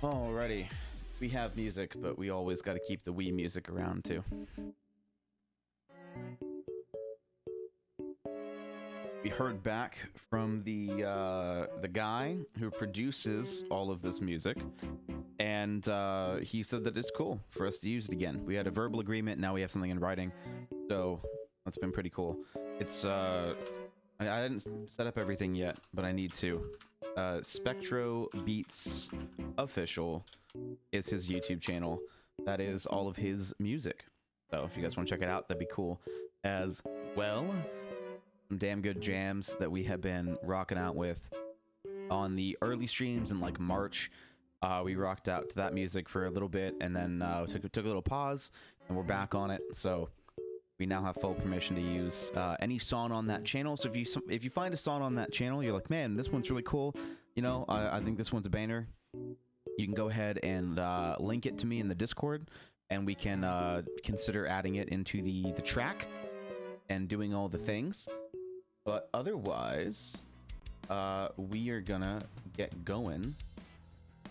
Alrighty. We have music, but we always got to keep the Wii music around too. We heard back from the guy who produces all of this music, and he said that it's cool for us to use it again. We had a verbal agreement, now we have something in writing, so that's been pretty cool. It's I didn't set up everything yet, but I need to. Spectro Beats Official is his YouTube channel. That is all of his music. So if you guys want to check it out, that'd be cool. As well, some damn good jams that we have been rocking out with on the early streams in like March. We rocked out to that music for a little bit, and then took a little pause, and we're back on it. So we now have full permission to use any song on that channel. So if you find a song on that channel, you're like, man, this one's really cool. You know, I think this one's a banger. You can go ahead and link it to me in the Discord, and we can consider adding it into the track and doing all the things. But otherwise, we are gonna get going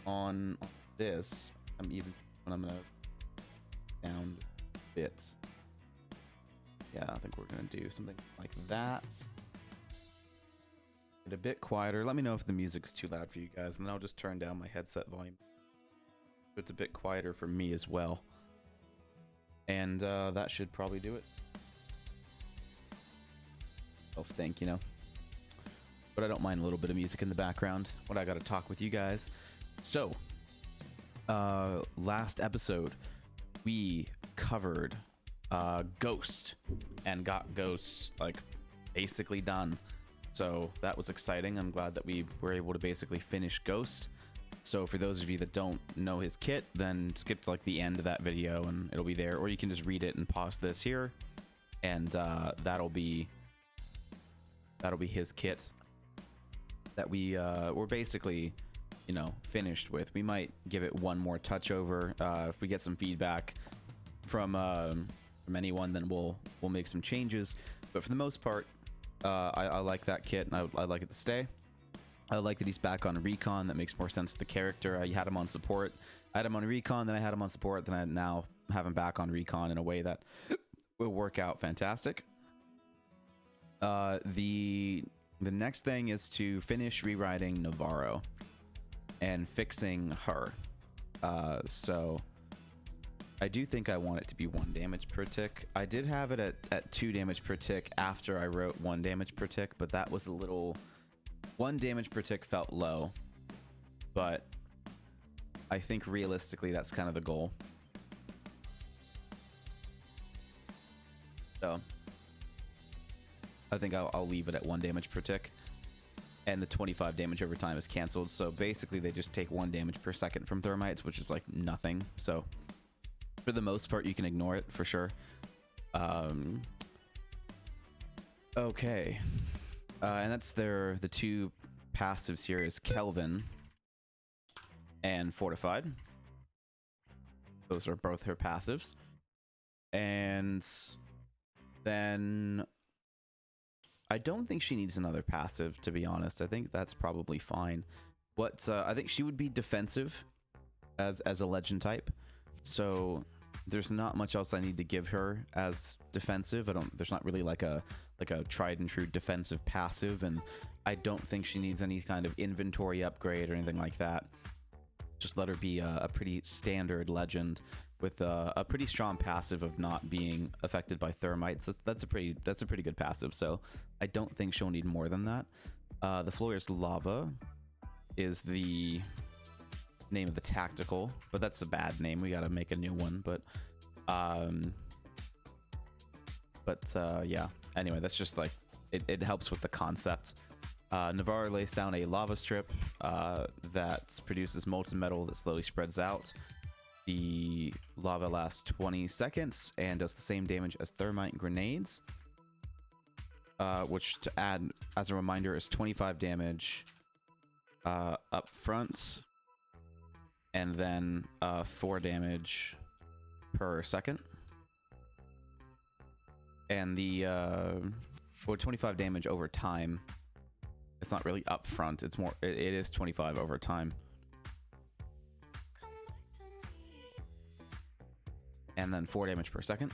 on this. I'm gonna down bits. Yeah, I think we're gonna do something like that. Get a bit quieter. Let me know if the music's too loud for you guys, and then I'll just turn down my headset volume. It's a bit quieter for me as well. And that should probably do it. Think, you know. But I don't mind a little bit of music in the background when I gotta talk with you guys. So, last episode, we covered Ghost and got Ghost like basically done, so that was exciting. I'm glad that we were able to basically finish Ghost. So for those of you that don't know his kit, then skip to like the end of that video and it'll be there, or you can just read it and pause this here, and that'll be his kit that we're basically, you know, finished with. We might give it one more touch over if we get some feedback from anyone, then we'll make some changes. But for the most part, I like that kit, and I like it to stay. I like that he's back on Recon. That makes more sense to the character. I had him on support. I had him on Recon, then I had him on support, then I now have him back on Recon in a way that will work out fantastic. The next thing is to finish rewriting Navarro and fixing her. So I do think I want it to be 1 damage per tick. I did have it at 2 damage per tick after I wrote 1 damage per tick, but that was a little... 1 damage per tick felt low, but I think realistically that's kind of the goal. So I think I'll leave it at 1 damage per tick, and the 25 damage over time is canceled. So basically they just take 1 damage per second from thermites, which is like nothing. So for the most part, you can ignore it for sure. Okay. And that's the 2 passives here is Kelvin and Fortified. Those are both her passives. And then I don't think she needs another passive, to be honest. I think that's probably fine. What I think she would be defensive as a legend type. So there's not much else I need to give her as defensive. There's not really like a tried and true defensive passive, and I don't think she needs any kind of inventory upgrade or anything like that. Just let her be a pretty standard legend with a pretty strong passive of not being affected by thermites. That's a pretty good passive. So I don't think she'll need more than that. The Floor's Lava is the name of the tactical, but that's a bad name. We got to make a new one. But yeah. Anyway, that's just like it helps with the concept. Navarro lays down a lava strip that produces molten metal that slowly spreads out. The lava lasts 20 seconds and does the same damage as thermite grenades, which, to add as a reminder, is 25 damage up front, and then 4 damage per second. And the 25 damage over time. It's not really up front. It's more. It is 25 over time. and then 4 damage per second.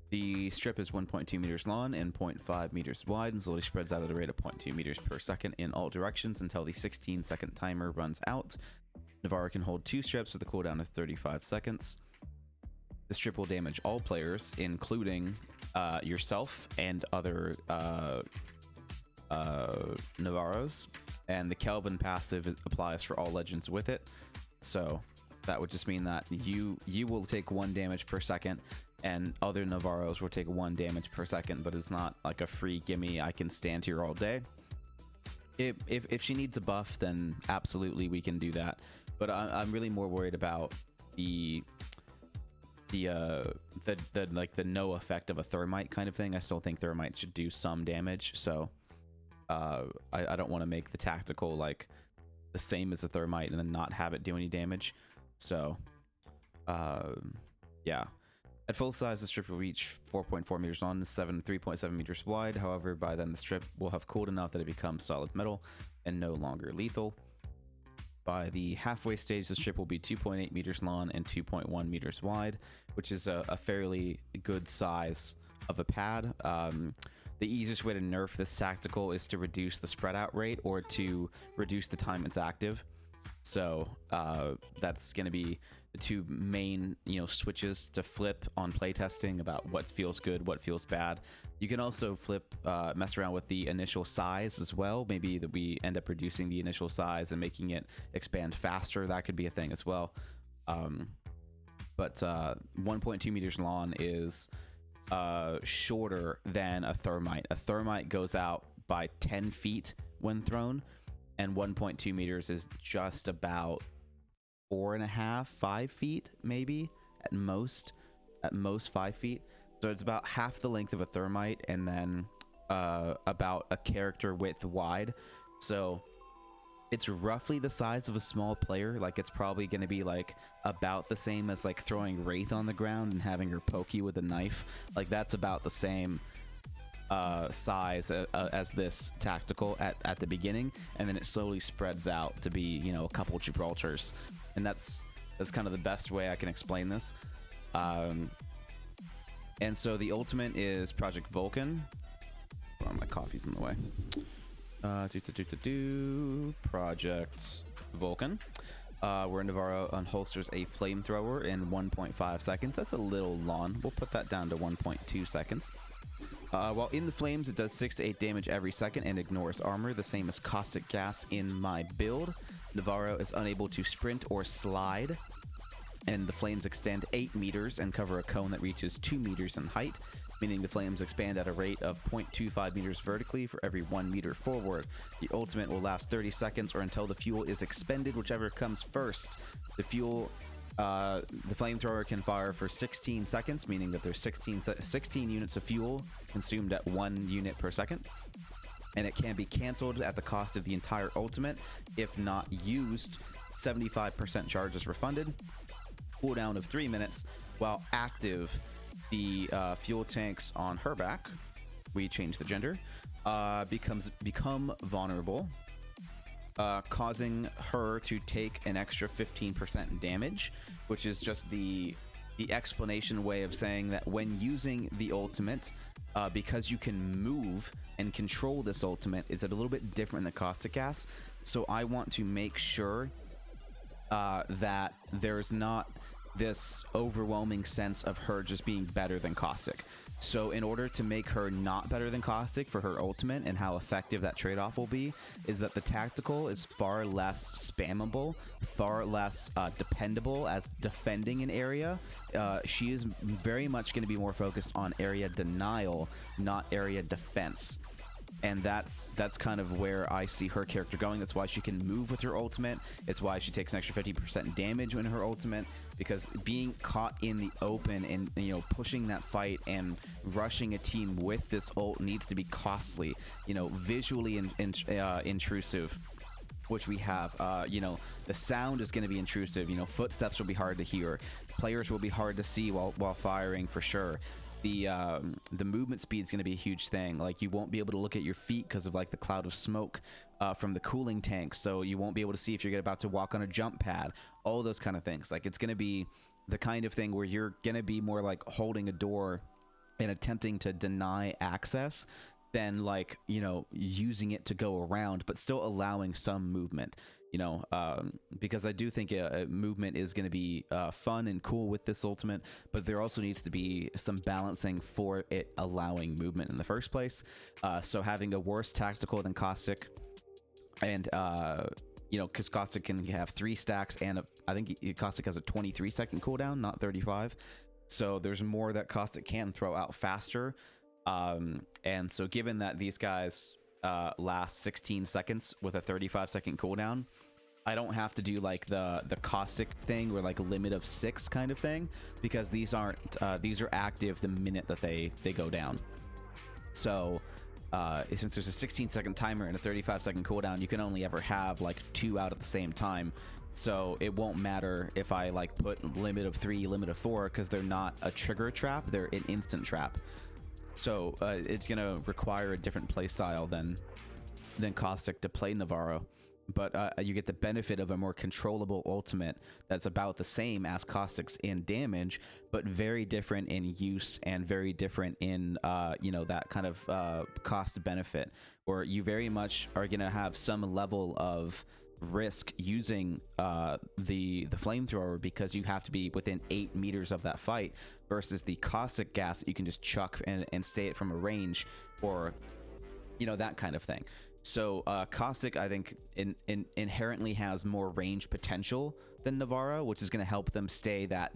The strip is 1.2 meters long and 0.5 meters wide, and slowly spreads out at a rate of 0.2 meters per second in all directions until the 16-second timer runs out. Navarro can hold 2 strips with a cooldown of 35 seconds. The strip will damage all players, including yourself and other Navarros, and the Kelvin passive applies for all legends with it. So that would just mean that you will take 1 damage per second, and other Navarros will take 1 damage per second, but it's not like a free gimme, I can stand here all day. If she needs a buff, then absolutely we can do that. But I'm really more worried about the like the no effect of a thermite kind of thing. I still think thermite should do some damage, so I don't want to make the tactical like the same as a thermite and then not have it do any damage. So yeah, at full size the strip will reach 4.4 meters long and 3.7 meters wide. However, by then the strip will have cooled enough that it becomes solid metal and no longer lethal. By the halfway stage, the strip will be 2.8 meters long and 2.1 meters wide, which is a fairly good size of a pad. The easiest way to nerf this tactical is to reduce the spread out rate or to reduce the time it's active. So that's going to be the 2 main switches to flip on playtesting about what feels good, what feels bad. You can also mess around with the initial size as well. Maybe that we end up reducing the initial size and making it expand faster. That could be a thing as well. But 1.2 meters long is shorter than a thermite. A thermite goes out by 10 feet when thrown, and 1.2 meters is just about 4.5, 5 feet, maybe at most 5 feet. So it's about half the length of a thermite, and then about a character width wide. So it's roughly the size of a small player. Like it's probably going to be like about the same as like throwing Wraith on the ground and having her poke you with a knife. Like that's about the same size as this tactical at the beginning, and then it slowly spreads out to be a couple Gibraltars, and that's kind of the best way I can explain this. And so the ultimate is Project Vulcan. Oh, my coffee's in the way. Project Vulcan, where Navarro unholsters a flamethrower in 1.5 seconds. That's a little long. We'll put that down to 1.2 seconds. While in the flames, it does 6 to 8 damage every second and ignores armor, the same as caustic gas in my build. Navarro is unable to sprint or slide, and the flames extend 8 meters and cover a cone that reaches 2 meters in height, meaning the flames expand at a rate of 0.25 meters vertically for every 1 meter forward. The ultimate will last 30 seconds or until the fuel is expended, whichever comes first. The flamethrower can fire for 16 seconds, meaning that there's 16 units of fuel consumed at 1 unit per second. And it can be canceled at the cost of the entire ultimate. If not used, 75% charge is refunded. Cooldown of 3 minutes. While active, the fuel tanks on her back, we change the gender, become vulnerable, causing her to take an extra 15% damage, which is just the explanation way of saying that when using the ultimate, because you can move and control this ultimate, it's a little bit different than caustic gas. So I want to make sure that there's not this overwhelming sense of her just being better than caustic. So in order to make her not better than caustic for her ultimate, and how effective that trade-off will be, is that the tactical is far less spammable, far less dependable as defending an area. She is very much going to be more focused on area denial, not area defense. And that's kind of where I see her character going. That's why she can move with her ultimate. It's why she takes an extra 50% damage in her ultimate, because being caught in the open and pushing that fight and rushing a team with this ult needs to be costly, visually intrusive, which we have. The sound is going to be intrusive. Footsteps will be hard to hear. Players will be hard to see while firing for sure. The movement speed is going to be a huge thing. Like, you won't be able to look at your feet because of like the cloud of smoke from the cooling tank, so you won't be able to see if you're about to walk on a jump pad, all those kind of things. Like, it's going to be the kind of thing where you're gonna be more like holding a door and attempting to deny access than like, you know, using it to go around, but still allowing some movement, you know, because I do think a movement is going to be fun and cool with this ultimate, but there also needs to be some balancing for it allowing movement in the first place. So having a worse tactical than Caustic, and you know, because Caustic can have 3 stacks, and I think Caustic has a 23-second cooldown, not 35. So there's more that Caustic can throw out faster. And so given that these guys last 16 seconds with a 35-second cooldown, I don't have to do like the Caustic thing or like a limit of 6 kind of thing, because these aren't these are active the minute that they go down. So since there's a 16-second timer and a 35-second cooldown, you can only ever have like 2 out at the same time. So it won't matter if I like put limit of 3, limit of 4, because they're not a trigger trap, they're an instant trap. So it's gonna require a different playstyle than Caustic to play Navarro, but you get the benefit of a more controllable ultimate that's about the same as Caustic's in damage, but very different in use and very different in you know, that kind of cost benefit, where you very much are gonna have some level of risk using the flamethrower, because you have to be within 8 meters of that fight, versus the Caustic gas that you can just chuck and stay it from a range, or you know, that kind of thing. So Caustic, I think, inherently has more range potential than Navarro, which is going to help them stay that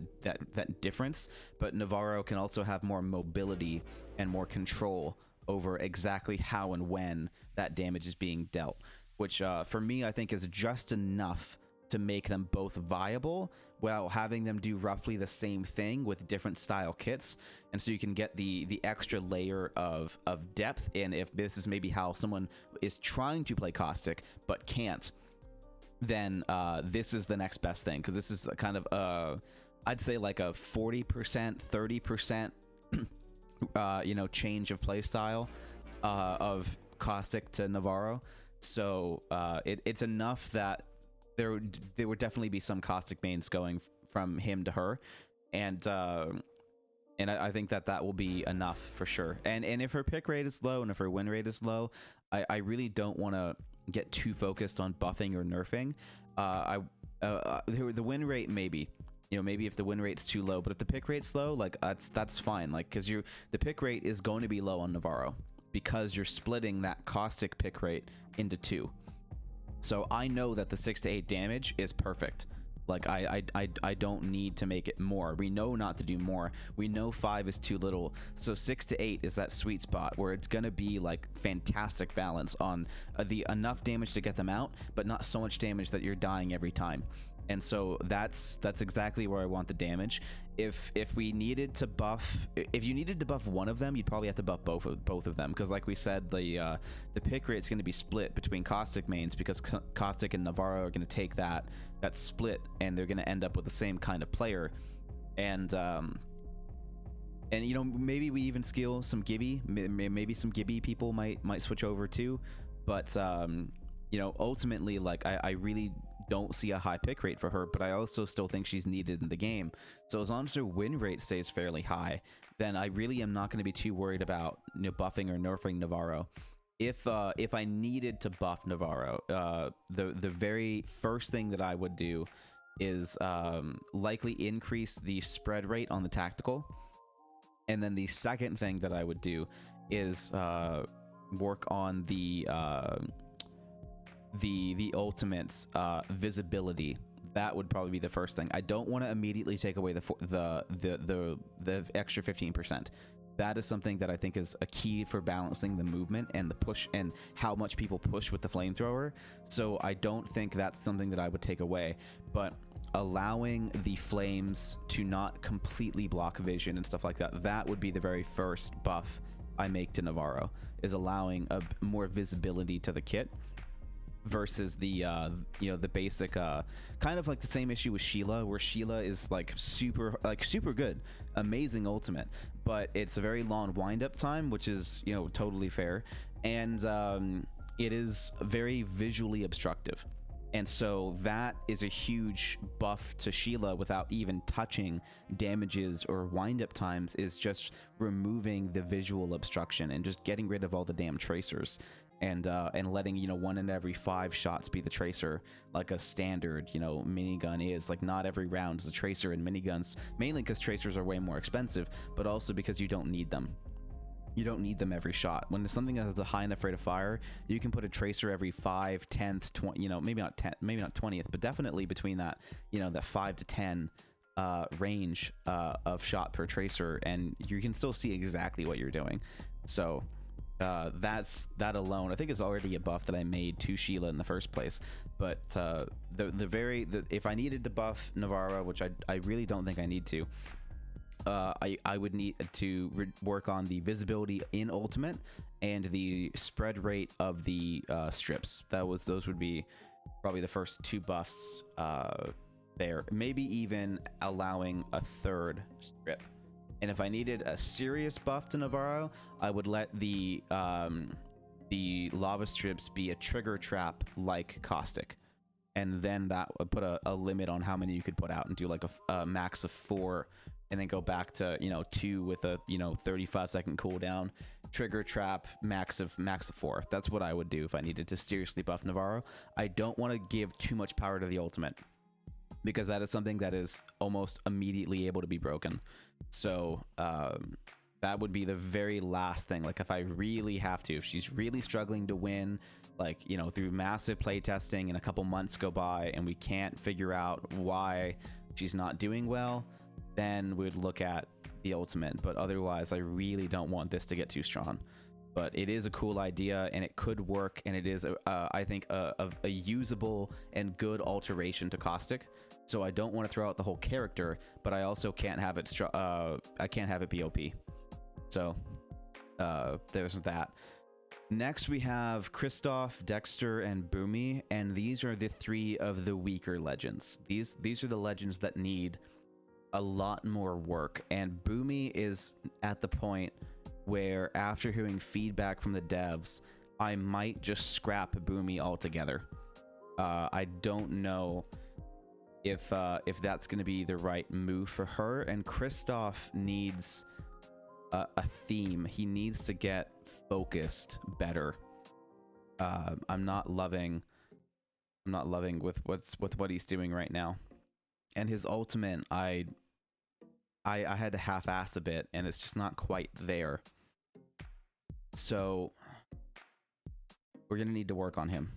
difference. But Navarro can also have more mobility and more control over exactly how and when that damage is being dealt, which for me, I think is just enough to make them both viable while having them do roughly the same thing with different style kits. And so you can get the extra layer of depth in, if this is maybe how someone is trying to play Caustic but can't, then this is the next best thing, because this is a kind of I'd say like a 40%, 30% you know, change of playstyle of Caustic to Navarro. So it's enough that there would definitely be some Caustic mains going from him to her, and I think that will be enough for sure. And if her pick rate is low and if her win rate is low, I really don't want to get too focused on buffing or nerfing. The win rate, maybe, you know, maybe if the win rate's too low, but if the pick rate's low, like that's fine, like, because the pick rate is going to be low on Navarro because you're splitting that Caustic pick rate into 2. So I know that the 6 to 8 damage is perfect. Like I don't need to make it more. We know not to do more. We know 5 is too little. So 6 to 8 is that sweet spot where it's gonna be like fantastic balance on the enough damage to get them out, but not so much damage that you're dying every time. And so that's exactly where I want the damage. If we needed to buff, if you needed to buff one of them, you'd probably have to buff both of them, because like we said, the pick rate's going to be split between Caustic mains, because Caustic and Navarro are going to take that split, and they're going to end up with the same kind of player. And you know, maybe we even skill some Gibby. Maybe some Gibby people might switch over too. But you know, ultimately, like I really don't see a high pick rate for her, but I also still think she's needed in the game. So as long as her win rate stays fairly high, then I really am not going to be too worried about, you know, buffing or nerfing Navarro. If I needed to buff Navarro, the very first thing that I would do is likely increase the spread rate on the tactical, and then the second thing that I would do is work on the ultimate's visibility. That would probably be the first thing. I don't want to immediately take away the extra 15%. That is something that I think is a key for balancing the movement and the push and how much people push with the flamethrower. So I don't think that's something that I would take away, but allowing the flames to not completely block vision and stuff like that, that would be the very first buff I make to Navarro, is allowing a more visibility to the kit, versus the you know, the basic kind of like the same issue with Sheila, where Sheila is like super good, amazing ultimate, but it's a very long wind up time, which is, you know, totally fair, and it is very visually obstructive. And so that is a huge buff to Sheila without even touching damages or wind-up times, is just removing the visual obstruction and just getting rid of all the damn tracers, and letting, you know, 1 in every 5 shots be the tracer, like a standard, you know, minigun is. Like, not every round is a tracer in miniguns, mainly because tracers are way more expensive, but also because you don't need them. You don't need them every shot. When something has a high enough rate of fire, you can put a tracer every 5, 10th, 20, you know, maybe not 10, maybe not 20th, but definitely between that, you know, that 5 to 10 range of shot per tracer, and you can still see exactly what you're doing. So that alone, I think, is already a buff that I made to Sheila in the first place. But if I needed to buff Navarro, which I really don't think I need to, I would need to work on the visibility in Ultimate and the spread rate of the strips. Those would be probably the first 2 buffs there. Maybe even allowing a 3rd strip. And if I needed a serious buff to Navarro, I would let the lava strips be a trigger trap like Caustic. And then that would put a limit on how many you could put out, and do like a max of 4, and then go back to, you know, 2 with a, you know, 35-second cooldown, trigger trap, max of 4. That's what I would do if I needed to seriously buff Navarro. I don't want to give too much power to the ultimate, because that is something that is almost immediately able to be broken. So that would be the very last thing. Like, if I really have to, if she's really struggling to win, like, you know, through massive playtesting and a couple months go by and we can't figure out why she's not doing well, then we'd look at the ultimate. But otherwise, I really don't want this to get too strong. But it is a cool idea, and it could work, and it is, I think, a usable and good alteration to Caustic. So I don't want to throw out the whole character, but I also can't have it I can't have it be OP. So there's that. Next we have Kristoff, Dexter, and Boomy, and these are the 3 of the weaker legends. These are the legends that need a lot more work, and Boomy is at the point where, after hearing feedback from the devs, I might just scrap Boomy altogether. I don't know if that's going to be the right move for her. And Kristoff needs a theme. He needs to get focused better. I'm not loving with what he's doing right now. And his ultimate, I had to half-ass a bit, and it's just not quite there. So we're gonna need to work on him.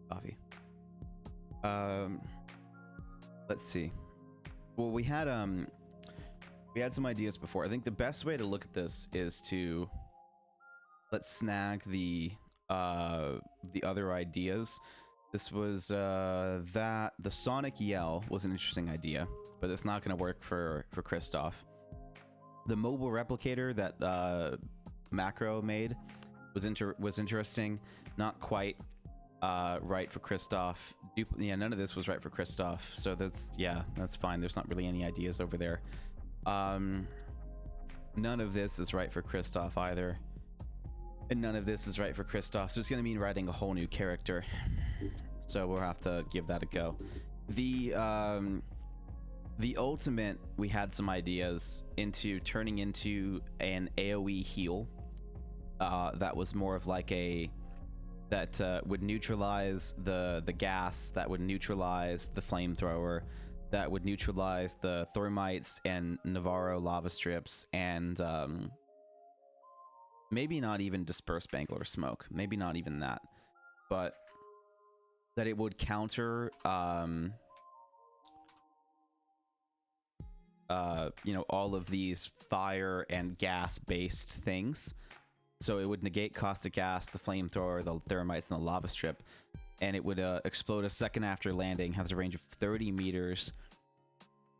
Coffee. Let's see. Well, we had some ideas before. I think the best way to look at this is to let's snag the other ideas. This was that the Sonic Yell was an interesting idea, but it's not going to work for Kristoff. The mobile replicator that Macro made was interesting. Not quite right for Kristoff. Yeah, none of this was right for Kristoff. So that's fine. There's not really any ideas over there. None of this is right for Kristoff either. And none of this is right for Kristoff. So it's going to mean writing a whole new character. So we'll have to give that a go. The ultimate, we had some ideas into turning into an AoE heal. That was more of like that would neutralize the gas, that would neutralize the flamethrower, that would neutralize the thermites and Navarro lava strips, and maybe not even disperse Bangler smoke. Maybe not even that. But that it would counter all of these fire and gas based things. So it would negate caustic gas, the flamethrower, the thermites, and the lava strip, and it would explode a second after landing. Has a range of 30 meters.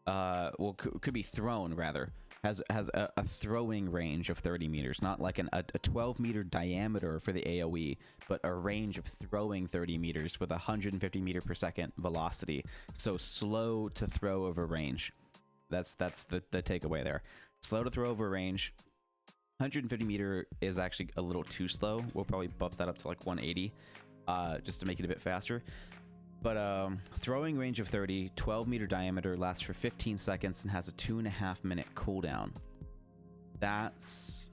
Could be thrown rather. Has a throwing range of 30 meters, not like a 12 meter diameter for the AoE, but a range of throwing 30 meters with 150 meter per second velocity. So slow to throw over range. That's the takeaway there. Slow to throw over range. 150 meter is actually a little too slow. We'll probably bump that up to like 180 just to make it a bit faster. But throwing range of 30, 12 meter diameter, lasts for 15 seconds and has a 2.5 minute cooldown. That's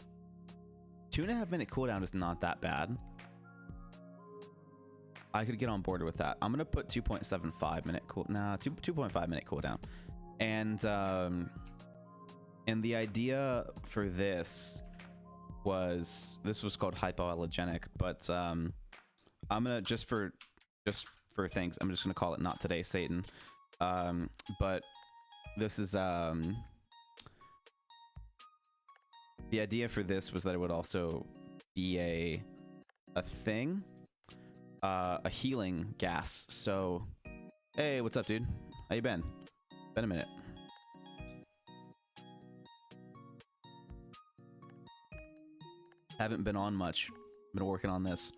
2.5 minute cooldown is not that bad. I could get on board with that. I'm gonna put 2.75 minute 2.5 minute cooldown. And the idea for this was called hypoallergenic, but I'm gonna just for things, I'm just gonna call it not today, Satan. But this is the idea for this was that it would also be a thing, a healing gas. So, hey, what's up, dude? How you been? Been a minute. Haven't been on much. Been working on this.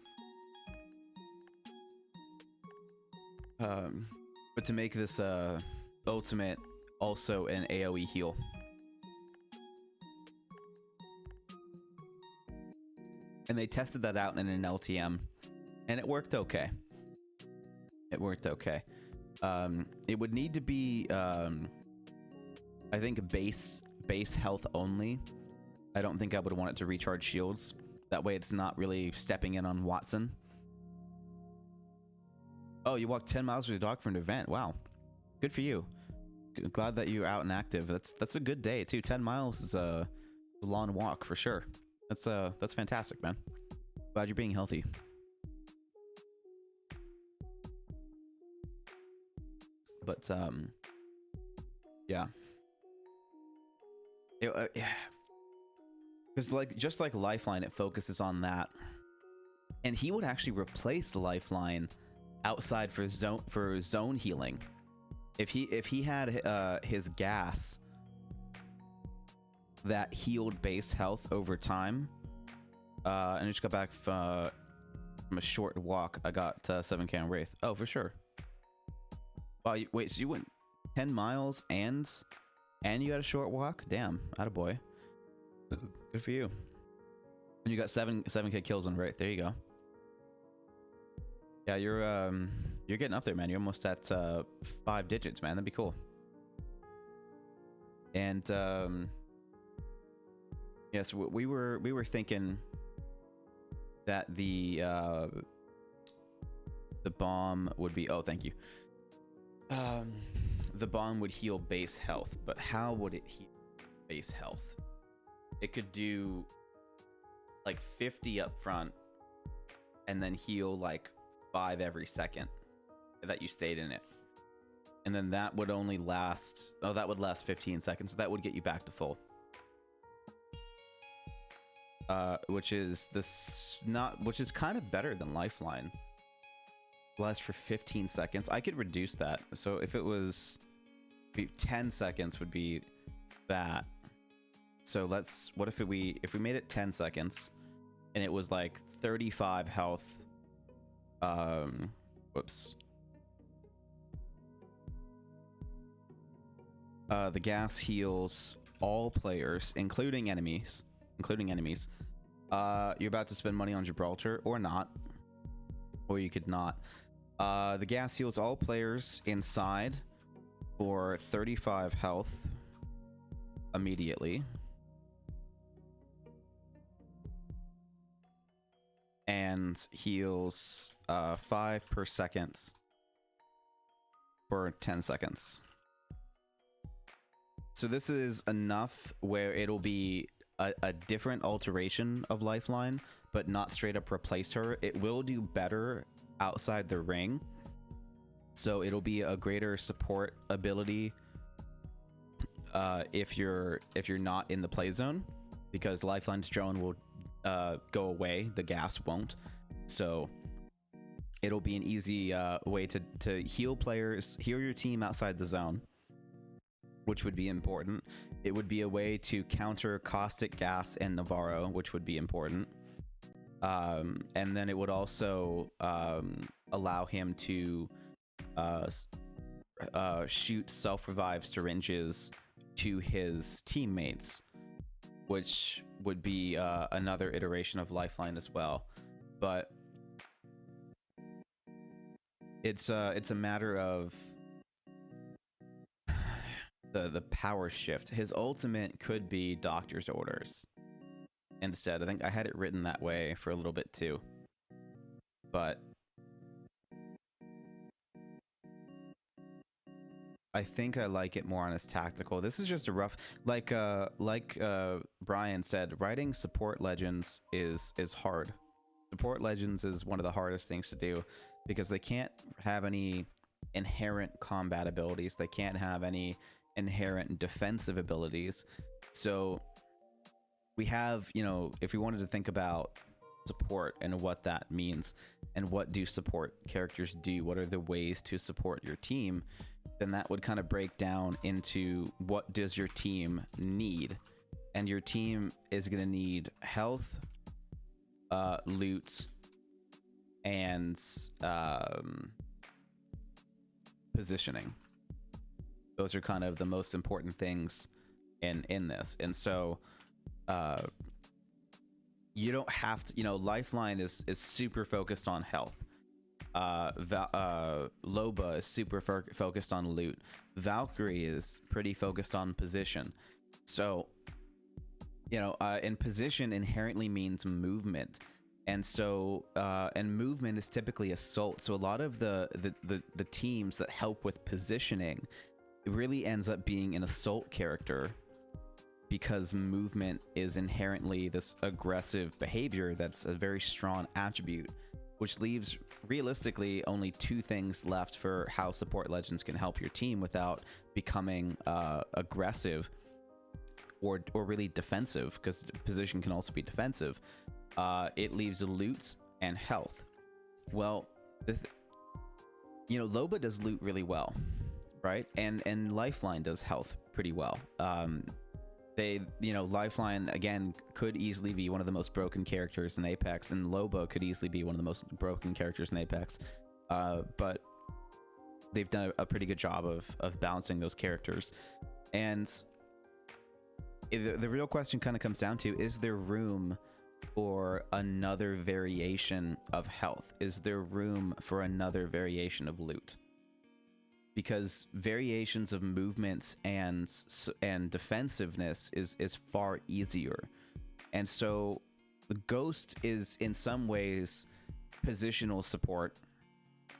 But to make this ultimate also an AoE heal. And they tested that out in an LTM, and it worked okay. It worked okay. It would need to be, I think, base health only. I don't think I would want it to recharge shields. That way it's not really stepping in on Watson. Oh, you walked 10 miles with your dog for an event. Wow. Good for you. Glad that you're out and active. That's a good day, too. 10 miles is a long walk for sure. That's fantastic, man. Glad you're being healthy. But yeah. Because just like Lifeline, it focuses on that, and he would actually replace Lifeline outside for zone healing. If he had his gas that healed base health over time, and I just got back from a short walk. I got 7K on Wraith. Oh, for sure. Wow, wait, so you went 10 miles and you had a short walk? Damn, attaboy. Good for you. And you got 7K kills on Wraith. There you go. Yeah, you're getting up there, man. You're almost at 5 digits, man. That'd be cool. And yes, we were thinking that the bomb would be. Oh, thank you. The bomb would heal base health, but how would it heal base health? It could do like 50 up front and then heal like 5 every second that you stayed in it. And then that would only last, that would last 15 seconds. So that would get you back to full. Which is kind of better than Lifeline. Lasts for 15 seconds. I could reduce that. So if it was 10 seconds would be that. So what if we made it 10 seconds and it was like 35 health. Whoops. The gas heals all players, including enemies. You're about to spend money on Gibraltar or not, or you could not. The gas heals all players inside for 35 health immediately. And heals 5 per second for 10 seconds. So this is enough where it'll be a different alteration of Lifeline, but not straight up replace her. It will do better outside the ring. So it'll be a greater support ability if you're not in the play zone, because Lifeline's drone will go away, the gas won't. So it'll be an easy way to heal players, heal your team outside the zone, which would be important. It would be a way to counter Caustic Gas and Navarro, which would be important. And then it would also allow him to shoot self-revive syringes to his teammates, which would be another iteration of Lifeline as well. But it's a matter of the power shift. His ultimate could be Doctor's Orders instead. I think I had it written that way for a little bit too. But I think I like it more on his tactical. This is just a rough, like Brian said, writing support legends is hard. Support legends is one of the hardest things to do because they can't have any inherent combat abilities. They can't have any inherent defensive abilities. So we have, you know, if we wanted to think about support and what that means and what do support characters do, what are the ways to support your team, then that would kind of break down into what does your team need. And your team is going to need health, loot, and positioning. Those are kind of the most important things in this. And so you don't have to, you know, Lifeline is super focused on health. Loba is super focused on loot. Valkyrie is pretty focused on position. So, you know, and position inherently means movement. And so, and movement is typically assault. So a lot of the teams that help with positioning, it really ends up being an assault character, because movement is inherently this aggressive behavior that's a very strong attribute, which leaves realistically only two things left for how support legends can help your team without becoming aggressive or really defensive, because position can also be defensive. It leaves loot and health. Well, you know, Loba does loot really well, right? And Lifeline does health pretty well. They, you know, Lifeline, again, could easily be one of the most broken characters in Apex, and Loba could easily be one of the most broken characters in Apex. But they've done a pretty good job of balancing those characters. And the real question kind of comes down to, is there room for another variation of health? Is there room for another variation of loot? Because variations of movements and defensiveness is far easier. And so the Ghost is in some ways positional support,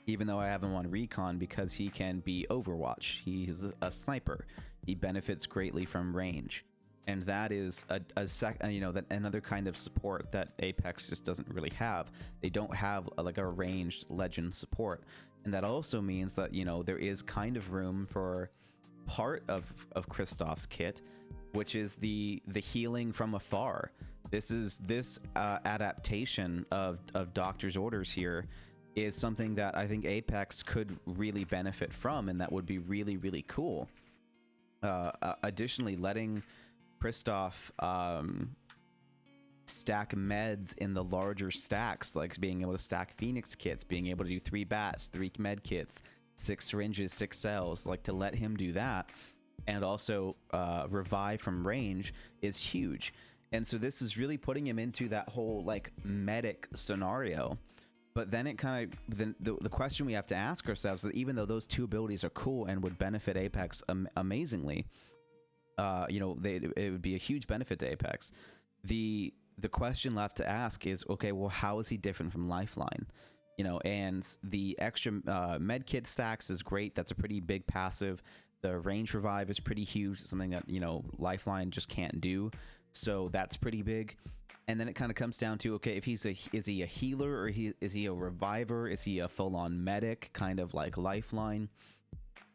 even though I have him on recon, because he can be Overwatch. He's a sniper. He benefits greatly from range. And that is that another kind of support that Apex just doesn't really have. They don't have like a ranged legend support. And that also means that, you know, there is kind of room for part of Kristoff's kit, which is the healing from afar. This adaptation of Doctor's Orders here is something that I think Apex could really benefit from, and that would be really, really cool. Additionally, letting Kristoff stack meds in the larger stacks, like being able to stack Phoenix kits, being able to do 3 bats, 3 med kits, 6 syringes, 6 cells, like to let him do that, and also revive from range is huge. And so this is really putting him into that whole like medic scenario. But then it kind of, the question we have to ask ourselves is that even though those two abilities are cool and would benefit Apex amazingly, you know, it would be a huge benefit to Apex. The question left to ask is, okay, well, how is he different from Lifeline? You know, and the extra medkit stacks is great. That's a pretty big passive. The range revive is pretty huge. It's something that, you know, Lifeline just can't do. So that's pretty big. And then it kind of comes down to, okay, if is he a healer, or is he a reviver? Is he a full-on medic, kind of like Lifeline?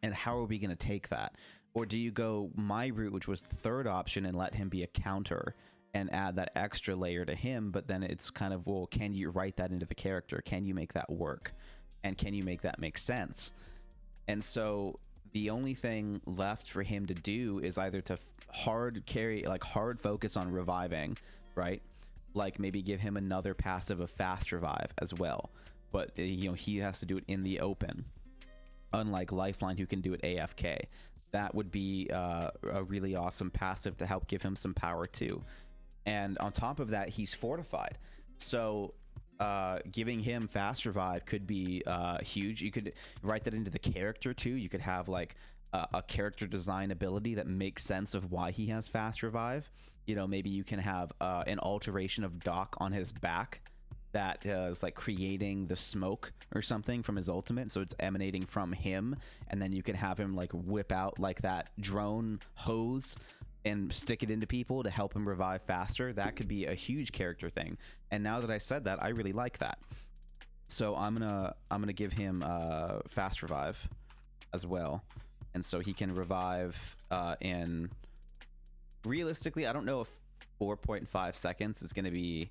And how are we going to take that? Or do you go my route, which was the third option, and let him be a counter and add that extra layer to him? But then it's kind of, well, can you write that into the character? Can you make that work? And can you make that make sense? And so the only thing left for him to do is either to hard focus on reviving, right? Like maybe give him another passive of fast revive as well. But, you know, he has to do it in the open, unlike Lifeline, who can do it AFK. That would be a really awesome passive to help give him some power too. And on top of that, he's fortified. So giving him fast revive could be huge. You could write that into the character too. You could have like a character design ability that makes sense of why he has fast revive. You know, maybe you can have an alteration of Doc on his back that is like creating the smoke or something from his ultimate, so it's emanating from him, and then you can have him like whip out like that drone hose and stick it into people to help him revive faster. That could be a huge character thing. And now that I said that, I really like that. So I'm gonna give him fast revive as well, and so he can revive in, realistically, I don't know if 4.5 seconds is gonna be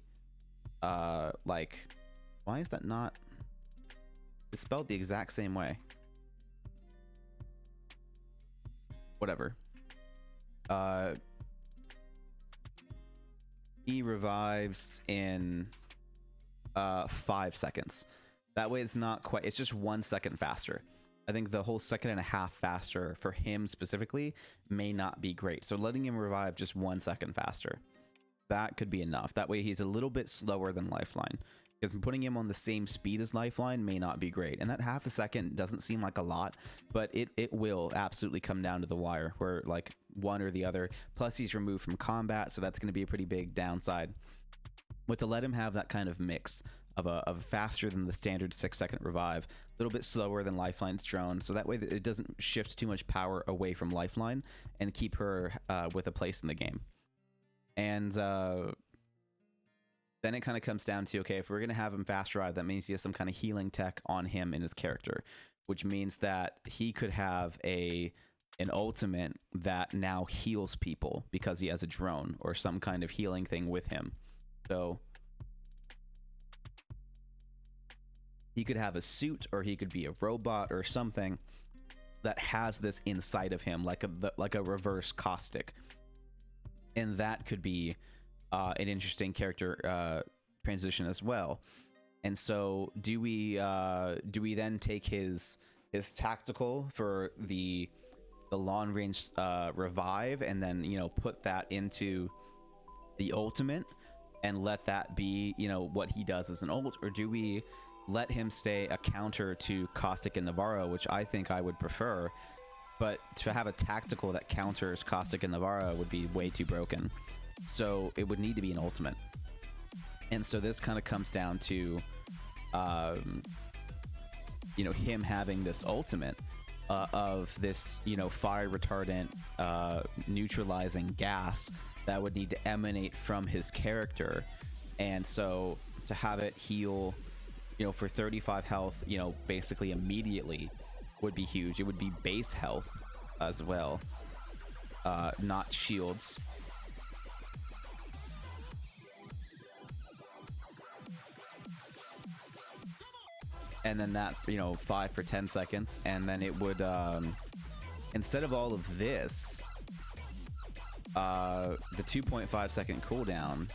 like, why is that not, it's spelled the exact same way, whatever. He revives in 5 seconds. That way it's not quite, it's just 1 second faster. I think the whole 1.5 seconds faster for him specifically may not be great, so letting him revive just 1 second faster, that could be enough. That way he's a little bit slower than Lifeline, because putting him on the same speed as Lifeline may not be great. And that 0.5 second doesn't seem like a lot, but it will absolutely come down to the wire, where like one or the other. Plus he's removed from combat, so that's going to be a pretty big downside. With to let him have that kind of mix of faster than the standard 6-second revive, a little bit slower than Lifeline's drone, so that way it doesn't shift too much power away from Lifeline and keep her with a place in the game. And then it kind of comes down to, okay, if we're going to have him fast revive, that means he has some kind of healing tech on him in his character, which means that he could have an ultimate that now heals people because he has a drone or some kind of healing thing with him. So he could have a suit, or he could be a robot or something that has this inside of him, like a reverse caustic. And that could be an interesting character transition as well. And so do we then take his tactical for the long range revive, and then, you know, put that into the ultimate and let that be, you know, what he does as an ult? Or do we let him stay a counter to Caustic and Navarro, which I think I would prefer, but to have a tactical that counters Caustic and Navarro would be way too broken. So it would need to be an ultimate. And so this kind of comes down to, you know, him having this ultimate of this, you know, fire retardant neutralizing gas that would need to emanate from his character. And so to have it heal, you know, for 35 health, you know, basically immediately would be huge. It would be base health as well, not shields. And then that, you know, 5 for 10 seconds, and then it would, instead of all of this, the 2.5 second cooldown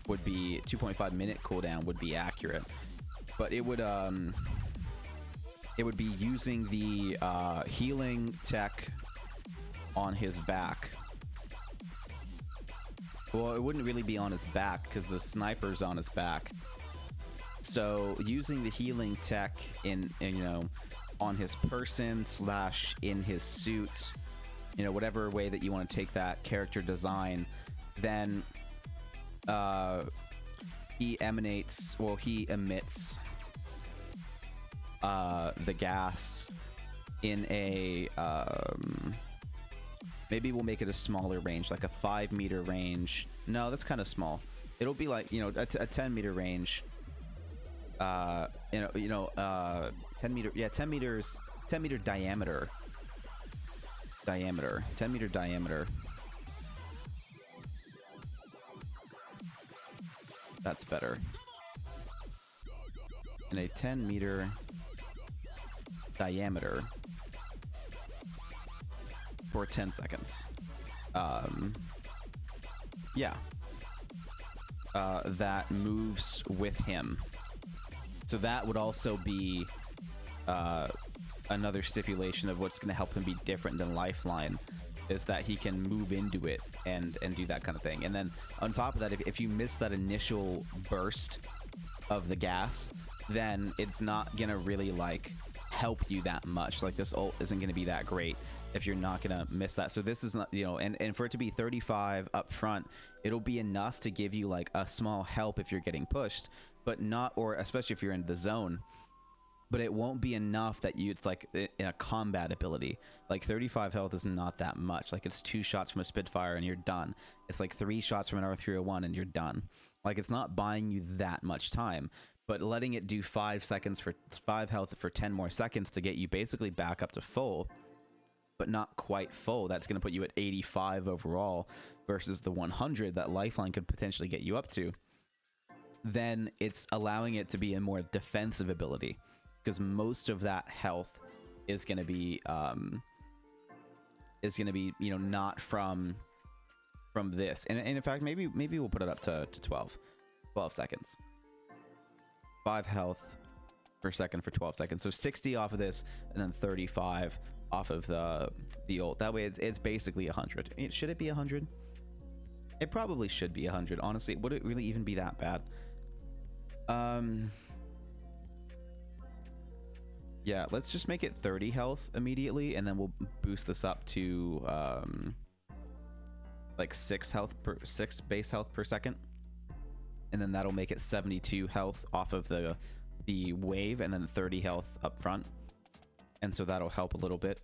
would be 2.5 minute cooldown would be accurate, but it would be using the healing tech on his back. Well, it wouldn't really be on his back because the sniper's on his back. So using the healing tech in you know, on his person / in his suit, you know, whatever way that you want to take that character design, then he emits the gas in a maybe we'll make it a smaller range, like a 5-meter range. No, that's kind of small. It'll be like, you know, a 10-meter range. 10 meter, yeah, 10 meters, 10 meter diameter. 10 meter diameter. That's better. In a 10 meter diameter for 10 seconds. Yeah. That moves with him. So that would also be another stipulation of what's going to help him be different than Lifeline. is that he can move into it and do that kind of thing. And then on top of that, if you miss that initial burst of the gas, then it's not gonna really like help you that much. Like this ult isn't gonna be that great if you're not gonna miss that. So this is not, you know, and for it to be 35 up front, it'll be enough to give you like a small help if you're getting pushed, but not, or especially if you're in the zone, but it won't be enough that you, it's like in a combat ability. Like 35 health is not that much. Like it's 2 shots from a Spitfire and you're done. It's like 3 shots from an R301 and you're done. Like it's not buying you that much time, but letting it do 5 seconds for 5 health for 10 more seconds to get you basically back up to full, but not quite full. That's going to put you at 85 overall versus the 100 that Lifeline could potentially get you up to. Then it's allowing it to be a more defensive ability, because most of that health is going to be you know, not from this. And in fact, maybe we'll put it up to 12 seconds. 5 health per second for 12 seconds. So 60 off of this, and then 35 off of the ult. That way it's basically 100. I mean, should it be 100? It probably should be 100, honestly. Would it really even be that bad? Yeah, let's just make it 30 health immediately, and then we'll boost this up to like 6 base health per second, and then that'll make it 72 health off of the wave, and then 30 health up front, and so that'll help a little bit,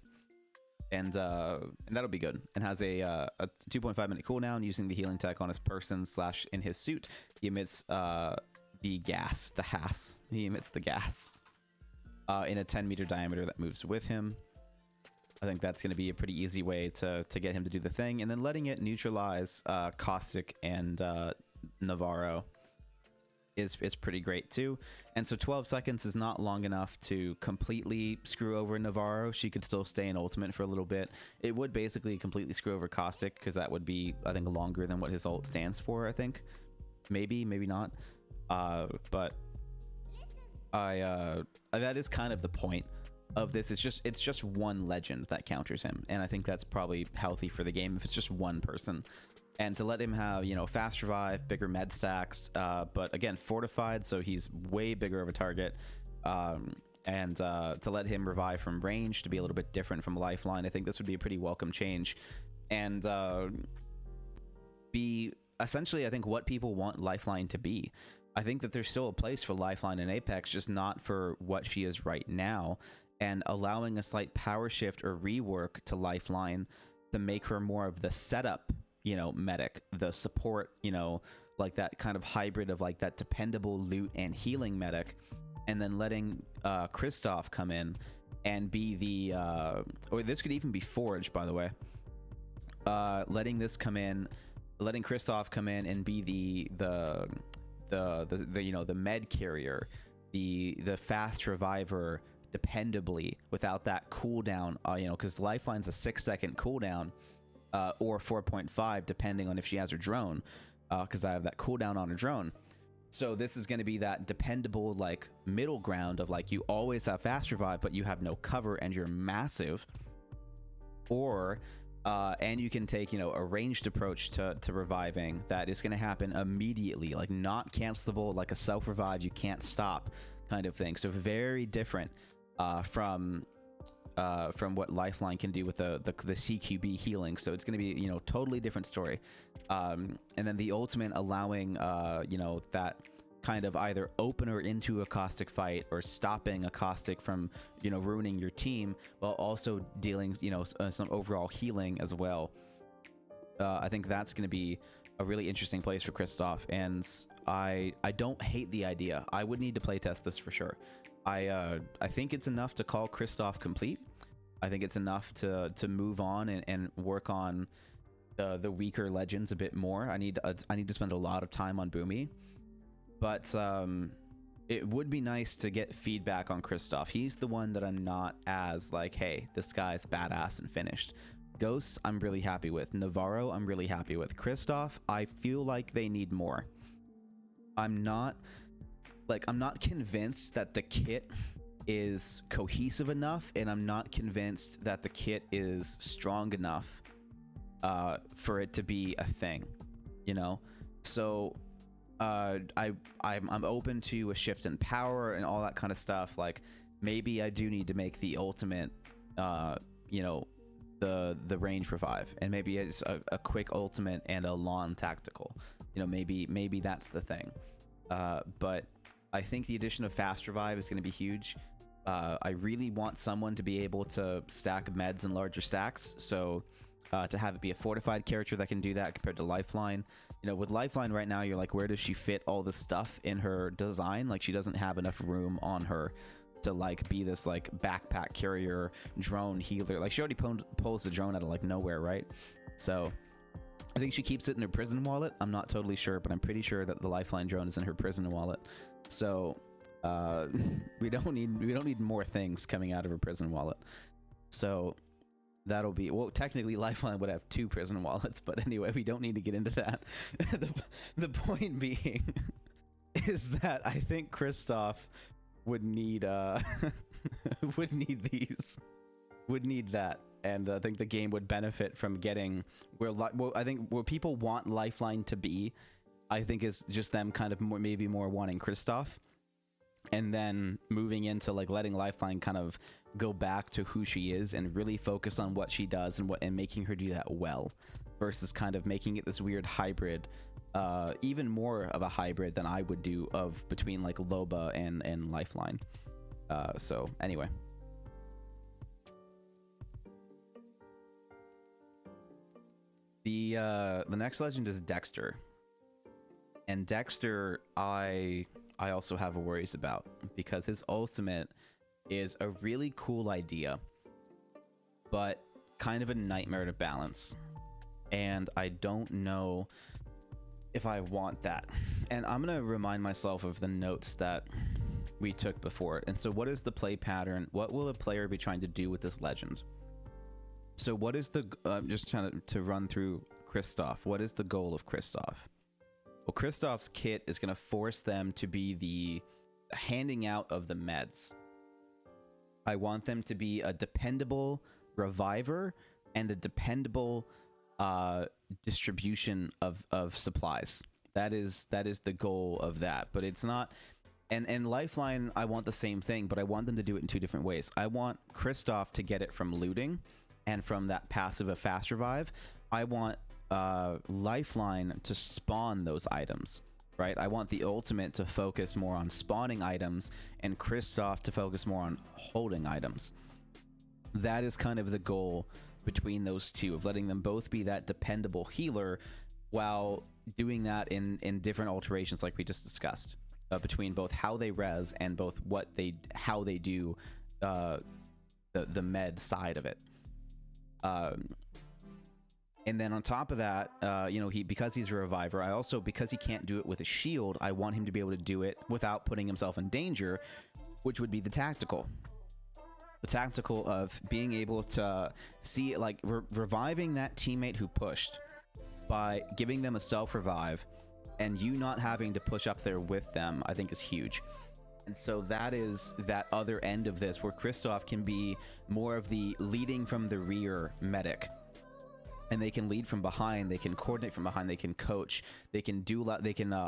and that'll be good. And has a 2.5 minute cooldown. Using the healing tech on his person / in his suit, he emits the gas, the HAS. He emits the gas in a 10-meter diameter that moves with him. I think that's going to be a pretty easy way to get him to do the thing, and then letting it neutralize Caustic and Navarro is pretty great too. And so 12 seconds is not long enough to completely screw over Navarro. She could still stay in ultimate for a little bit. It would basically completely screw over Caustic, because that would be, I think, longer than what his ult stands for. I think maybe not, but that is kind of the point of this. It's just one legend that counters him, and I think that's probably healthy for the game if it's just one person. And to let him have, you know, fast revive, bigger med stacks, but again, fortified, so he's way bigger of a target, and to let him revive from range to be a little bit different from Lifeline, I think this would be a pretty welcome change, and be essentially, I think, what people want Lifeline to be. I think that there's still a place for Lifeline in Apex, just not for what she is right now, and allowing a slight power shift or rework to Lifeline to make her more of the setup, you know, medic, the support, you know, like that kind of hybrid of like that dependable loot and healing medic, and then letting Christoph come in and be the or this could even be Forge, by the way, letting Christoph come in and be the you know, the med carrier, the fast reviver dependably without that cooldown, you know, because Lifeline's a 6-second cooldown, or 4.5 depending on if she has her drone, because I have that cooldown on her drone. So this is going to be that dependable like middle ground of like, you always have fast revive but you have no cover and you're massive, or and you can take, you know, a ranged approach to reviving that is going to happen immediately, like not cancelable, like a self revive you can't stop kind of thing. So very different from what Lifeline can do with the CQB healing. So it's going to be, you know, totally different story. And then the ultimate allowing you know, that kind of either opener into a Caustic fight or stopping a Caustic from, you know, ruining your team, while also dealing, you know, some overall healing as well. I think that's going to be a really interesting place for Christoph, and I don't hate the idea. I would need to playtest this for sure. I think it's enough to call Christoph complete. I think it's enough to move on and work on the weaker legends a bit more. I need to spend a lot of time on Boomy, but it would be nice to get feedback on Christoph. He's the one that I'm not as like, hey, this guy's badass and finished. Ghost, I'm really happy with. Navarro, I'm really happy with. Christoph, I feel like they need more. I'm not convinced that the kit is cohesive enough, and I'm not convinced that the kit is strong enough for it to be a thing, you know. So I'm open to a shift in power and all that kind of stuff. Like maybe I do need to make the ultimate, you know, the range revive, and maybe it's a quick ultimate and a long tactical. You know, maybe that's the thing. But I think the addition of fast revive is going to be huge. I really want someone to be able to stack meds in larger stacks. So to have it be a fortified character that can do that compared to Lifeline. You know, with Lifeline right now, you're like, where does she fit all this stuff in her design? Like, she doesn't have enough room on her to like be this like backpack carrier drone healer. Like, she already pulls the drone out of like nowhere, right? So I think she keeps it in her prison wallet. I'm not totally sure, but I'm pretty sure that the Lifeline drone is in her prison wallet. So we don't need more things coming out of her prison wallet. So that'll be, well, technically Lifeline would have 2 prison wallets, but anyway, we don't need to get into that. The point being is that I think Kristoff would need would need that, and I think the game would benefit from getting where I think where people want Lifeline to be, I think is just them kind of maybe more wanting Kristoff, and then moving into like letting Lifeline kind of go back to who she is and really focus on what she does and making her do that well, versus kind of making it this weird hybrid, even more of a hybrid than I would do of between like Loba and Lifeline. So anyway. The next legend is Dexter. And Dexter, I also have worries about, because his ultimate is a really cool idea, but kind of a nightmare to balance. And I don't know if I want that. And I'm going to remind myself of the notes that we took before. And so what is the play pattern? What will a player be trying to do with this legend? So what is the, just trying to run through Kristoff. What is the goal of Kristoff? Well, Kristoff's kit is going to force them to be the handing out of the meds. I want them to be a dependable reviver and a dependable distribution of supplies. That is the goal of that. But it's not, and Lifeline, I want the same thing, but I want them to do it in 2 different ways. I want Kristoff to get it from looting and from that passive of fast revive. I want Lifeline to spawn those items, right? I want the ultimate to focus more on spawning items and Kristoff to focus more on holding items. That is kind of the goal between those two, of letting them both be that dependable healer while doing that in different alterations like we just discussed, between both how they res and both how they do the med side of it. And then on top of that, you know, because he's a reviver, because he can't do it with a shield, I want him to be able to do it without putting himself in danger, which would be the tactical. The tactical of being able to see, like, reviving that teammate who pushed by giving them a self-revive, and you not having to push up there with them, I think is huge. And so that is that other end of this, where Kristoff can be more of the leading from the rear medic. And they can lead from behind, they can coordinate from behind, they can coach, they can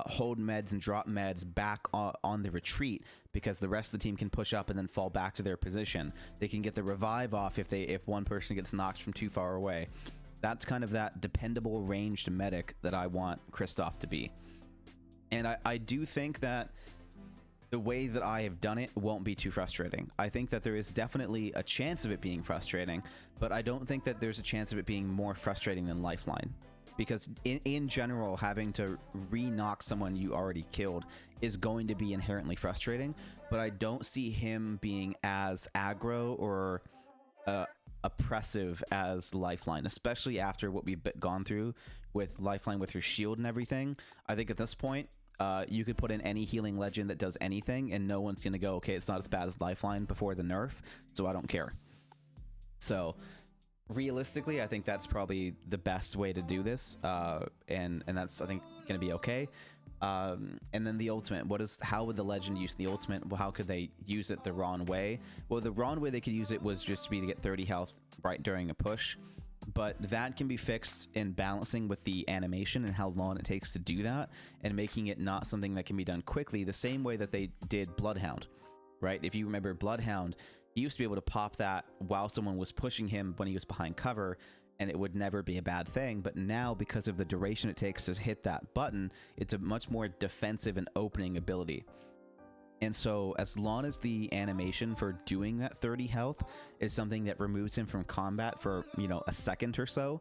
hold meds and drop meds back on the retreat, because the rest of the team can push up and then fall back to their position. They can get the revive off if one person gets knocked from too far away. That's kind of that dependable ranged medic that I want Kristoff to be. And I do think that the way that I have done it won't be too frustrating. I think that there is definitely a chance of it being frustrating, but I don't think that there's a chance of it being more frustrating than Lifeline. Because in general, having to re-knock someone you already killed is going to be inherently frustrating, but I don't see him being as aggro or oppressive as Lifeline, especially after what we've gone through with Lifeline with her shield and everything. I think at this point, you could put in any healing legend that does anything, and no one's going to go, okay, it's not as bad as Lifeline before the nerf, so I don't care. So realistically, I think that's probably the best way to do this, and that's, I think, going to be okay. And then the ultimate, how would the legend use the ultimate? Well, how could they use it the wrong way? Well, the wrong way they could use it was just to get 30 health right during a push. but that can be fixed in balancing with the animation and how long it takes to do that, and making it not something that can be done quickly, the same way that they did Bloodhound, right? If you remember Bloodhound, he used to be able to pop that while someone was pushing him when he was behind cover, and it would never be a bad thing. But now, because of the duration it takes to hit that button, it's a much more defensive and opening ability. And so as long as the animation for doing that 30 health is something that removes him from combat for, you know, a second or so,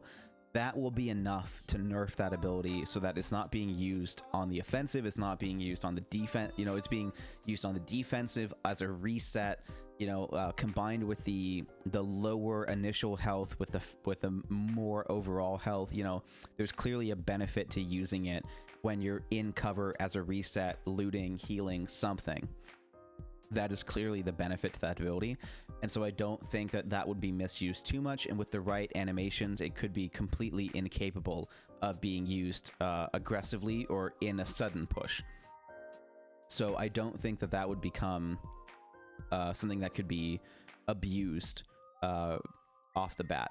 that will be enough to nerf that ability so that it's not being used on the offensive, it's not being used on the defense, you know, it's being used on the defensive as a reset, you know, combined with the lower initial health with the more overall health. You know, there's clearly a benefit to using it when you're in cover as a reset, looting, healing, something. That is clearly the benefit to that ability. And so I don't think that that would be misused too much, and with the right animations it could be completely incapable of being used aggressively or in a sudden push. So I don't think that that would become something that could be abused off the bat.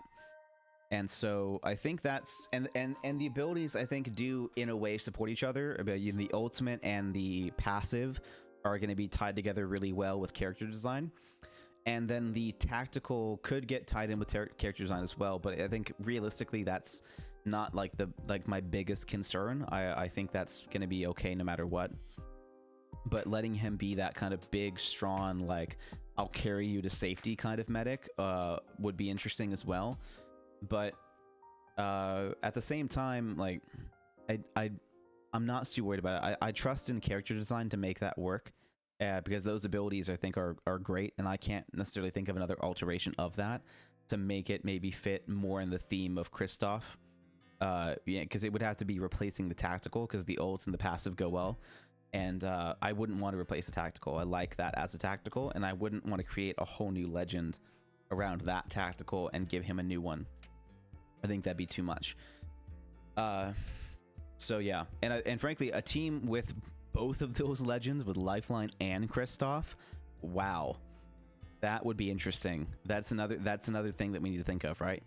And so I think that's and the abilities, I think, do in a way support each other. The ultimate and the passive are going to be tied together really well with character design, and then the tactical could get tied in with character design as well. But I think realistically that's not like my biggest concern. I think that's going to be okay no matter what. But letting him be that kind of big, strong, like, I'll carry you to safety kind of medic would be interesting as well. But at the same time, like, I'm not too worried about it. I trust in character design to make that work, because those abilities, I think, are great, and I can't necessarily think of another alteration of that to make it maybe fit more in the theme of Kristoff. Yeah, because it would have to be replacing the tactical, because the ults and the passive go well. And I wouldn't want to replace the tactical. I like that as a tactical, and I wouldn't want to create a whole new legend around that tactical and give him a new one. I think that'd be too much. So yeah, and frankly, a team with both of those legends, with Lifeline and Kristoff, wow, that would be interesting. That's another thing that we need to think of, right?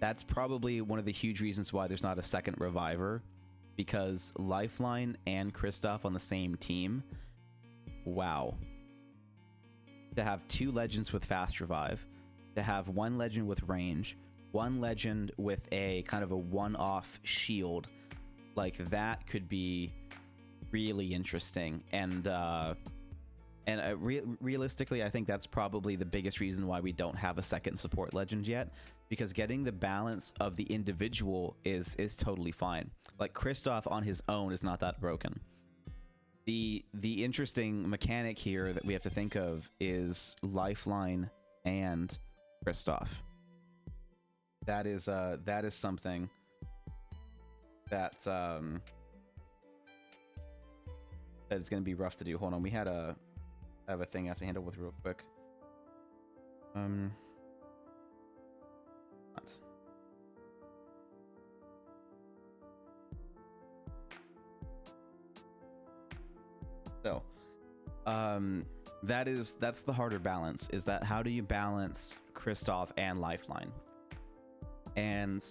That's probably one of the huge reasons why there's not a second Reviver, because Lifeline and Kristoff on the same team, wow. To have two legends with fast revive, to have one legend with range, one legend with a kind of a one-off shield, like, that could be really interesting. And realistically, I think that's probably the biggest reason why we don't have a second support legend yet, because getting the balance of the individual is totally fine. Like, Kristoff on his own is not that broken. The interesting mechanic here that we have to think of is Lifeline and Kristoff. That is something that that is going to be rough to do. Hold on, I have a thing I have to handle with real quick. What? So, that's the harder balance, is that how do you balance Kristoff and Lifeline? And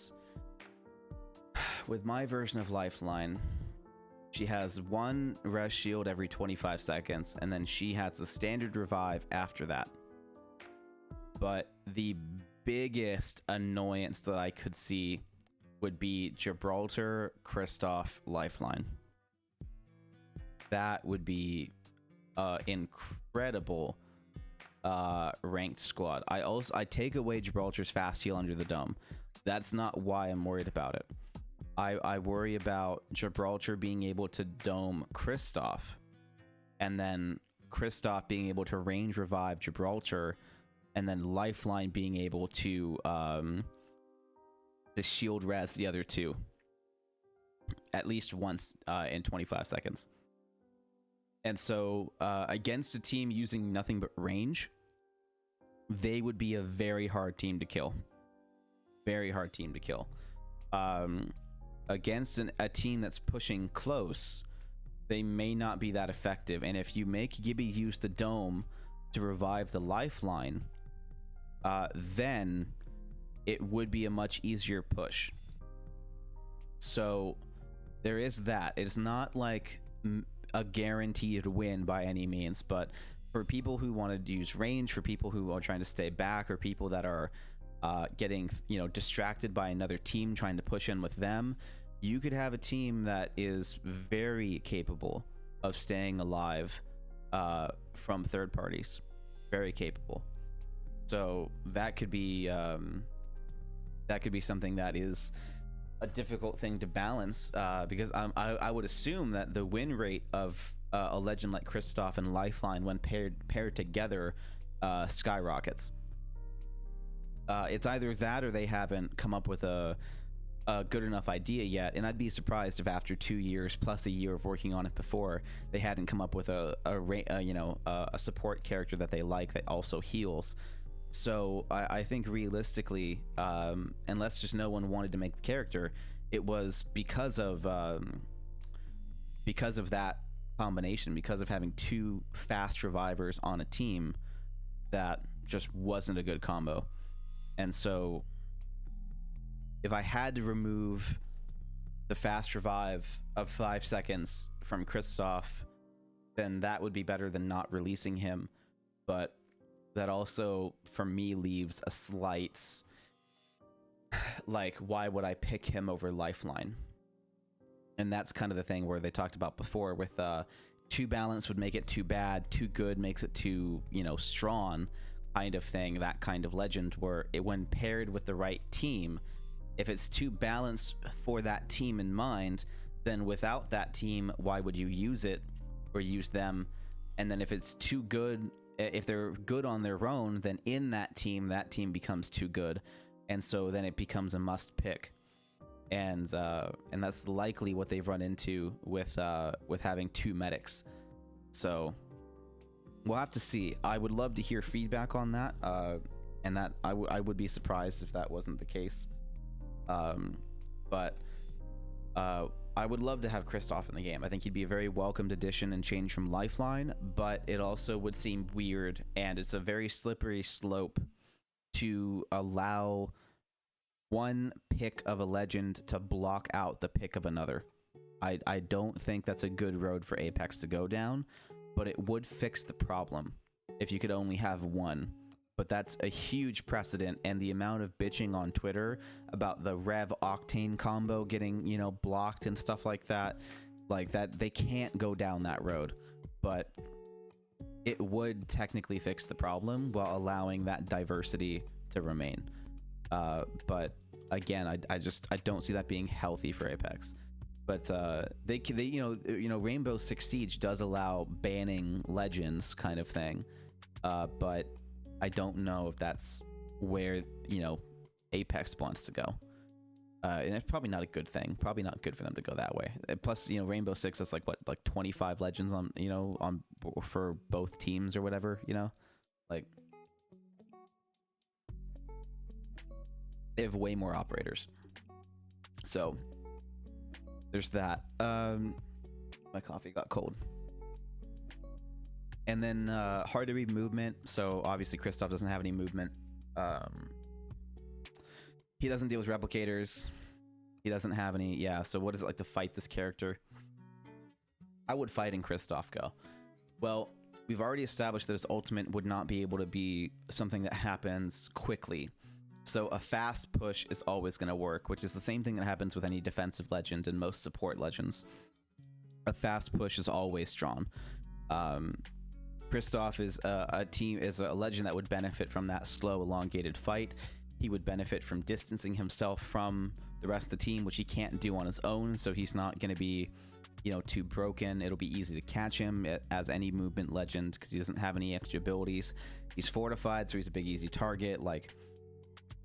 with my version of Lifeline, she has one res shield every 25 seconds, and then she has the standard revive after that. But the biggest annoyance that I could see would be Gibraltar, Kristoff, Lifeline. That would be incredible ranked squad. I take away Gibraltar's fast heal under the dome. That's not why I'm worried about it. I worry about Gibraltar being able to dome Kristoff, and then Kristoff being able to range revive Gibraltar, and then Lifeline being able to shield res the other two at least once in 25 seconds. And so against a team using nothing but range, they would be a very hard team to kill. Very hard team to kill. Against a team that's pushing close, they may not be that effective. And if you make Gibby use the dome to revive the Lifeline, then it would be a much easier push. So there is that. It's not like a guaranteed win by any means, but for people who want to use range, for people who are trying to stay back, or people that are getting, you know, distracted by another team trying to push in with them, you could have a team that is very capable of staying alive from third parties. Very capable. So that could be something that is a difficult thing to balance, because I would assume that the win rate of a legend like Kristoff and Lifeline, when paired together, skyrockets. It's either that or they haven't come up with a good enough idea yet, and I'd be surprised if after 2 years plus a year of working on it before, they hadn't come up with a support character that they like that also heals. So I think realistically, unless just no one wanted to make the character, it was because of that combination, because of having 2 fast revivers on a team, that just wasn't a good combo. And so if I had to remove the fast revive of 5 seconds from Kristoff, then that would be better than not releasing him. But that also, for me, leaves a slight, like, why would I pick him over Lifeline? And that's kind of the thing where they talked about before with too balanced would make it too bad, too good makes it too, you know, strong kind of thing, that kind of legend, where it, when paired with the right team, if it's too balanced for that team in mind, then without that team, why would you use it or use them? And then if it's too good, if they're good on their own, then in that team becomes too good, and so then it becomes a must pick. And that's likely what they've run into with having 2 medics. So we'll have to see. I would love to hear feedback on that, and that I would be surprised if that wasn't the case. But I would love to have Kristoff in the game. I think he'd be a very welcomed addition and change from Lifeline, but it also would seem weird, and it's a very slippery slope to allow one pick of a legend to block out the pick of another. I don't think that's a good road for Apex to go down, but it would fix the problem if you could only have one. But that's a huge precedent, and the amount of bitching on Twitter about the Rev Octane combo getting, you know, blocked and stuff like that, they can't go down that road. But it would technically fix the problem while allowing that diversity to remain. But again, I don't see that being healthy for Apex. But they you know Rainbow Six Siege does allow banning legends kind of thing, but I don't know if that's where, you know, Apex wants to go. And it's probably not a good thing. Probably not good for them to go that way. Plus, you know, Rainbow Six is like 25 legends on, you know, on for both teams or whatever, you know, like they have way more operators. So there's that. My coffee got cold. And then hard to read movement. So obviously Kristoff doesn't have any movement. He doesn't deal with replicators. He doesn't have any. Yeah, so what is it like to fight this character? I would fight in Kristoff go. Well, we've already established that his ultimate would not be able to be something that happens quickly. So a fast push is always going to work, which is the same thing that happens with any defensive legend and most support legends. A fast push is always strong. Kristoff is a legend that would benefit from that slow, elongated fight. He would benefit from distancing himself from the rest of the team, which he can't do on his own, so he's not going to be, you know, too broken. It'll be easy to catch him as any movement legend because he doesn't have any extra abilities. He's fortified, so he's a big, easy target. Like,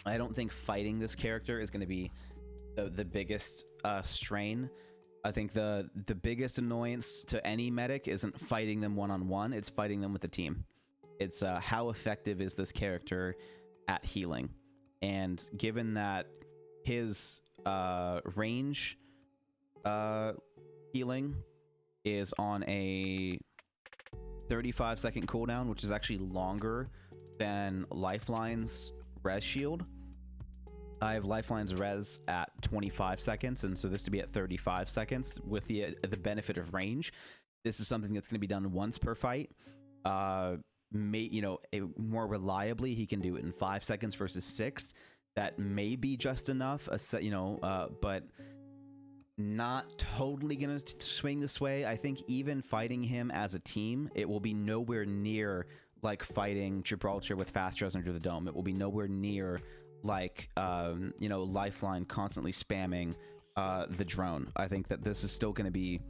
I don't think fighting this character is going to be the biggest strain. I think the biggest annoyance to any medic isn't fighting them one-on-one, it's fighting them with the team. It's how effective is this character at healing? And given that his range healing is on a 35-second cooldown, which is actually longer than Lifeline's res shield, I have Lifeline's res at 25 seconds, and so this to be at 35 seconds with the benefit of range. This is something that's going to be done once per fight. More reliably, he can do it in 5 seconds versus 6. That may be just enough, but not totally going to swing this way. I think even fighting him as a team, it will be nowhere near like fighting Gibraltar with fast res under the dome. It will be nowhere near like, Lifeline constantly spamming the drone. I think that this is still going to be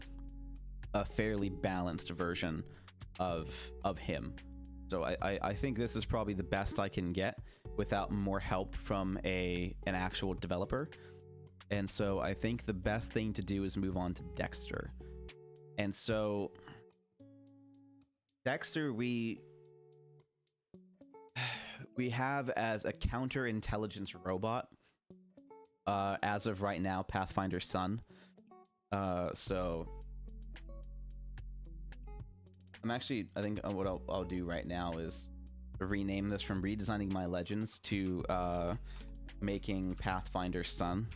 a fairly balanced version of him. So I think this is probably the best I can get without more help from an actual developer. And so I think the best thing to do is move on to Dexter. And so Dexter, we have as a counterintelligence robot as of right now, Pathfinder's son. So I think what I'll do right now is rename this from Redesigning My Legends to making Pathfinder's son.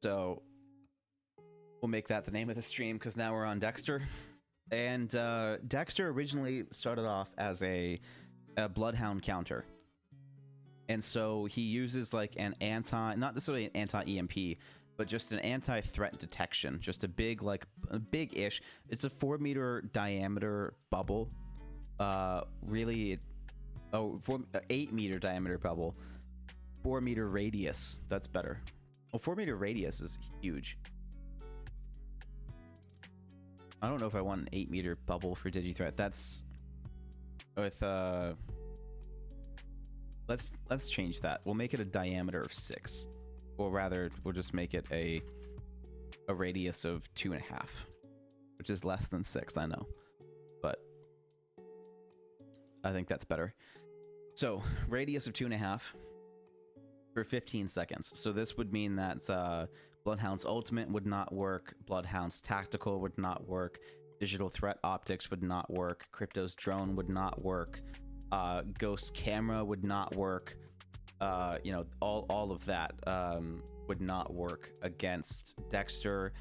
So we'll make that the name of the stream because now we're on Dexter. And Dexter originally started off as a Bloodhound counter. And so he uses like an not necessarily an anti-EMP, but just an anti-threat detection. Just a big-ish. It's a 4-meter diameter bubble. 8-meter diameter bubble. 4-meter radius. That's better. Well, 4-meter radius is huge. I don't know if I want an 8-meter bubble for DigiThreat. That's with let's change that. We'll make it a diameter of 6. Or rather, we'll just make it a radius of 2.5, which is less than 6, I know. But I think that's better. So, radius of 2.5 for 15 seconds. So this would mean that Bloodhound's ultimate would not work, Bloodhound's tactical would not work, digital threat optics would not work, Crypto's drone would not work, Ghost camera would not work. All of that would not work against Dexter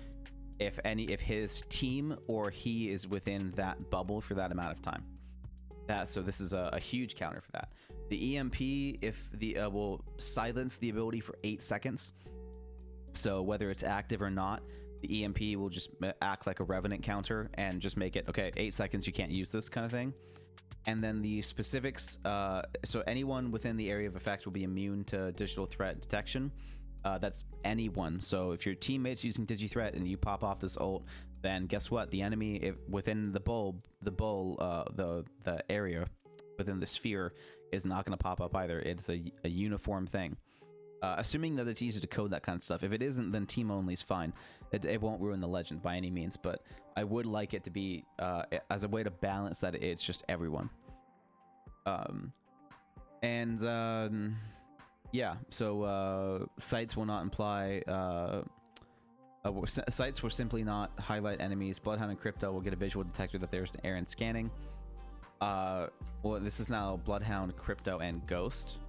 if his team or he is within that bubble for that amount of time. So this is a huge counter for that. The EMP, will silence the ability for 8 seconds. So whether it's active or not, the EMP will just act like a Revenant counter and just make it, okay, 8 seconds, you can't use this kind of thing. And then the specifics, so anyone within the area of effect will be immune to digital threat detection. That's anyone. So if your teammate's using DigiThreat and you pop off this ult, then guess what? The enemy within the area within the sphere is not going to pop up either. It's a uniform thing. Assuming that it's easy to code that kind of stuff. If it isn't, then team only is fine. It won't ruin the legend by any means, but I would like it to be as a way to balance that it's just everyone. Yeah, so sights will not imply sights will simply not highlight enemies. Bloodhound and Crypto will get a visual detector that there's an error in scanning. Well, this is now Bloodhound, Crypto, and Ghost.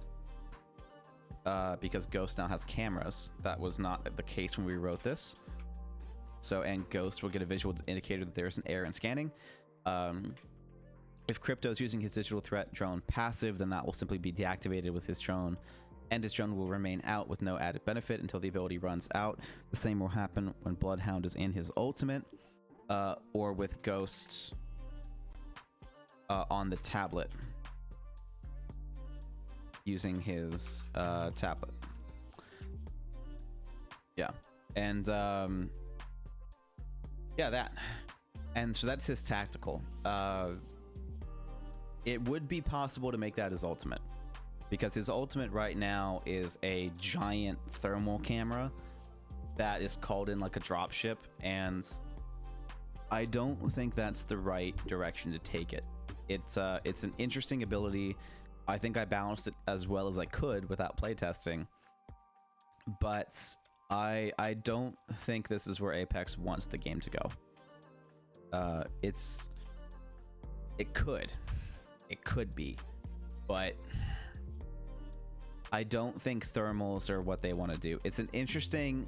Because Ghost now has cameras. That was not the case when we wrote this. So, and Ghost will get a visual indicator that there's an error in scanning. If Crypto is using his digital threat drone passive, then that will simply be deactivated with his drone, and his drone will remain out with no added benefit until the ability runs out. The same will happen when Bloodhound is in his ultimate, or with Ghost on the tablet, using his tablet. Yeah, and yeah, that. And so that's his tactical. It would be possible to make that his ultimate, because his ultimate right now is a giant thermal camera that is called in like a dropship, and I don't think that's the right direction to take it. It's an interesting ability. I think I balanced it as well as I could without playtesting, but I don't think this is where Apex wants the game to go. It could. it could be, but I don't think thermals are what they want to do. It's an interesting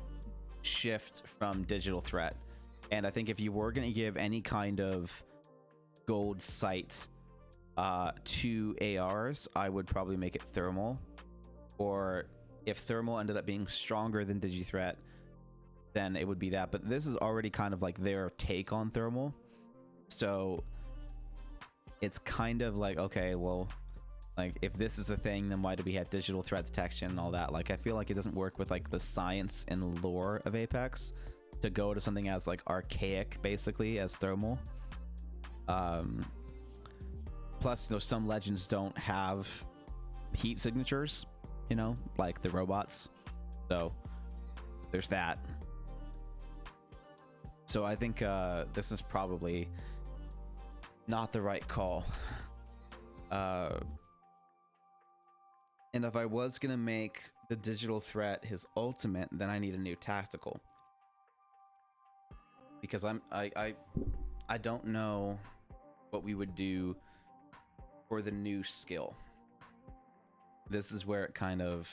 shift from digital threat, and I think if you were going to give any kind of gold sight to ARs, I would probably make it thermal. Or if thermal ended up being stronger than DigiThreat, then it would be that. But this is already kind of like their take on thermal. So it's kind of like, okay, well, like if this is a thing, then why do we have digital threat detection and all that? Like, I feel like it doesn't work with like the science and lore of Apex to go to something as like archaic, basically, as thermal. Plus, you know, some legends don't have heat signatures, you know, like the robots. So there's that. So I think this is probably not the right call. And if I was gonna make the digital threat his ultimate, then I need a new tactical. Because I don't know what we would do for the new skill. This is where it kind of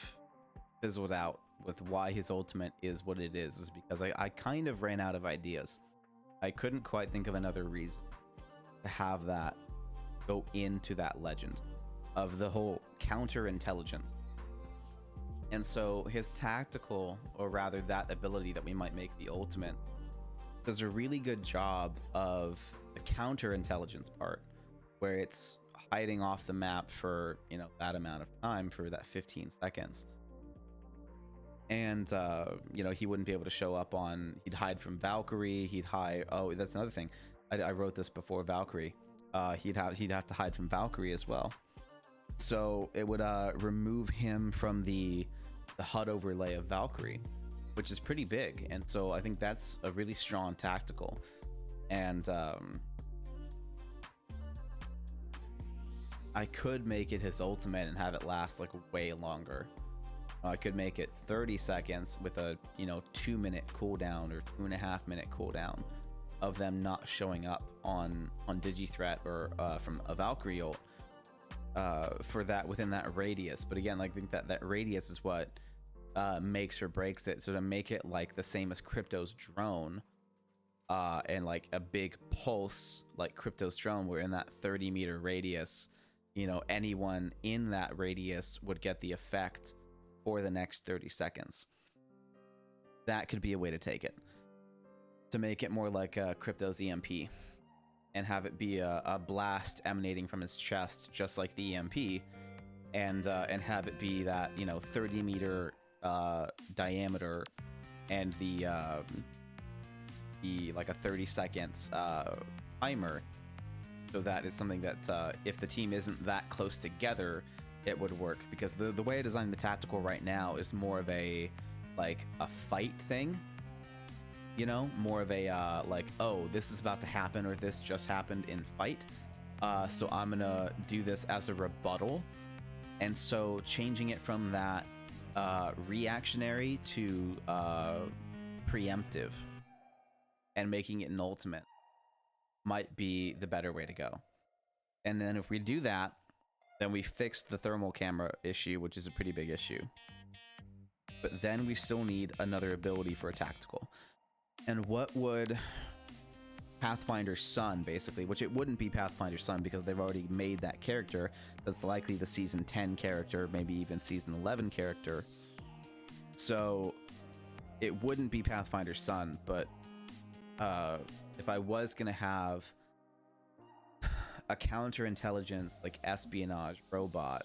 fizzled out with why his ultimate is what it is because I kind of ran out of ideas. I couldn't quite think of another reason to have that go into that legend of the whole counterintelligence. And so his tactical, or rather that ability that we might make the ultimate, does a really good job of the counterintelligence part, where it's hiding off the map for, you know, that amount of time, for that 15 seconds. And you know, he wouldn't be able to show up on, he'd hide from Valkyrie, he'd hide, oh, that's another thing, I wrote this before Valkyrie. He'd have to hide from Valkyrie as well. So it would remove him from the HUD overlay of Valkyrie, which is pretty big. And so I think that's a really strong tactical. And I could make it his ultimate and have it last like way longer. I could make it 30 seconds with a, you know, 2-minute cooldown or 2.5-minute cooldown of them not showing up on DigiThreat or from a Valkyrie ult for that within that radius. But again, like, I think that radius is what makes or breaks it. So to make it like the same as Crypto's drone and like a big pulse like Crypto's drone, where in that 30-meter radius, you know, anyone in that radius would get the effect for the next 30 seconds. That could be a way to take it, to make it more like Crypto's EMP and have it be a blast emanating from his chest, just like the EMP, and have it be that, you know, 30-meter diameter and the like a 30 seconds timer. So that is something that if the team isn't that close together, it would work, because the way I designed the tactical right now is more of a like a fight thing, you know, more of a like, oh, this is about to happen, or this just happened in fight, so I'm gonna do this as a rebuttal. And so changing it from that reactionary to preemptive and making it an ultimate might be the better way to go. And then if we do that, then we fix the thermal camera issue, which is a pretty big issue. But then we still need another ability for a tactical. And what would Pathfinder's son, basically, which it wouldn't be Pathfinder's son because they've already made that character. That's likely the season 10 character, maybe even season 11 character. So it wouldn't be Pathfinder's son, but if I was going to have a counterintelligence, like espionage robot,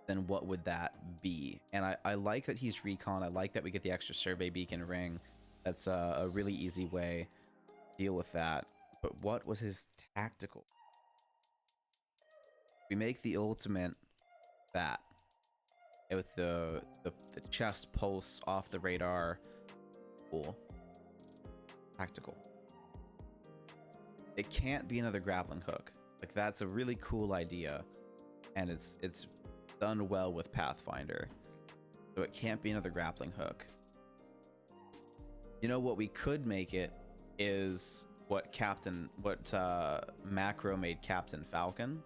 then what would that be? And I like that he's recon. I like that we get the extra survey beacon ring. That's a really easy way to deal with that. But what was his tactical? We make the ultimate that with the chest pulse off the radar. Cool. Tactical. It can't be another grappling hook. Like, that's a really cool idea, and it's done well with Pathfinder. So it can't be another grappling hook. You know what we could make it is what Macro made Captain Falcon,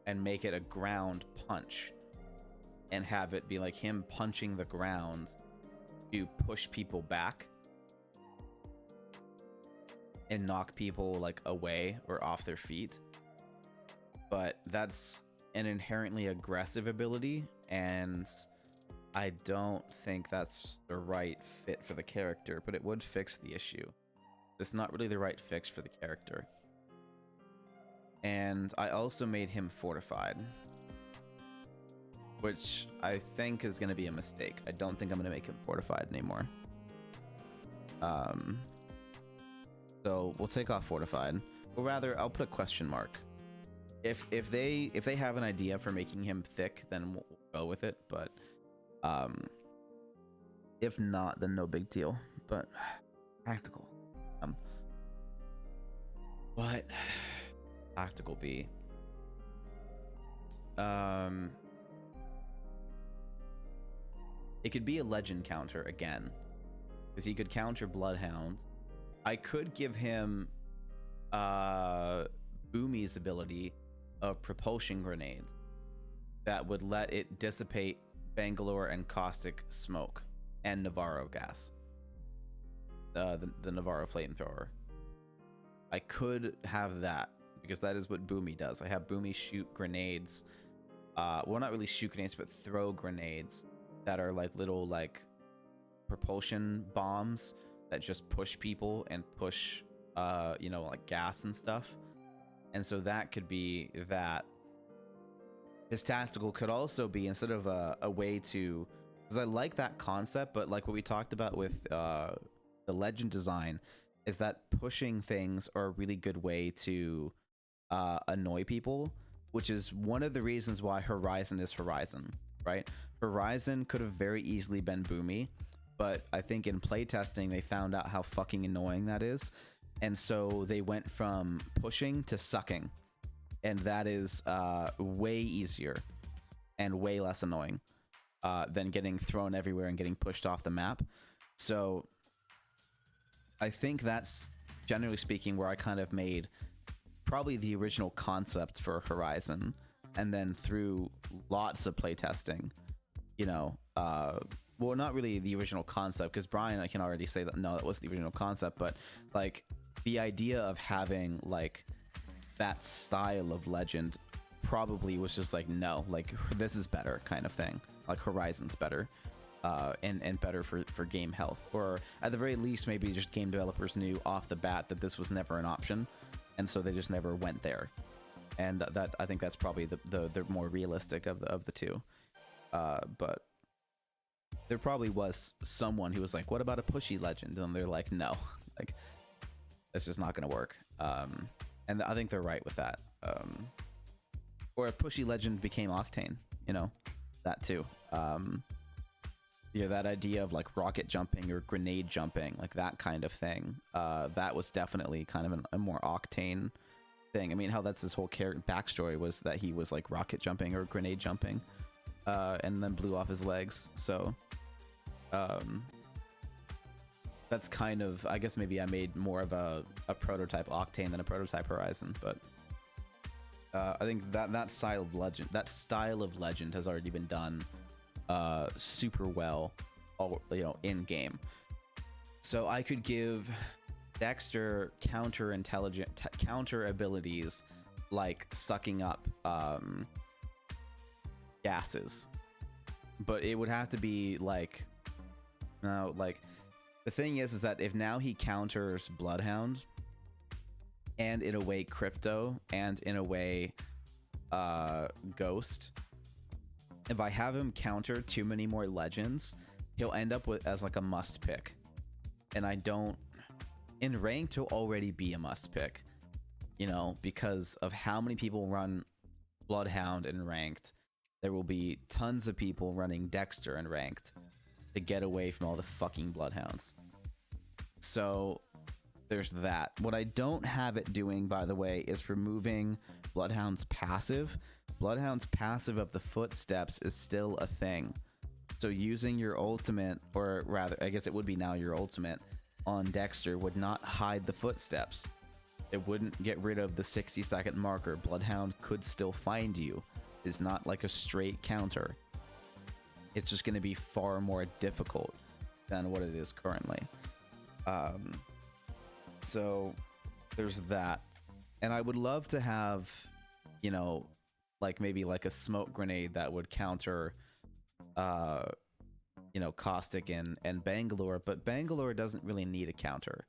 and make it a ground punch, and have it be like him punching the ground to push people back and knock people like away or off their feet. But that's an inherently aggressive ability, and I don't think that's the right fit for the character, but it would fix the issue. It's not really the right fix for the character. And I also made him fortified, which I think is going to be a mistake. I don't think I'm going to make him fortified anymore. So we'll take off fortified. Or rather, I'll put a question mark. If they have an idea for making him thick, then we'll go with it. But if not, then no big deal. But practical. What tactical be? It could be a legend counter again, because he could counter Bloodhounds. I could give him Boomy's ability of propulsion grenades that would let it dissipate Bangalore and caustic smoke and Navarro gas. The Navarro flamethrower. I could have that, because that is what Boomy does. I have Boomy shoot grenades. Well, not really shoot grenades, but throw grenades that are like little like propulsion bombs that just push people and push, you know, like gas and stuff. And so that could be that. His tactical could also be, instead of a way to, because I like that concept, but like what we talked about with the legend design, is that pushing things are a really good way to annoy people, which is one of the reasons why Horizon is Horizon, right? Horizon could have very easily been Boomy, but I think in playtesting they found out how fucking annoying that is, and so they went from pushing to sucking, and that is way easier and way less annoying than getting thrown everywhere and getting pushed off the map. So I think that's, generally speaking, where I kind of made probably the original concept for Horizon, and then through lots of playtesting, you know, well, not really the original concept, because Brian, I can already say that no, that was the original concept, but like the idea of having like that style of legend probably was just like, no, like this is better kind of thing, like Horizon's better. And better for game health, or at the very least, maybe just game developers knew off the bat that this was never an option, and so they just never went there. And that I think that's probably the more realistic of the two. But there probably was someone who was like, "What about a pushy legend?" And they're like, "No, like that's just not going to work." And I think they're right with that. Or a pushy legend became Octane, you know, that too. Yeah, that idea of like rocket jumping or grenade jumping, like that kind of thing, that was definitely kind of a more Octane thing. I mean, how that's his whole character backstory, was that he was like rocket jumping or grenade jumping, and then blew off his legs. So that's kind of, I guess maybe I made more of a prototype Octane than a prototype Horizon, but I think that style of legend has already been done super well, you know, in game. So I could give Dexter counter abilities like sucking up gases, but it would have to be like, no, like the thing is that if now he counters Bloodhound, and in a way Crypto, and in a way Ghost, if I have him counter too many more legends, he'll end up with as like a must pick. And I don't, in ranked, he'll already be a must pick, you know, because of how many people run Bloodhound in ranked. There will be tons of people running Dexter in ranked to get away from all the fucking Bloodhounds. So there's that. What I don't have it doing, by the way, is removing Bloodhound's passive. Bloodhound's passive of the footsteps is still a thing. So using your ultimate, or rather, I guess it would be now your ultimate, on Dexter would not hide the footsteps. It wouldn't get rid of the 60-second marker. Bloodhound could still find you. It's not like a straight counter. It's just going to be far more difficult than what it is currently. So there's that. And I would love to have, you know, like maybe like a smoke grenade that would counter, you know, Caustic and Bangalore, but Bangalore doesn't really need a counter.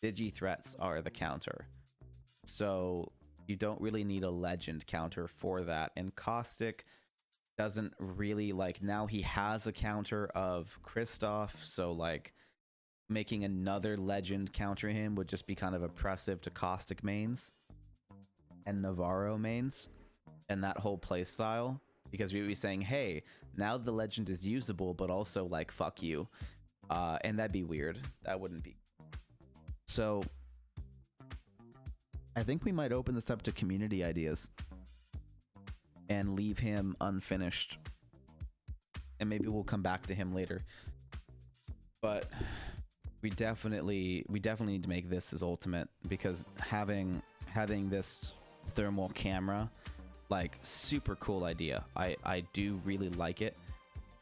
Digi threats are the counter. So you don't really need a legend counter for that. And Caustic doesn't really, like, now he has a counter of Kristoff, so like making another legend counter him would just be kind of oppressive to Caustic mains and Navarro mains and that whole play style, because we would be saying, hey, now the legend is usable, but also like fuck you, and that'd be weird. That wouldn't be. So I think we might open this up to community ideas and leave him unfinished, and maybe we'll come back to him later. But we definitely need to make this his ultimate, because having this thermal camera, like, super cool idea. I do really like it,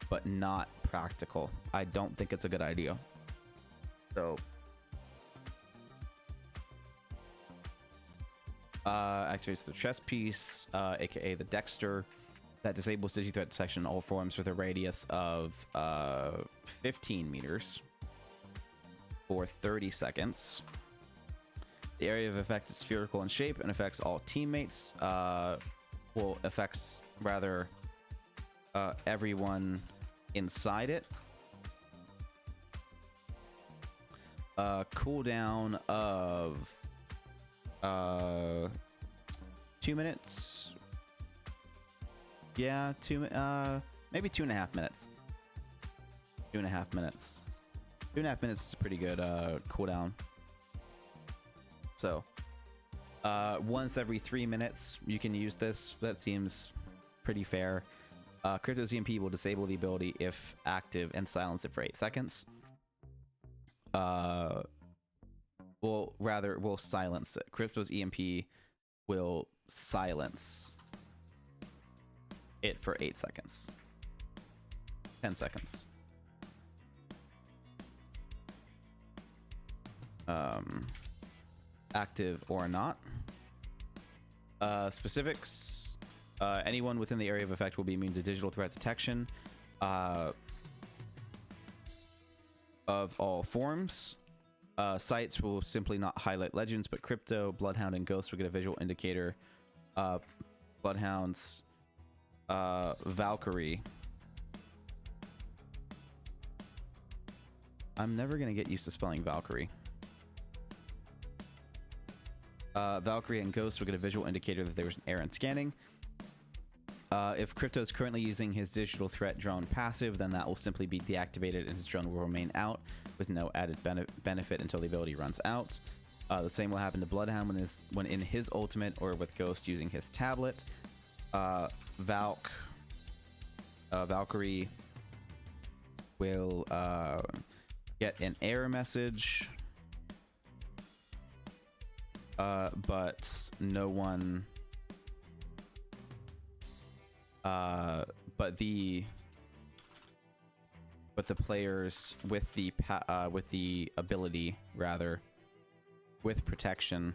but not practical. I don't think it's a good idea. So activates the chest piece, aka the Dexter, that disables digi-threat detection in all forms with a radius of 15 meters for 30 seconds. The area of effect is spherical in shape and affects all teammates. Well, affects rather everyone inside it. Cooldown of 2 minutes. Yeah, maybe 2.5 minutes. 2.5 minutes. 2.5 minutes is a pretty good cooldown. So once every 3 minutes you can use this. That seems pretty fair. Crypto's EMP will disable the ability if active and silence it for 8 seconds. Well, rather, we'll silence it. Crypto's EMP will silence it for 8 seconds. 10 seconds. Active or not. Specifics. Anyone within the area of effect will be immune to digital threat detection of all forms. Sites will simply not highlight legends, but Crypto, Bloodhound, and Ghost will get a visual indicator. Bloodhound's Valkyrie. I'm never going to get used to spelling Valkyrie. Valkyrie and Ghost will get a visual indicator that there was an error in scanning. If Crypto is currently using his digital threat drone passive, then that will simply be deactivated and his drone will remain out with no added benefit until the ability runs out. The same will happen to Bloodhound when in his ultimate, or with Ghost using his tablet. Valkyrie will get an error message, but no one... but the players with the ability, rather, with protection,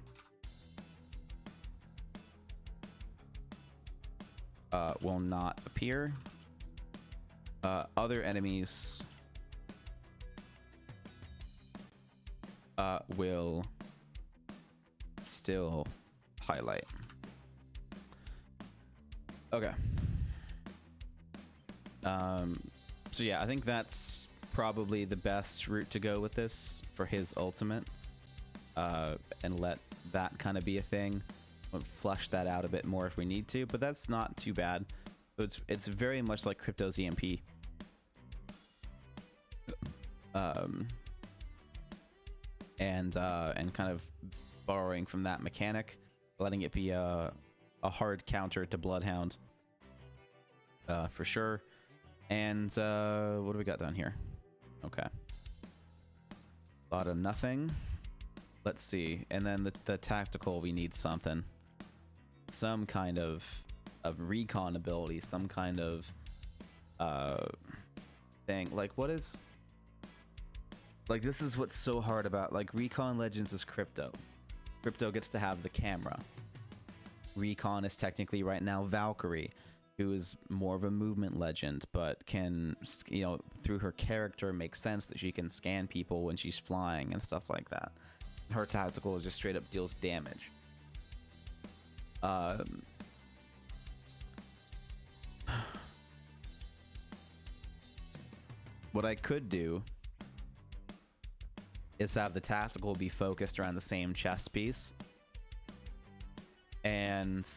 will not appear. Other enemies will still highlight. Okay. So yeah, I think that's probably the best route to go with this for his ultimate, and let that kind of be a thing. We'll flush that out a bit more if we need to, but that's not too bad. So it's very much like Crypto's EMP. And kind of borrowing from that mechanic, letting it be a hard counter to Bloodhound, for sure. And what do we got down here? Okay, a lot of nothing. Let's see. And then the tactical, we need something. Some kind of recon ability, some kind of thing. Like, what is... Like, this is what's so hard about... Like, Recon Legends is Crypto. Crypto gets to have the camera. Recon is technically right now Valkyrie, who is more of a movement legend, but can, you know, through her character, make sense that she can scan people when she's flying and stuff like that. Her tactical just straight up deals damage. What I could do is have the tactical be focused around the same chess piece, and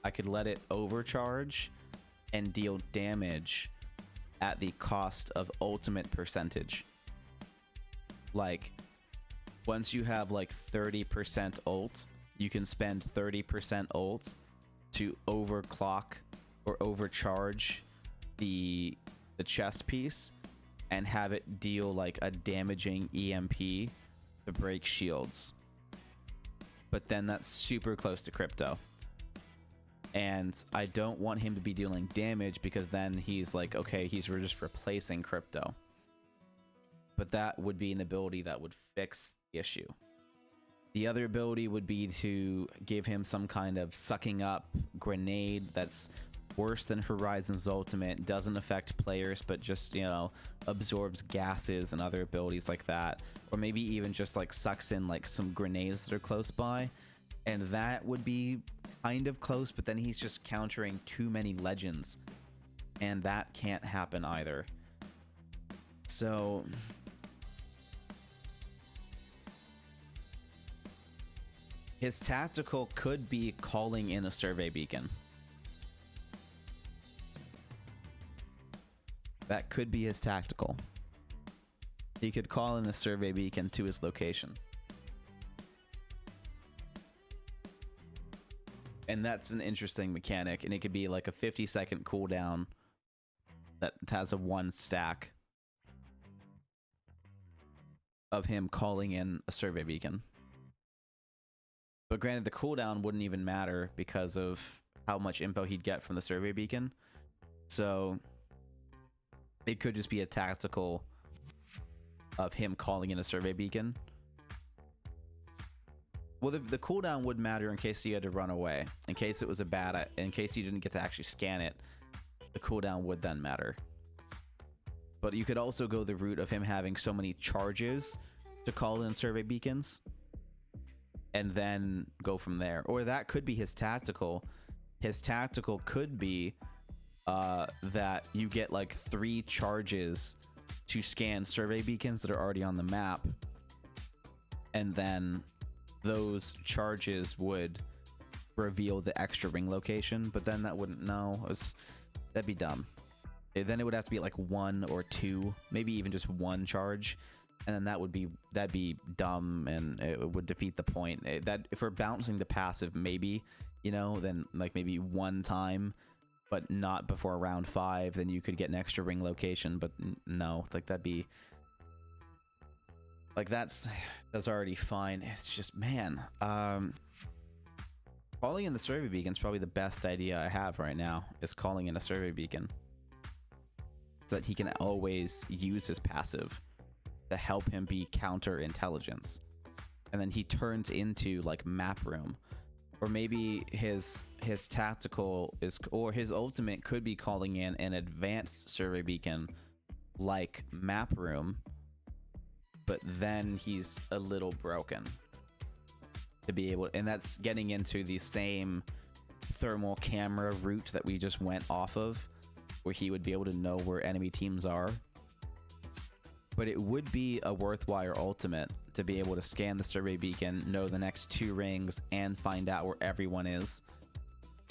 I could let it overcharge and deal damage at the cost of ultimate percentage. Like, once you have like 30% ult, you can spend 30% ult to overclock or overcharge the chest piece and have it deal like a damaging EMP to break shields. But then that's super close to Crypto. And I don't want him to be dealing damage, because then he's like, okay, he's just replacing Crypto. But that would be an ability that would fix the issue. The other ability would be to give him some kind of sucking up grenade that's worse than Horizon's ultimate, doesn't affect players, but just, you know, absorbs gases and other abilities like that. Or maybe even just like sucks in like some grenades that are close by. And that would be kind of close, but then he's just countering too many legends. And that can't happen either. So... his tactical could be calling in a survey beacon. That could be his tactical. He could call in a survey beacon to his location. And that's an interesting mechanic, and it could be like a 50-second cooldown that has a 1 stack of him calling in a survey beacon. But granted, the cooldown wouldn't even matter because of how much info he'd get from the survey beacon. So it could just be a tactical of him calling in a survey beacon. Well, the cooldown would matter in case you had to run away. In case it was in case you didn't get to actually scan it, the cooldown would then matter. But you could also go the route of him having so many charges to call in survey beacons, and then go from there. Or that could be his tactical. His tactical could be that you get like 3 charges to scan survey beacons that are already on the map, and then those charges would reveal the extra ring location. But then that wouldn't that'd be dumb. Then it would have to be like 1 or 2, maybe even just 1 charge. And then that'd be dumb, and it would defeat the point. That if we're balancing the passive, maybe, you know, then like maybe 1 time, but not before round 5, then you could get an extra ring location. But no, like that'd be like that's already fine. It's just, man, calling in the survey beacon is probably the best idea I have right now. Is calling in a survey beacon so that he can always use his passive to help him be counter intelligence, and then he turns into like map room. Or maybe his tactical is, or his ultimate could be calling in an advanced survey beacon like map room, but then he's a little broken to be able, and that's getting into the same thermal camera route that we just went off of, where he would be able to know where enemy teams are. But it would be a worthwhile ultimate to be able to scan the survey beacon, know the next 2 rings, and find out where everyone is.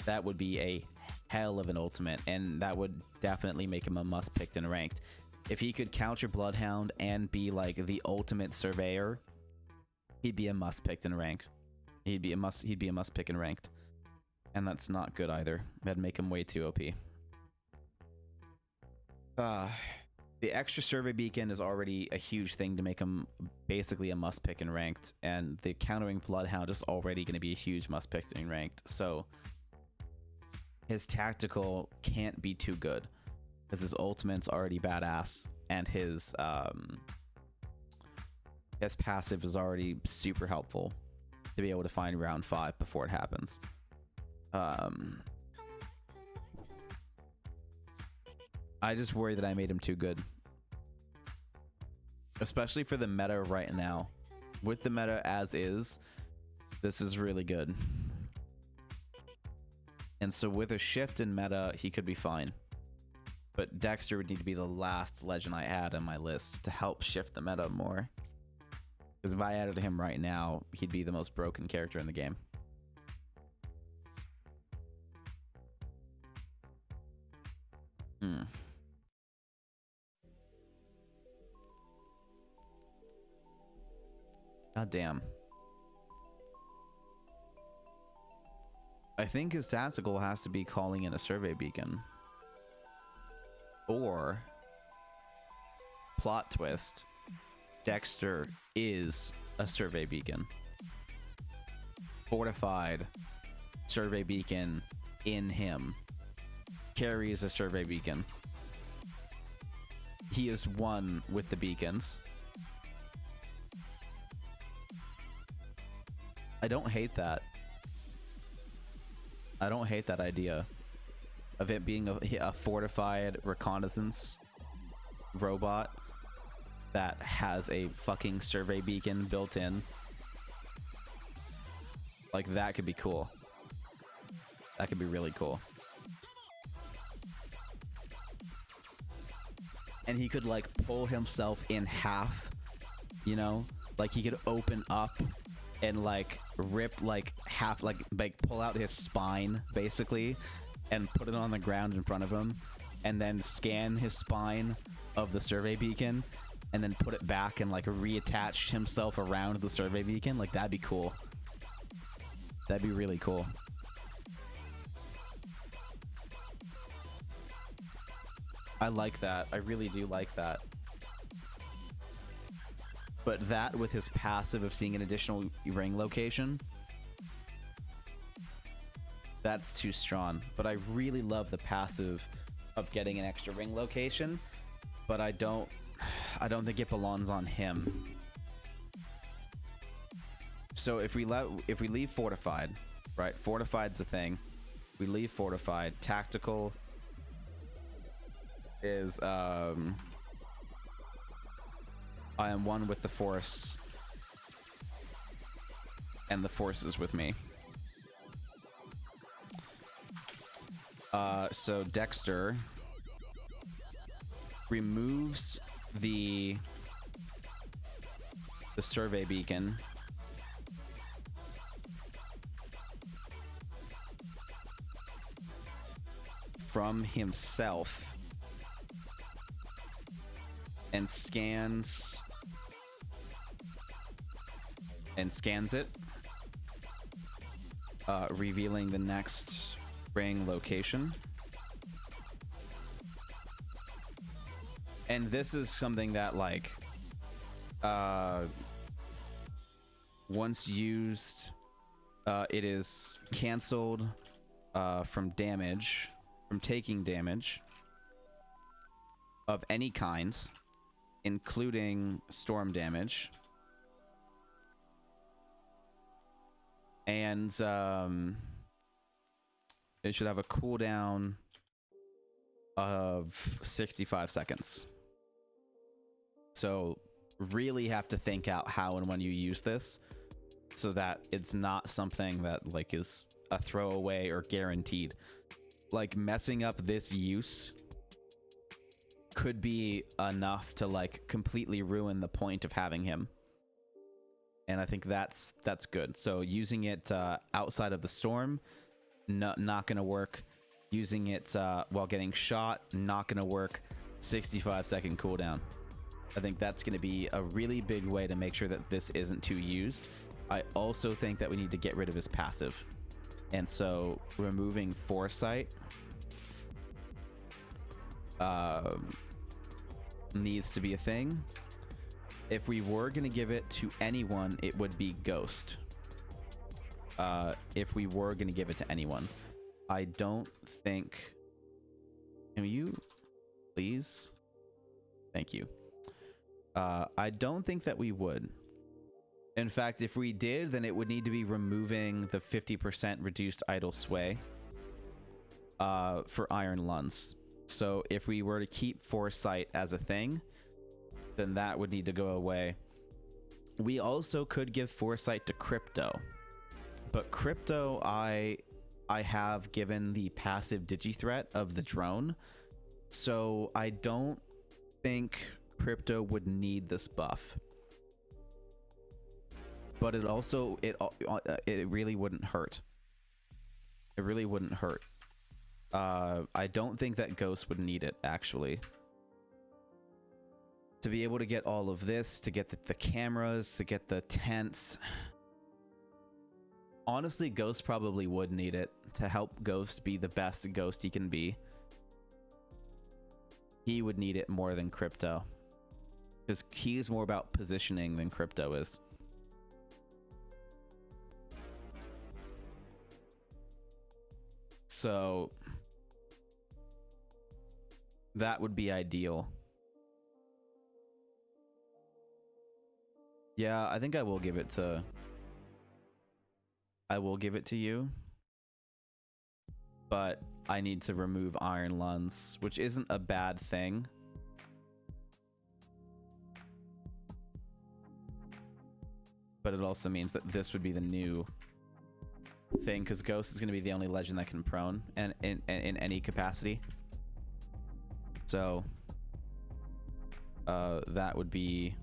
That would be a hell of an ultimate, and that would definitely make him a must-picked and ranked. If he could counter Bloodhound and be like the ultimate surveyor, he'd be a must-picked and ranked. He'd be a must-pick and ranked. And that's not good either. That'd make him way too OP. The extra survey beacon is already a huge thing to make him basically a must pick in ranked, and the countering Bloodhound is already going to be a huge must pick in ranked. So his tactical can't be too good because his ultimate's already badass, and his passive is already super helpful to be able to find round 5 before it happens. I just worry that I made him too good. Especially for the meta right now. With the meta as is, this is really good. And so with a shift in meta, he could be fine. But Dexter would need to be the last legend I add on my list to help shift the meta more. Because if I added him right now, he'd be the most broken character in the game. God damn. I think his tactical has to be calling in a survey beacon. Or plot twist, Dexter is a survey beacon. Fortified survey beacon in him. Carries a survey beacon. He is one with the beacons. I don't hate that. I don't hate that idea of it being a fortified reconnaissance robot that has a fucking survey beacon built in. Like, that could be cool. That could be really cool. And he could, like, pull himself in half, you know? Like, he could open up and, like, rip, like, half, like pull out his spine, basically, and put it on the ground in front of him, and then scan his spine of the survey beacon, and then put it back and, like, reattach himself around the survey beacon. Like, that'd be cool. That'd be really cool. I like that. I really do like that. But that with his passive of seeing an additional ring location, that's too strong. But I really love the passive of getting an extra ring location, but I don't think it belongs on him. So if we leave fortified, right? Fortified's the thing. We leave fortified. Tactical is I am one with the Force, and the Force is with me. So Dexter removes the survey beacon from himself and scans it, revealing the next ring location. And this is something that, like, once used, it is canceled from damage, from taking damage of any kind, including storm damage. And it should have a cooldown of 65 seconds. So really have to think out how and when you use this so that it's not something that, like, is a throwaway or guaranteed. Like, messing up this use could be enough to, like, completely ruin the point of having him. And I think that's good. So using it outside of the storm, not gonna work. Using it while getting shot, not gonna work. 65-second cooldown. I think that's gonna be a really big way to make sure that this isn't too used. I also think that we need to get rid of his passive. And so removing Foresight needs to be a thing. If we were going to give it to anyone, it would be Ghost. If we were going to give it to anyone. I don't think... Can you please? Thank you. I don't think that we would. In fact, if we did, then it would need to be removing the 50% reduced idle sway for Iron Lunds. So if we were to keep Foresight as a thing, then that would need to go away. We also could give Foresight to Crypto. But Crypto, I have given the passive digi-threat of the drone. So I don't think Crypto would need this buff. But it also, it really wouldn't hurt. It really wouldn't hurt. I don't think that Ghost would need it, actually. To be able to get all of this, to get the cameras, to get the tents. Honestly, Ghost probably would need it to help Ghost be the best Ghost he can be. He would need it more than Crypto. Because he's more about positioning than Crypto is. So that would be ideal. Yeah, I think I will give it to... I will give it to you. But I need to remove Iron Lunds, which isn't a bad thing. But it also means that this would be the new thing, because Ghost is going to be the only legend that can prone and in any capacity. So that would be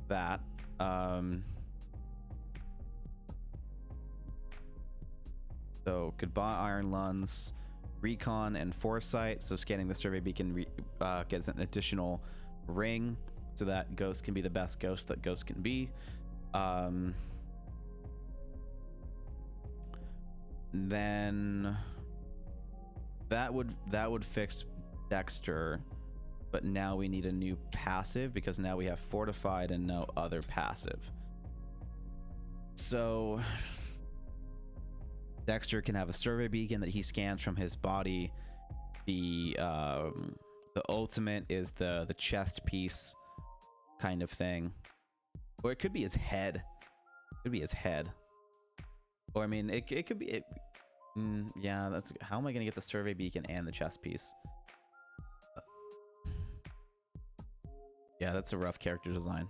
that. So goodbye Iron Lunds, Recon, and Foresight. So scanning the survey beacon gets an additional ring so that Ghost can be the best Ghost that Ghost can be. Then that would fix Dexter, but now we need a new passive because now we have Fortified and no other passive. So Dexter can have a survey beacon that he scans from his body. The ultimate is the chest piece kind of thing, or it could be his head. It could be his head. Or I mean, it could be. Yeah, that's how am I gonna get the survey beacon and the chest piece? Yeah, that's a rough character design.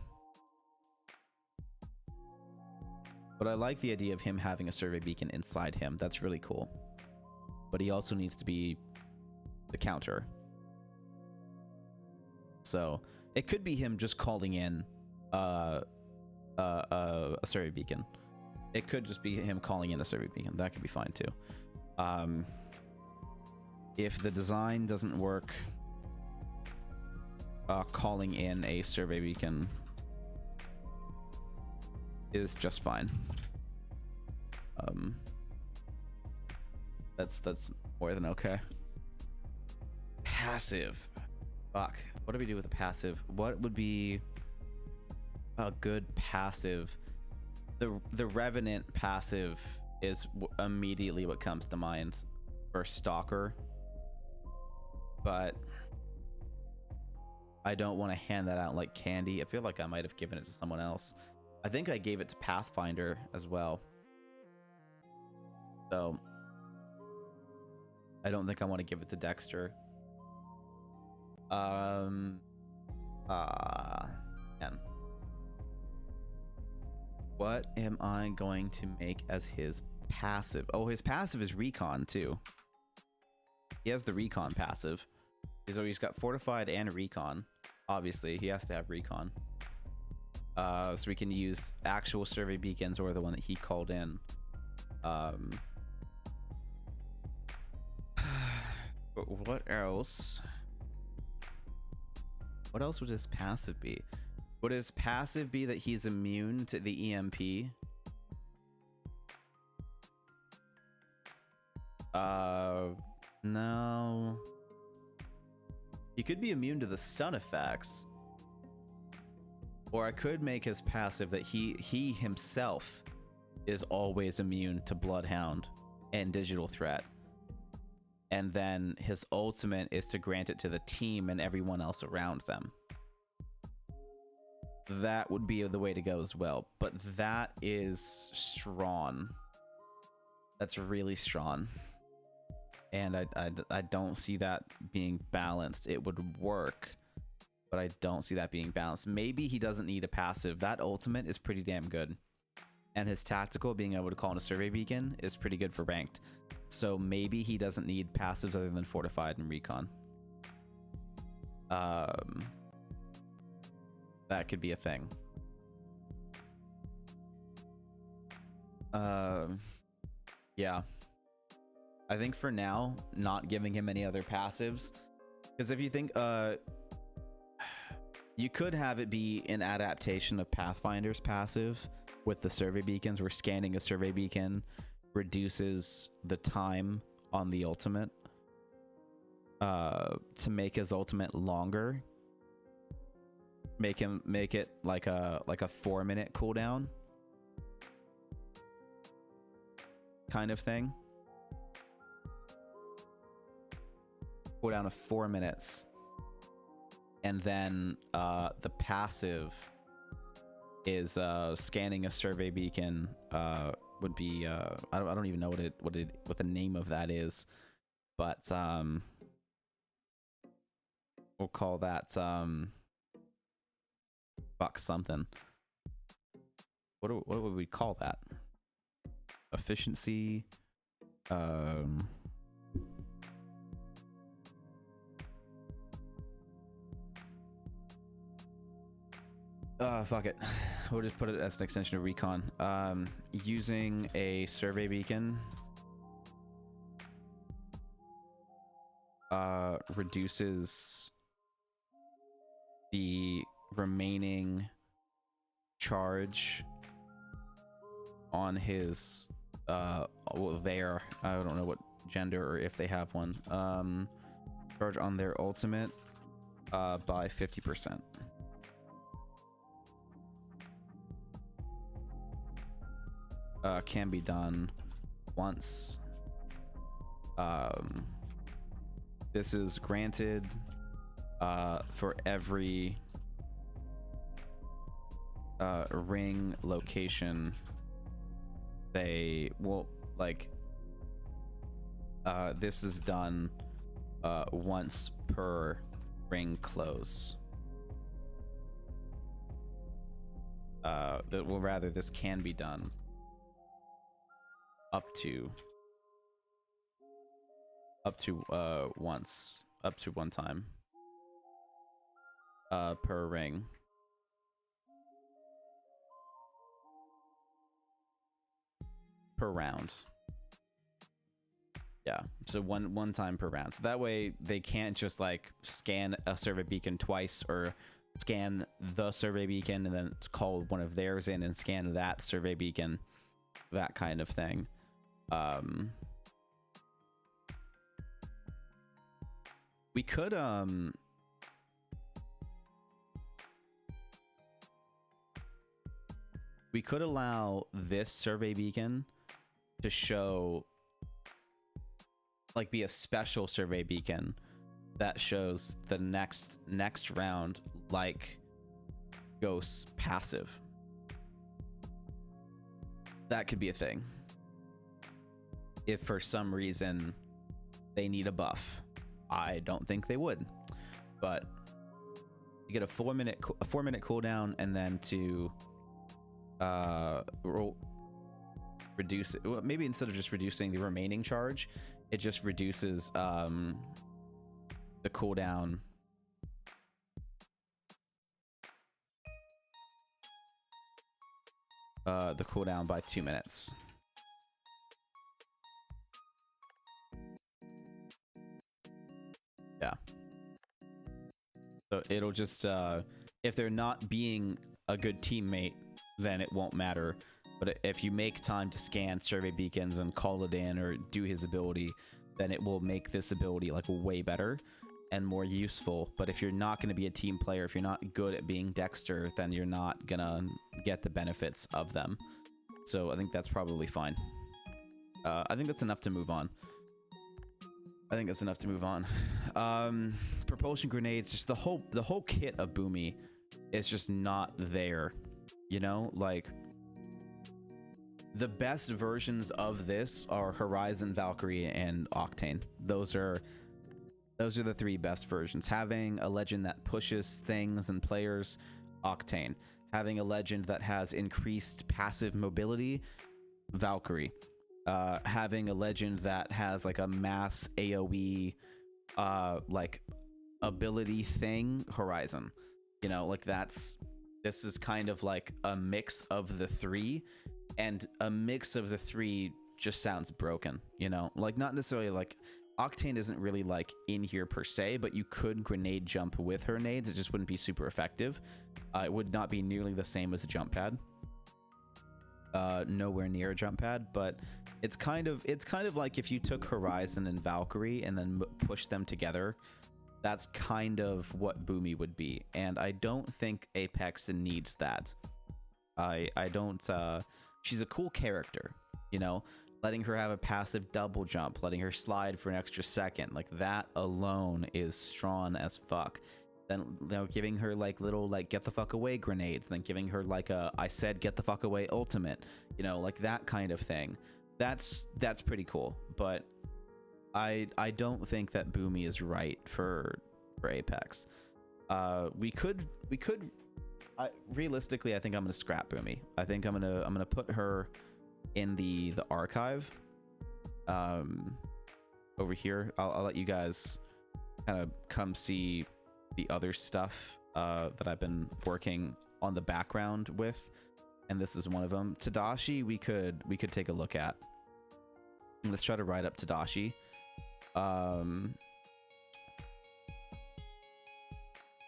But I like the idea of him having a survey beacon inside him. That's really cool. But he also needs to be the counter. So it could be him just calling in a survey beacon. It could just be him calling in a survey beacon. That could be fine too. If the design doesn't work, calling in a survey beacon is just fine. That's more than okay. Passive. Fuck. What do we do with a passive? What would be a good passive? The Revenant passive is immediately what comes to mind for Stalker, but I don't want to hand that out like candy. I feel like I might have given it to someone else. I think I gave it to Pathfinder as well. So I don't think I want to give it to Dexter. Man. What am I going to make as his passive? Oh, his passive is Recon too. He has the Recon passive. So he's got Fortified and Recon. Obviously, he has to have Recon. So we can use actual survey beacons or the one that he called in. But what else? What else would his passive be? Would his passive be that he's immune to the EMP? No. He could be immune to the stun effects. Or I could make his passive that he himself is always immune to Bloodhound and Digital Threat. And then his ultimate is to grant it to the team and everyone else around them. That would be the way to go as well. But that is strong. That's really strong. And I don't see that being balanced. It would work, but I don't see that being balanced. Maybe he doesn't need a passive. That ultimate is pretty damn good. And his tactical, being able to call in a survey beacon, is pretty good for ranked. So maybe he doesn't need passives other than Fortified and Recon. That could be a thing. Yeah. I think for now, not giving him any other passives. Because if you think, you could have it be an adaptation of Pathfinder's passive with the survey beacons, where scanning a survey beacon reduces the time on the ultimate to make his ultimate longer. Make it like a 4-minute cooldown kind of thing. Cooldown of 4 minutes. And then the passive is scanning a survey beacon. Would be I don't even know what the name of that is, but we'll call that fuck something. What would we call that? Efficiency. Fuck it. We'll just put it as an extension of Recon. Using a survey beacon reduces the remaining charge on his well, their, I don't know what gender or if they have one, charge on their ultimate by 50%. Can be done once. This is granted for every ring location they will, like, this is done once per ring close. Well, rather, this can be done up to once, up to one time per ring. Per round. Yeah, so one time per round. So that way they can't just like scan a survey beacon twice, or scan the survey beacon and then call one of theirs in and scan that survey beacon, that kind of thing. We could allow this survey beacon to show, like, be a special survey beacon that shows the next round, like Ghost's passive. That could be a thing if for some reason they need a buff. I don't think they would, but you get a 4-minute cooldown, and then to reduce it. Well, maybe instead of just reducing the remaining charge, it just reduces the cooldown by 2 minutes. Yeah. So it'll just if they're not being a good teammate, then it won't matter. But if you make time to scan survey beacons and call it in or do his ability, then it will make this ability like way better. and more useful. But if you're not going to be a team player, if you're not good at being Dexter, then you're not gonna get the benefits of them. So I think that's probably fine. I think that's enough to move on. Propulsion grenades, just the whole kit of Boomy is just not there. You know, like the best versions of this are Horizon, Valkyrie, and Octane. Those are the three best versions. Having a legend that pushes things and players, Octane. Having a legend that has increased passive mobility, Valkyrie. Having a legend that has like a mass AoE like ability thing, Horizon. You know, like this is kind of like a mix of the three, and a mix of the three just sounds broken, you know? Like, not necessarily like Octane isn't really like in here per se, but you could grenade jump with her nades. It just wouldn't be super effective. It would not be nearly the same as a jump pad. Nowhere near a jump pad, but it's kind of like if you took Horizon and Valkyrie and then pushed them together. That's kind of what Boomy would be, and I don't think Apex needs that. I don't. She's a cool character, you know. Letting her have a passive double jump, letting her slide for an extra second, like that alone is strong as fuck. Then, you know, giving her like little like get the fuck away grenades, then giving her like a I said get the fuck away ultimate, you know, like that kind of thing. That's pretty cool, but I don't think that Boomy is right for Apex. We could realistically, I think I'm gonna scrap Boomy. I think I'm gonna put her in the archive over here. I'll let you guys kind of come see the other stuff that I've been working on the background with, and this is one of them. Tadashi, we could take a look at. Let's try to write up Tadashi.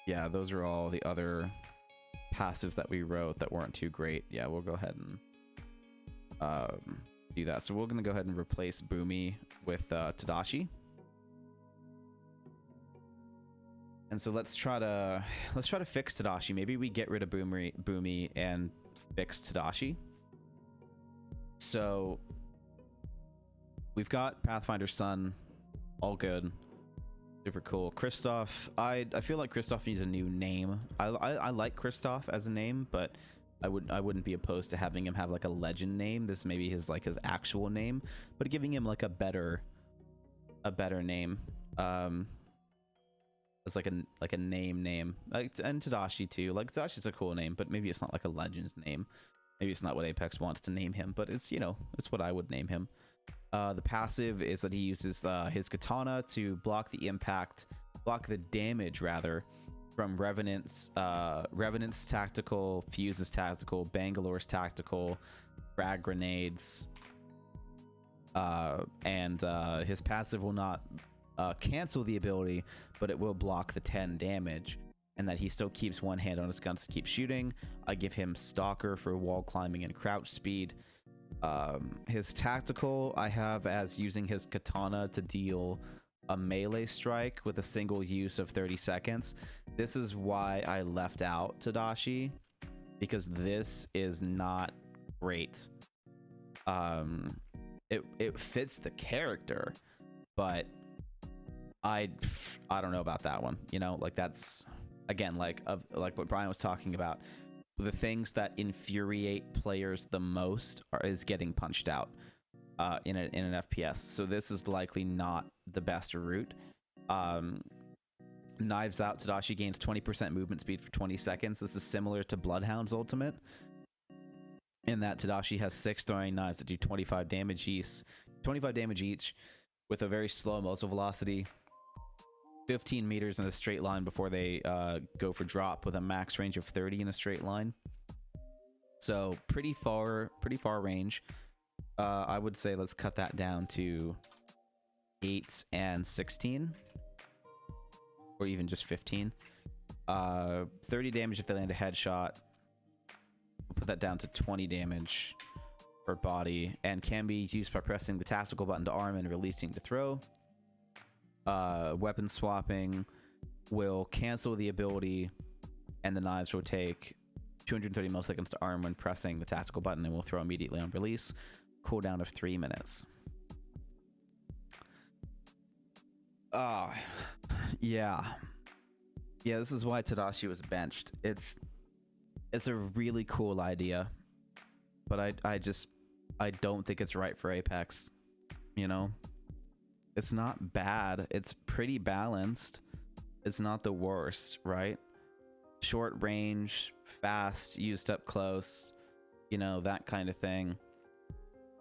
Yeah, those are all the other passives that we wrote that weren't too great. Yeah, we'll go ahead and do that. So we're gonna go ahead and replace Boomy with Tadashi. And so let's try to fix Tadashi. Maybe we get rid of Boomy and fix Tadashi. So we've got Pathfinder's Son, all good, super cool. Kristoff, I feel like Kristoff needs a new name. I like Kristoff as a name, but I wouldn't be opposed to having him have like a legend name. This may be his actual name, but giving him like a better name. It's like a name. Like, and Tadashi too. Like, Tadashi's a cool name, but maybe it's not like a legend's name. Maybe it's not what Apex wants to name him, but it's, you know, it's what I would name him. The passive is that he uses his katana to block the damage rather, from Revenant's tactical, Fuse's tactical, Bangalore's tactical, frag grenades, and his passive will not cancel the ability, but it will block the 10 damage, and that he still keeps one hand on his guns to keep shooting. I give him Stalker for wall climbing and crouch speed. His tactical I have as using his katana to deal a melee strike with a single use of 30 seconds. This is why I left out Tadashi, because this is not great. It fits the character, but I don't know about that one, you know. Like, that's again like what Brian was talking about. The things that infuriate players the most is getting punched out in an FPS. So this is likely not the best route. Knives Out, Tadashi gains 20% movement speed for 20 seconds. This is similar to Bloodhound's ultimate, in that Tadashi has 6 throwing knives that do 25 damage each, with a very slow muzzle velocity, 15 meters in a straight line before they go for drop, with a max range of 30 in a straight line. So pretty far range. I would say let's cut that down to 8 and 16, or even just 15. 30 damage if they land a headshot. We'll put that down to 20 damage per body, and can be used by pressing the tactical button to arm and releasing to throw. Weapon swapping will cancel the ability, and the knives will take 230 milliseconds to arm when pressing the tactical button and will throw immediately on release. Cooldown of 3 minutes. Yeah. Yeah, this is why Tadashi was benched. It's a really cool idea, but I don't think it's right for Apex. You know? It's not bad. It's pretty balanced. It's not the worst, right? Short range, fast, used up close, you know, that kind of thing.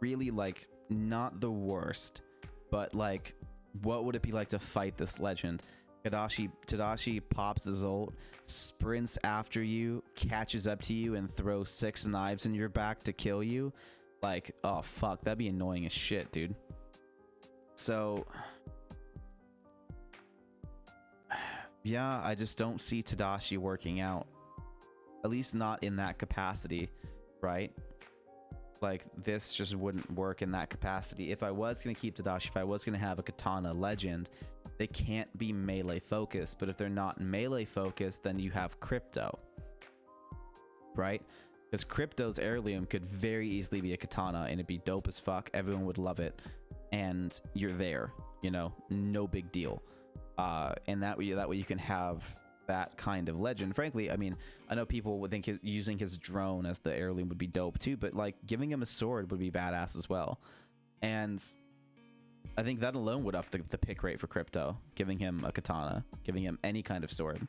Really, like, not the worst, but like, what would it be like to fight this legend? Tadashi pops his ult, sprints after you, catches up to you, and throws 6 knives in your back to kill you. Like, oh fuck, that'd be annoying as shit, dude. So yeah, I just don't see Tadashi working out. At least not in that capacity, right? Like, this just wouldn't work in that capacity. If I was going to keep Tadashi, if I was going to have a Katana legend, they can't be melee focused. But if they're not melee focused, then you have Crypto, right? Because Crypto's heirloom could very easily be a Katana, and it'd be dope as fuck. Everyone would love it. And you're there, you know, no big deal. And that way you can have that kind of legend. Frankly, I mean, I know people would think using his drone as the heirloom would be dope too, but like giving him a sword would be badass as well. And I think that alone would up the pick rate for Crypto. Giving him a katana, giving him any kind of sword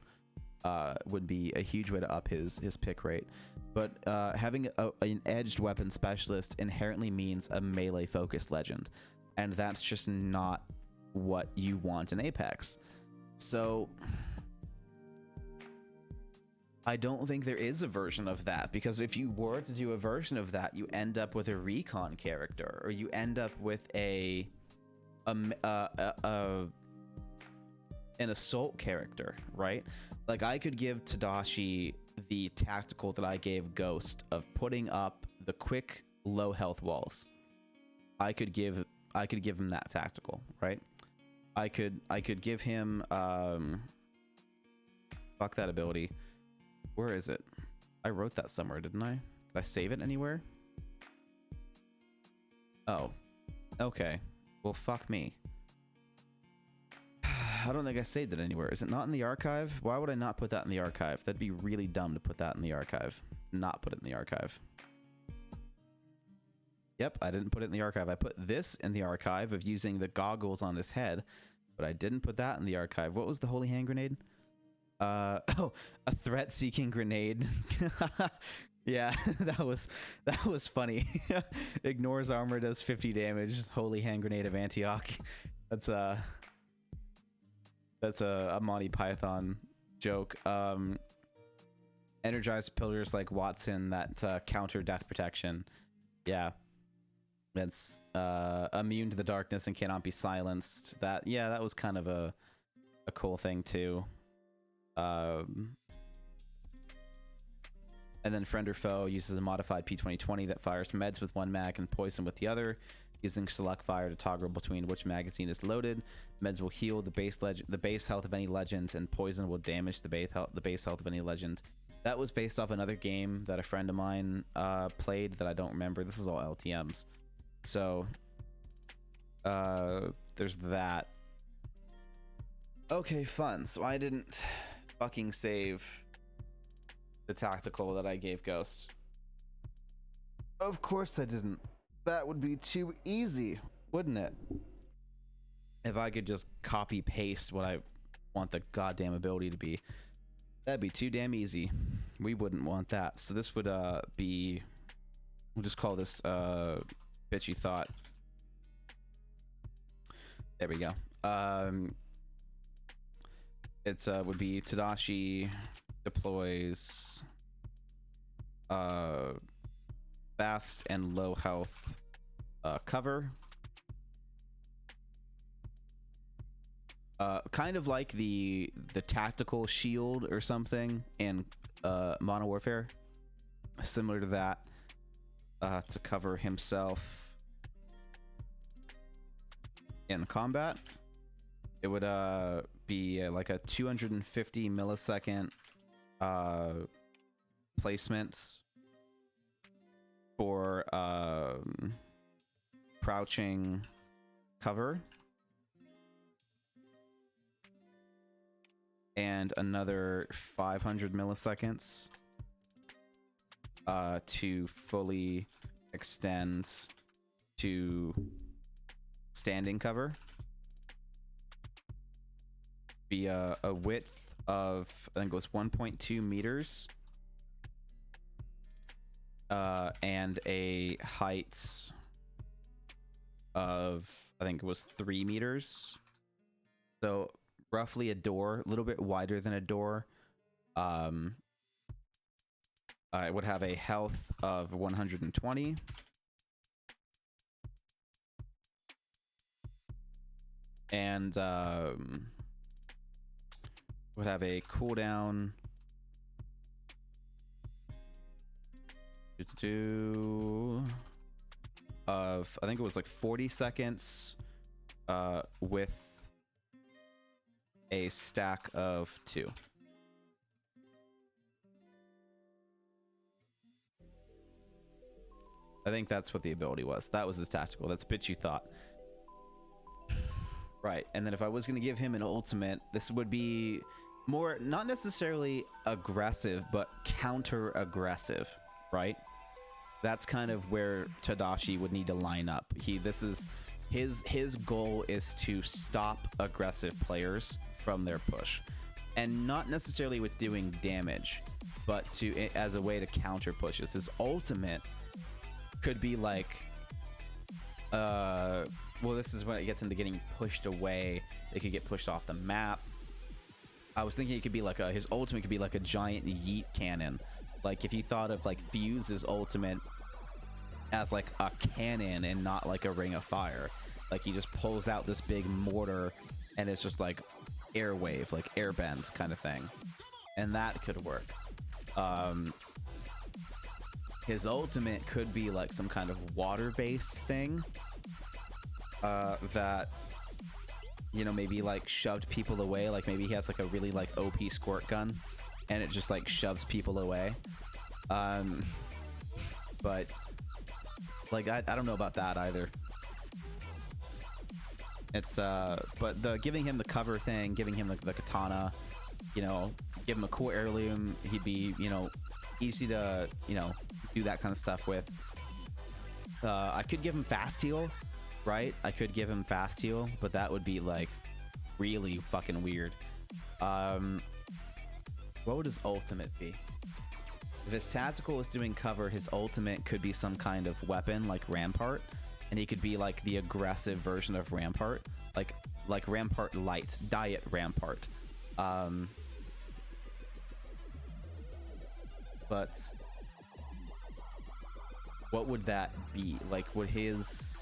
would be a huge way to up his pick rate. But having an edged weapon specialist inherently means a melee focused legend, and that's just not what you want in Apex. So I don't think there is a version of that, because if you were to do a version of that, you end up with a recon character, or you end up with an assault character, right? Like, I could give Tadashi the tactical that I gave Ghost of putting up the quick low health walls. I could give him that tactical, right? I could give him fuck that ability. Where is it? I wrote that somewhere, didn't I? Did I save it anywhere? Oh, okay. Well, fuck me. I don't think I saved it anywhere. Is it not in the archive? Why would I not put that in the archive? That'd be really dumb to put that in the archive. Not put it in the archive. Yep, I didn't put it in the archive. I put this in the archive of using the goggles on his head, but I didn't put that in the archive. What was the holy hand grenade? Oh, a threat-seeking grenade. Yeah, that was funny. Ignores armor, does 50 damage. Holy hand grenade of Antioch. That's a Monty Python joke. Energized pillars like Watson that counter death protection. Yeah. That's immune to the darkness and cannot be silenced. That was kind of a cool thing too. And then Friend or Foe uses a modified P2020 that fires meds with one mag and poison with the other, using select fire to toggle between which magazine is loaded. Meds will heal the base health of any legend, and poison will damage the base health of any legend. That was based off another game that a friend of mine played that I don't remember. This is all LTMs. So there's that. Okay, fun. So I didn't fucking save the tactical that I gave Ghost. Of course I didn't. That would be too easy, wouldn't it? If I could just copy paste what I want the goddamn ability to be, that'd be too damn easy. We wouldn't want that. So this would be, we'll just call this bitchy thought. There we go. It's would be Tadashi deploys fast and low health cover, kind of like the tactical shield or something in Modern Warfare, similar to that, to cover himself in combat. it would be like a 250 millisecond placement for crouching cover, and another 500 milliseconds to fully extend to standing cover. Be a width of, I think it was 1.2 meters, and a height of, I think it was 3 meters. So roughly a door, a little bit wider than a door. It would have a health of 120. And would have a cooldown of, I think it was like 40 seconds with a stack of 2. I think that's what the ability was. That was his tactical. That's bitch you thought. Right, and then if I was going to give him an ultimate, this would be more, not necessarily aggressive, but counter-aggressive, right? That's kind of where Tadashi would need to line up. This is his goal is to stop aggressive players from their push, and not necessarily with doing damage, but as a way to counter pushes. His ultimate could be like, well, this is when it gets into getting pushed away. They could get pushed off the map. I was thinking it could be like his ultimate could be like a giant yeet cannon. Like if you thought of like Fuse's ultimate as like a cannon and not like a ring of fire. Like he just pulls out this big mortar and it's just like airwave, like airbend kind of thing. And that could work. His ultimate could be like some kind of water-based thing. That, you know, maybe like shoved people away. Like maybe he has like a really like OP squirt gun and it just like shoves people away. But like I don't know about that either. It's but the giving him the cover thing, giving him the katana, you know, give him a cool heirloom, he'd be, you know, easy to, you know, do that kind of stuff with. I could give him fast heal. Right, I could give him fast heal, but that would be like really fucking weird. What would his ultimate be? If his tactical is doing cover, his ultimate could be some kind of weapon like Rampart, and he could be like the aggressive version of Rampart, like Rampart Light, Diet Rampart. But what would that be? Like, would his...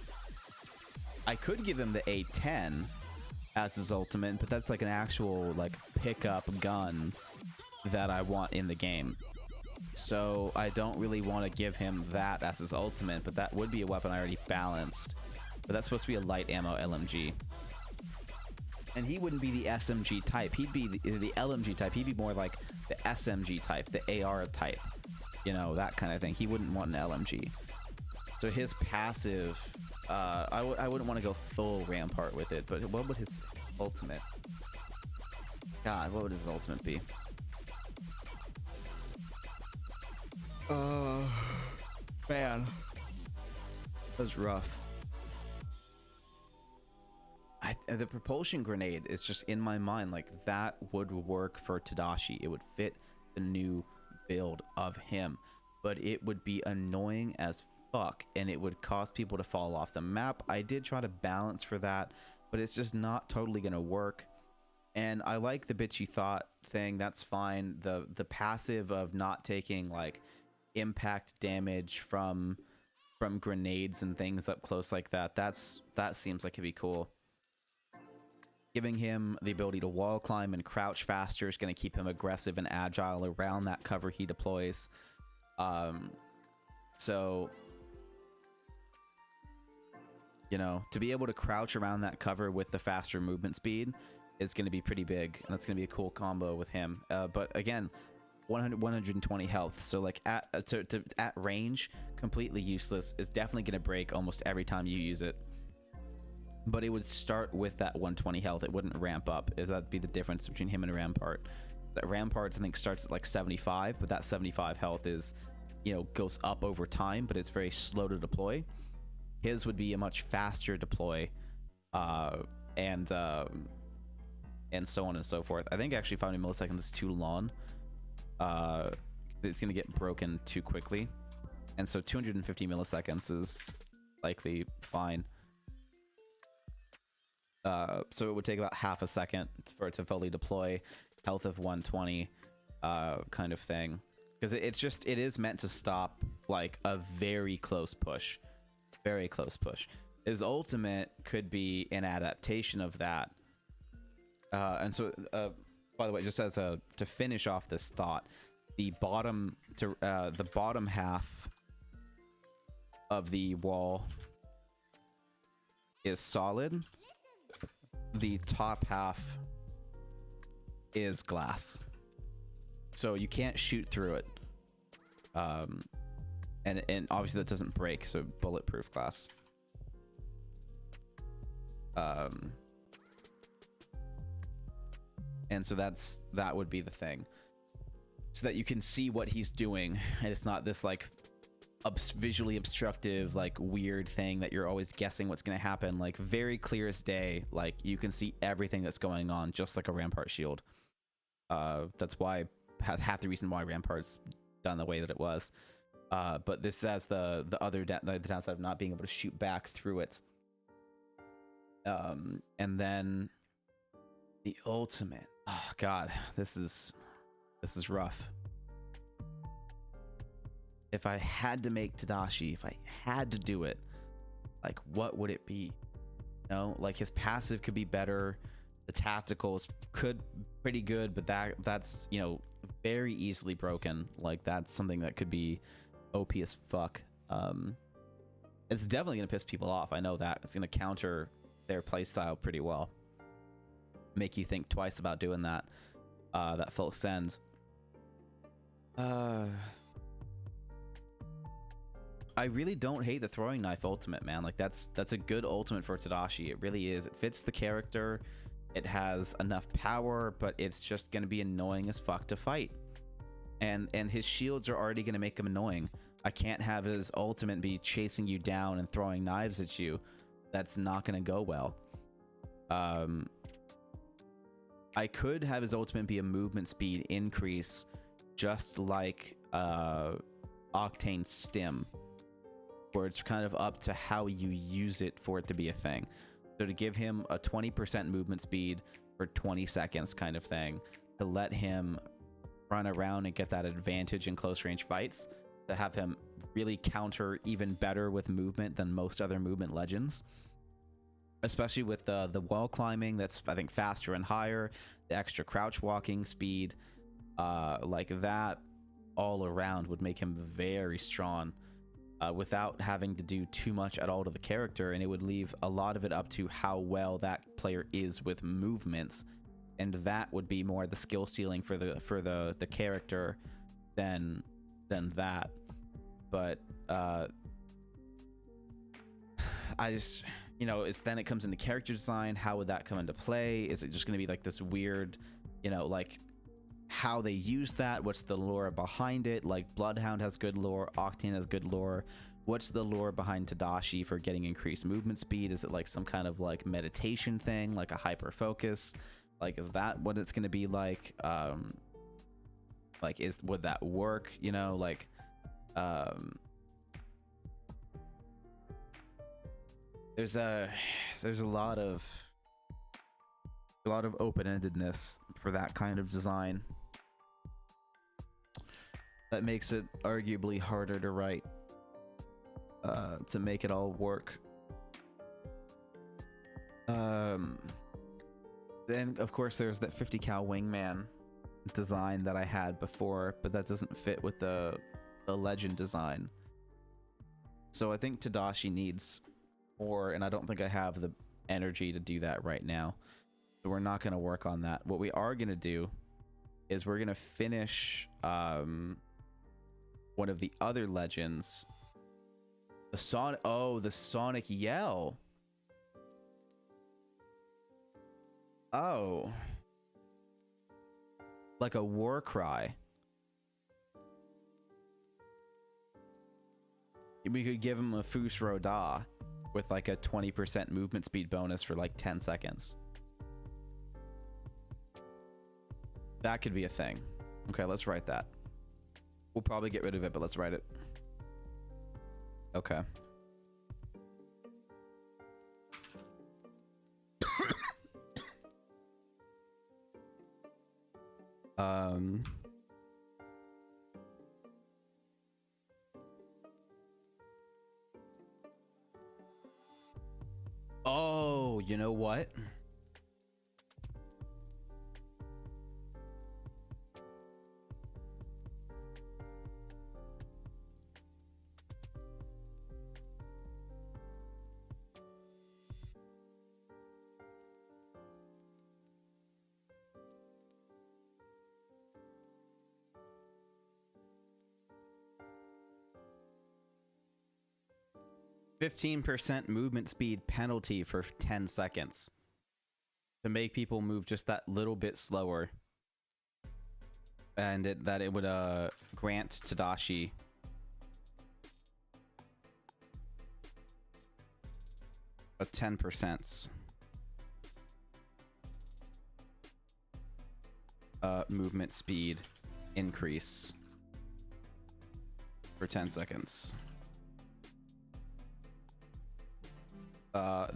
I could give him the A10 as his ultimate, but that's like an actual like pickup gun that I want in the game. So I don't really want to give him that as his ultimate, but that would be a weapon I already balanced. But that's supposed to be a light ammo LMG. And he wouldn't be the SMG type. He'd be the LMG type. He'd be more like the SMG type, the AR type. You know, that kind of thing. He wouldn't want an LMG. So his passive... I wouldn't want to go full Rampart with it, but what would his ultimate... God, what would his ultimate be? Man. That was rough. The propulsion grenade is just in my mind, like, that would work for Tadashi. It would fit the new build of him, but it would be annoying as fuck, and it would cause people to fall off the map. I did try to balance for that, but it's just not totally gonna work. And I like the bitch you thought thing, that's fine. The passive of not taking like impact damage from grenades and things up close like that, that seems like it'd be cool. Giving him the ability to wall climb and crouch faster is going to keep him aggressive and agile around that cover he deploys. So You know, to be able to crouch around that cover with the faster movement speed is going to be pretty big, and that's going to be a cool combo with him. But again, 120 health, so like at range, completely useless. Is definitely going to break almost every time you use it. But it would start with that 120 health. It wouldn't ramp up. That'd be the difference between him and Rampart. That Rampart, I think, starts at like 75, but that 75 health is, you know, goes up over time, but it's very slow to deploy. His would be a much faster deploy, and so on and so forth. I think actually 5 milliseconds is too long. It's gonna get broken too quickly, and so 250 milliseconds is likely fine. So it would take about half a second for it to fully deploy, health of 120, kind of thing, because it is meant to stop like a very close push. Very close push. His ultimate could be an adaptation of that. And so, by the way, just as to finish off this thought, the bottom half of the wall is solid. The top half is glass, so you can't shoot through it. And obviously that doesn't break, so bulletproof glass. And so that would be the thing, so that you can see what he's doing, and it's not this like visually obstructive, like weird thing that you're always guessing what's going to happen. Like very clear as day, like you can see everything that's going on, just like a Rampart shield. That's why half the reason why Rampart's done the way that it was. But this has the downside of not being able to shoot back through it. And then the ultimate. Oh god, this is rough. If I had to make Tadashi, if I had to do it, like what would it be? You know, like his passive could be better, the tacticals could pretty good, but that's, you know, very easily broken. Like that's something that could be OP as fuck. It's definitely gonna piss people off. I know that. It's gonna counter their playstyle pretty well. Make you think twice about doing that. That full send. I really don't hate the throwing knife ultimate, man. Like that's a good ultimate for Tadashi. It really is. It fits the character. It has enough power, but it's just gonna be annoying as fuck to fight. And his shields are already gonna make him annoying. I can't have his ultimate be chasing you down and throwing knives at you. That's not gonna go well. I could have his ultimate be a movement speed increase, just like Octane Stim, where it's kind of up to how you use it for it to be a thing. So to give him a 20% movement speed for 20 seconds kind of thing, to let him run around and get that advantage in close range fights, to have him really counter even better with movement than most other movement legends. Especially with the wall climbing, that's I think faster and higher, the extra crouch walking speed, like that all around would make him very strong, without having to do too much at all to the character, and it would leave a lot of it up to how well that player is with movements, and that would be more the skill ceiling for the character than that. But I just, you know, then it comes into character design. How would that come into play? Is it just going to be like this weird, you know, like how they use that? What's the lore behind it? Like Bloodhound has good lore, Octane has good lore. What's the lore behind Tadashi for getting increased movement speed? Is it like some kind of like meditation thing, like a hyper focus? Like, is that what it's going to be like? Like, would that work? You know, like, there's a lot of open-endedness for that kind of design that makes it arguably harder to write, to make it all work. Then of course there's that 50 cal wingman design that I had before, but that doesn't fit with the legend design. So I think Tadashi needs more, and I don't think I have the energy to do that right now. So we're not going to work on that. What we are going to do is we're going to finish one of the other legends. The Sonic Yell. Oh. Like a war cry. We could give him a Fus Roda with like a 20% movement speed bonus for like 10 seconds. That could be a thing. Okay, let's write that. We'll probably get rid of it, but let's write it. Okay. Oh, you know what? %15 movement speed penalty for 10 seconds to make people move just that little bit slower, and it would grant Tadashi a 10% movement speed increase for 10 seconds.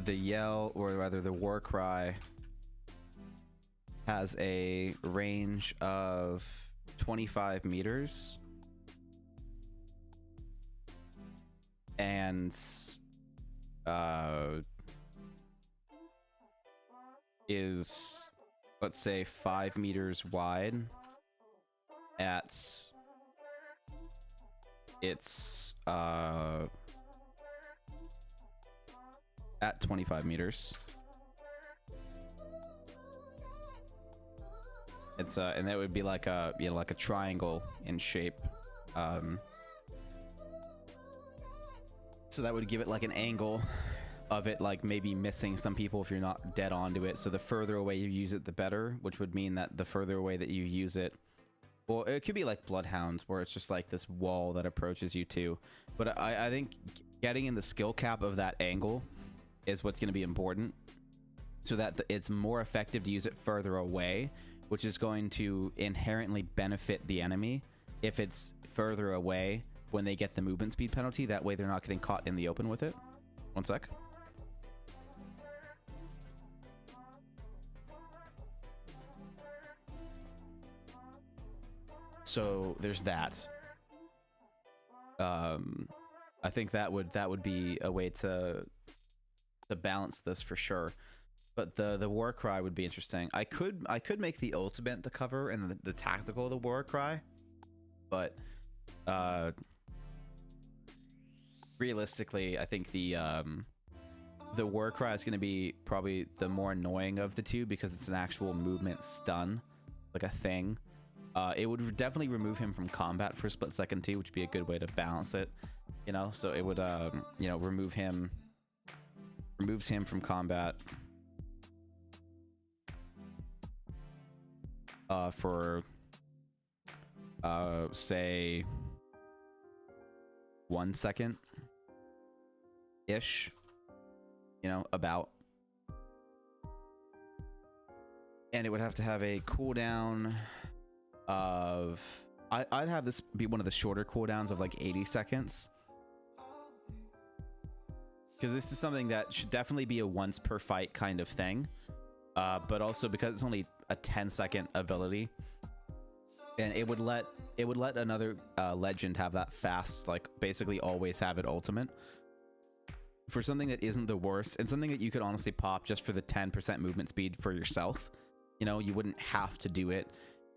The yell, or rather the war cry, has a range of 25 meters and is, let's say, 5 meters wide at its at 25 meters. It's and that would be like a, you know, like a triangle in shape. So that would give it like an angle of it, like maybe missing some people if you're not dead onto it. So the further away you use it, the better, which would mean that the further away that you use it, well, it could be like Bloodhounds, where it's just like this wall that approaches you too. But I think getting in the skill cap of that angle is what's going to be important, so that it's more effective to use it further away, which is going to inherently benefit the enemy if it's further away when they get the movement speed penalty. That way they're not getting caught in the open with it. One sec. So there's that. I think that would be a way to balance this for sure. But the war cry would be interesting. I could make the ultimate the cover and the tactical the war cry, but realistically, I think the war cry is going to be probably the more annoying of the two, because it's an actual movement stun, like a thing. It would definitely remove him from combat for a split second too, which would be a good way to balance it, you know. So it would you know, removes him from combat for say 1 second ish, you know, about. And it would have to have a cooldown of, I'd have this be one of the shorter cooldowns of like 80 seconds, because this is something that should definitely be a once per fight kind of thing, but also because it's only a 10-second ability, and it would let another legend have that fast, like basically always have it ultimate, for something that isn't the worst, and something that you could honestly pop just for the 10% movement speed for yourself. You know, you wouldn't have to do it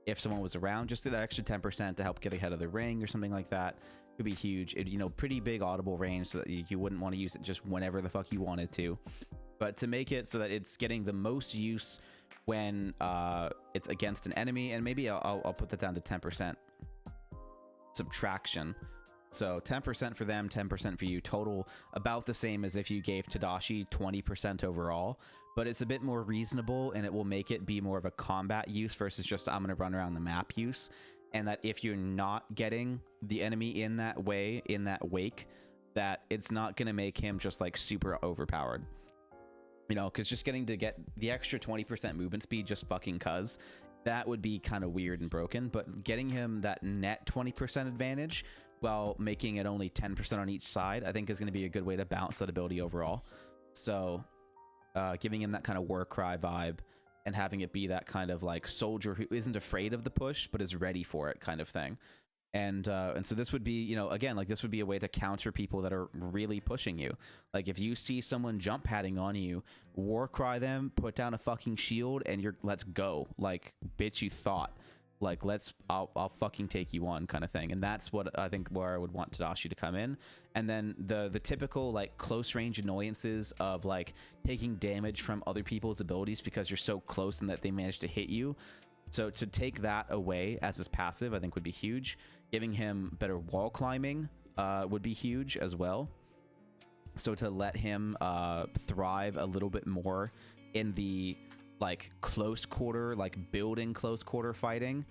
if someone was around, just do that extra 10% to help get ahead of the ring or something like that. could be huge. It, you know, pretty big audible range so that you wouldn't want to use it just whenever the fuck you wanted to. But to make it so that it's getting the most use when it's against an enemy, and maybe I'll put that down to 10% subtraction. So 10% for them, 10% for you, total about the same as if you gave Tadashi 20% overall, but it's a bit more reasonable, and it will make it be more of a combat use versus just I'm going to run around the map use. And that if you're not getting the enemy in that way, in that wake, that it's not going to make him just like super overpowered. You know, because just getting to get the extra 20% movement speed just fucking cuz, that would be kind of weird and broken. But getting him that net 20% advantage while making it only 10% on each side, I think is going to be a good way to balance that ability overall. So giving him that kind of war cry vibe and having it be that kind of like soldier who isn't afraid of the push but is ready for it kind of thing. And so this would be, you know, again, like this would be a way to counter people that are really pushing you. Like if you see someone jump padding on you, war cry them, put down a fucking shield, and you're let's go. Like, bitch, you thought. Like, I'll fucking take you on kind of thing. And that's what I think where I would want Tadashi to come in. And then the typical like close range annoyances of like taking damage from other people's abilities because you're so close and that they managed to hit you. So to take that away as his passive, I think would be huge. Giving him better wall climbing would be huge as well. So to let him thrive a little bit more in the like close quarter, like building close quarter fighting,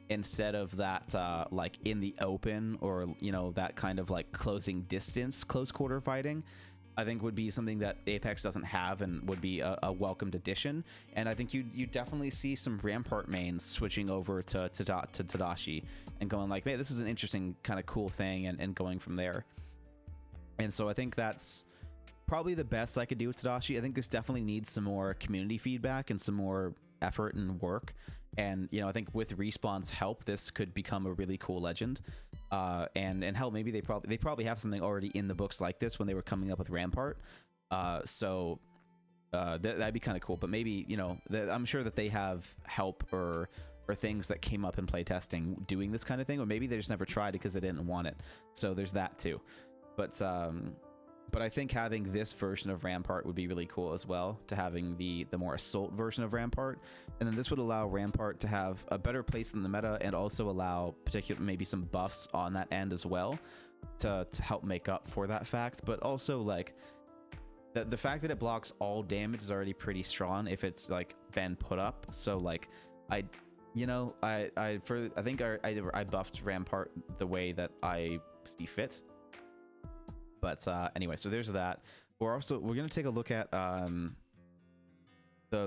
instead of that like in the open, or you know, that kind of like closing distance close quarter fighting, I think would be something that Apex doesn't have and would be a welcomed addition. And I think you definitely see some Rampart mains switching over to Tadashi and going like, man, this is an interesting kind of cool thing, and going from there. And so I think that's probably the best I could do with Tadashi. I think this definitely needs some more community feedback and some more effort and work. And, you know, I think with Respawn's help, this could become a really cool legend. And hell, maybe they probably have something already in the books like this when they were coming up with Rampart. So that'd be kind of cool. But maybe, you know, I'm sure that they have help or things that came up in playtesting doing this kind of thing, or maybe they just never tried it because they didn't want it. So there's that too. But I think having this version of Rampart would be really cool as well, to having the more assault version of Rampart. And then this would allow Rampart to have a better place in the meta, and also allow maybe some buffs on that end as well to help make up for that fact. But also like the fact that it blocks all damage is already pretty strong if it's like been put up. So like I think I buffed Rampart the way that I see fit. But anyway, so there's that. We're gonna take a look at the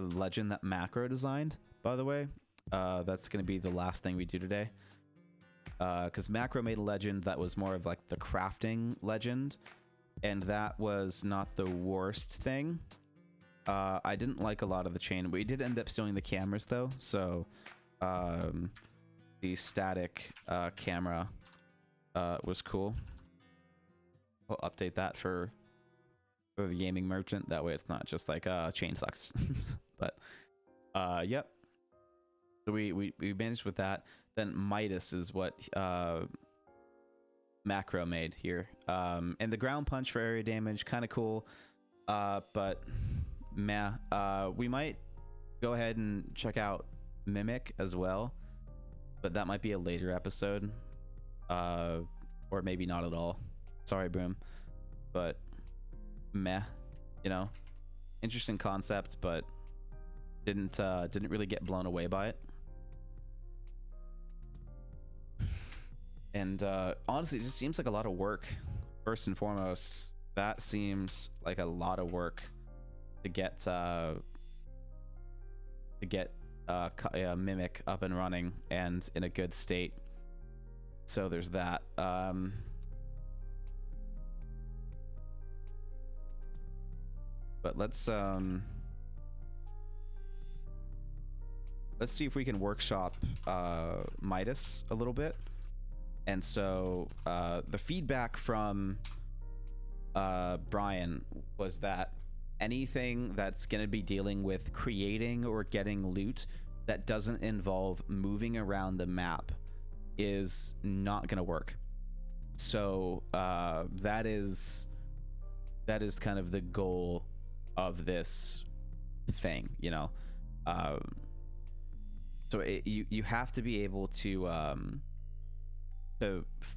legend that Macro designed, by the way. That's gonna be the last thing we do today, because Macro made a legend that was more of like the crafting legend, and that was not the worst thing. I didn't like a lot of the chain. We did end up stealing the cameras though, so the static camera was cool. We'll update that for the gaming merchant. That way it's not just like chain sucks. But yep. So we managed with that. Then Midas is what Macro made here. And the ground punch for area damage, kind of cool. But meh. We might go ahead and check out Mimic as well, but that might be a later episode. Or maybe not at all. Sorry, Boom, but meh, you know, interesting concept, but didn't really get blown away by it. And honestly, it just seems like a lot of work. First and foremost, that seems like a lot of work to get Mimic up and running and in a good state. So there's that. But let's see if we can workshop Midas a little bit. And so the feedback from Brian was that anything that's going to be dealing with creating or getting loot that doesn't involve moving around the map is not going to work. So that is kind of the goal of this thing, you know. So you have to be able to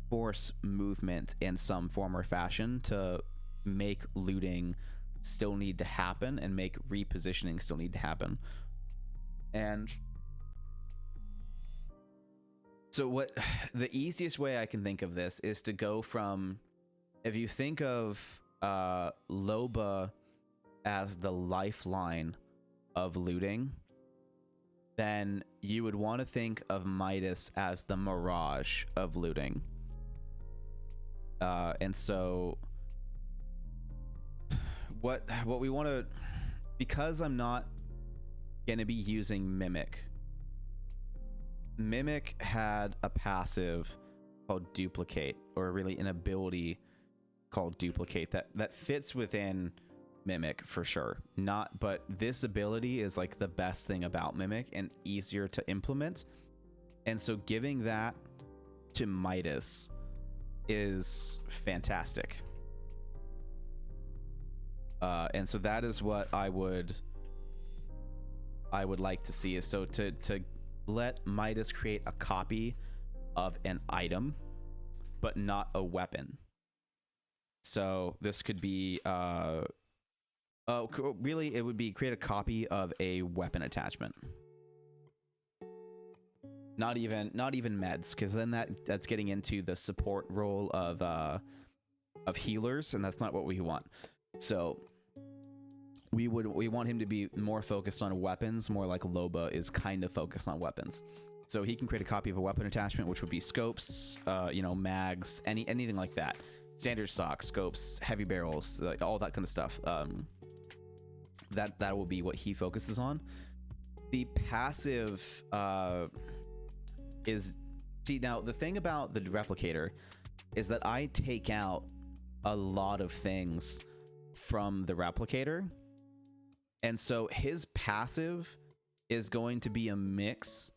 force movement in some form or fashion to make looting still need to happen and make repositioning still need to happen. And so what the easiest way I can think of this is to go from, if you think of Loba as the lifeline of looting, then you would want to think of Midas as the mirage of looting. And so what we want to, because I'm not going to be using Mimic had a passive called Duplicate, or really an ability called Duplicate that fits within Mimic for sure. But this ability is like the best thing about Mimic and easier to implement. And so giving that to Midas is fantastic. And so that is what I would like to see, is so to let Midas create a copy of an item, but not a weapon. So this could be really it would be create a copy of a weapon attachment. Not even meds, because then that's getting into the support role of healers, and that's not what we want. So we want him to be more focused on weapons, more like Loba is kind of focused on weapons. So he can create a copy of a weapon attachment, which would be scopes, you know, mags, anything like that. Standard stock, scopes, heavy barrels, like all that kind of stuff. That will be what he focuses on. The passive is, see, now the thing about the replicator is that I take out a lot of things from the replicator, and so his passive is going to be a mix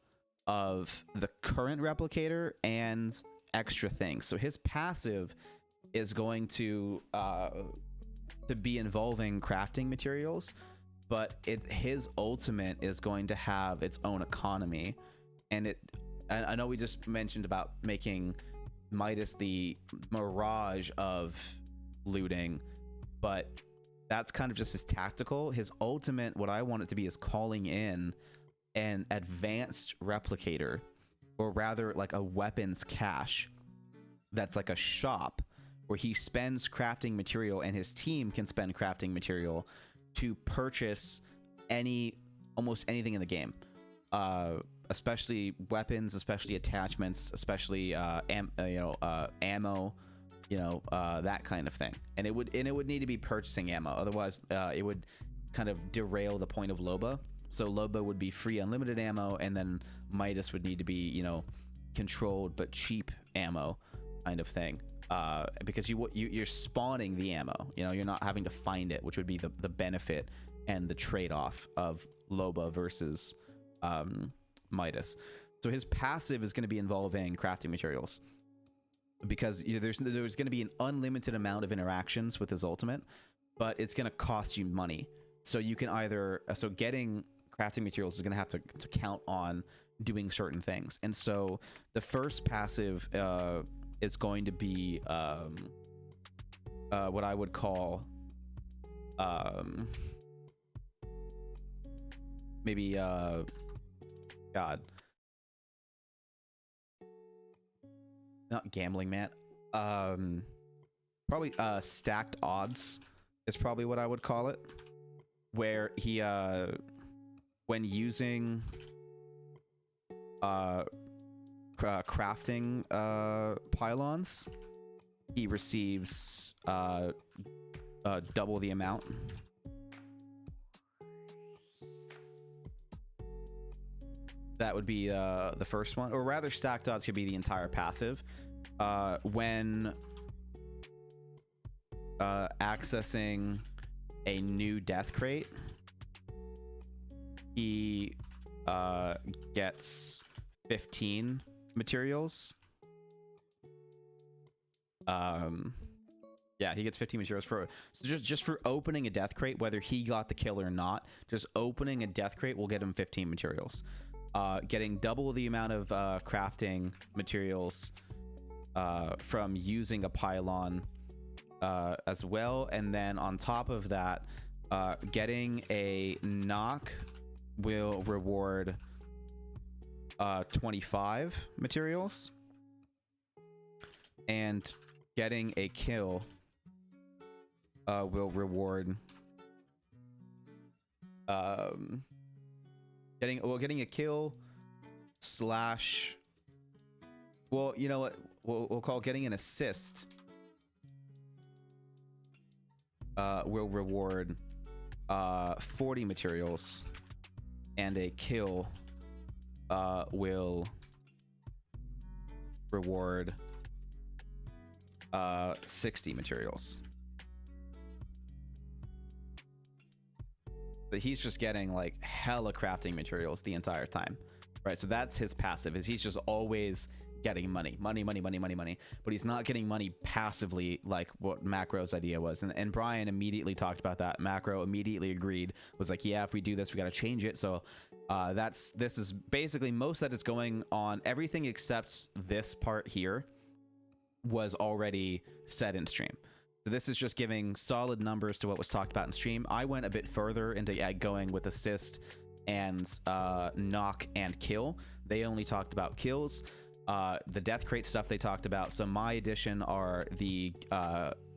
of the current replicator and extra things. So his passive is going to be involving crafting materials, but his ultimate is going to have its own economy. And I know we just mentioned about making Midas the mirage of looting, but that's kind of just his tactical. His ultimate, what I want it to be, is calling in an advanced replicator, or rather like a weapons cache that's like a shop where he spends crafting material, and his team can spend crafting material to purchase almost anything in the game, especially weapons, especially attachments, especially ammo, that kind of thing. And it would need to be purchasing ammo, otherwise it would kind of derail the point of Loba. So Loba would be free unlimited ammo, and then Midas would need to be, controlled but cheap ammo kind of thing, because you're spawning the ammo, you're not having to find it, which would be the benefit and the trade-off of Loba versus Midas. So his passive is going to be involving crafting materials, because there's going to be an unlimited amount of interactions with his ultimate, but it's going to cost you money. So you can either, getting crafting materials is going to have to count on doing certain things. And so the first passive is going to be what I would call maybe God, not gambling man, probably stacked odds is probably what I would call it, where he when using crafting pylons, he receives double the amount. That would be the first one, or rather stacked odds could be the entire passive. When accessing a new death crate, he gets 15 materials. Yeah, he gets 15 materials for, so just for opening a death crate, whether he got the kill or not, just opening a death crate will get him 15 materials. Getting double the amount of crafting materials from using a pylon as well, and then on top of that, getting a knock will reward 25 materials, and getting a kill will reward getting a kill slash, well, you know what, we'll call getting an assist will reward 40 materials, and a kill will reward 60 materials. But he's just getting like hella crafting materials the entire time, right? So that's his passive, is he's just always getting money, but he's not getting money passively like what Macro's idea was. And Brian immediately talked about that. Macro immediately agreed, was like, yeah, if we do this, we got to change it. So this is basically most that is going on. Everything except this part here was already set in stream. So this is just giving solid numbers to what was talked about in stream. I went a bit further into going with assist and knock and kill. They only talked about kills. The death crate stuff they talked about. So my addition are the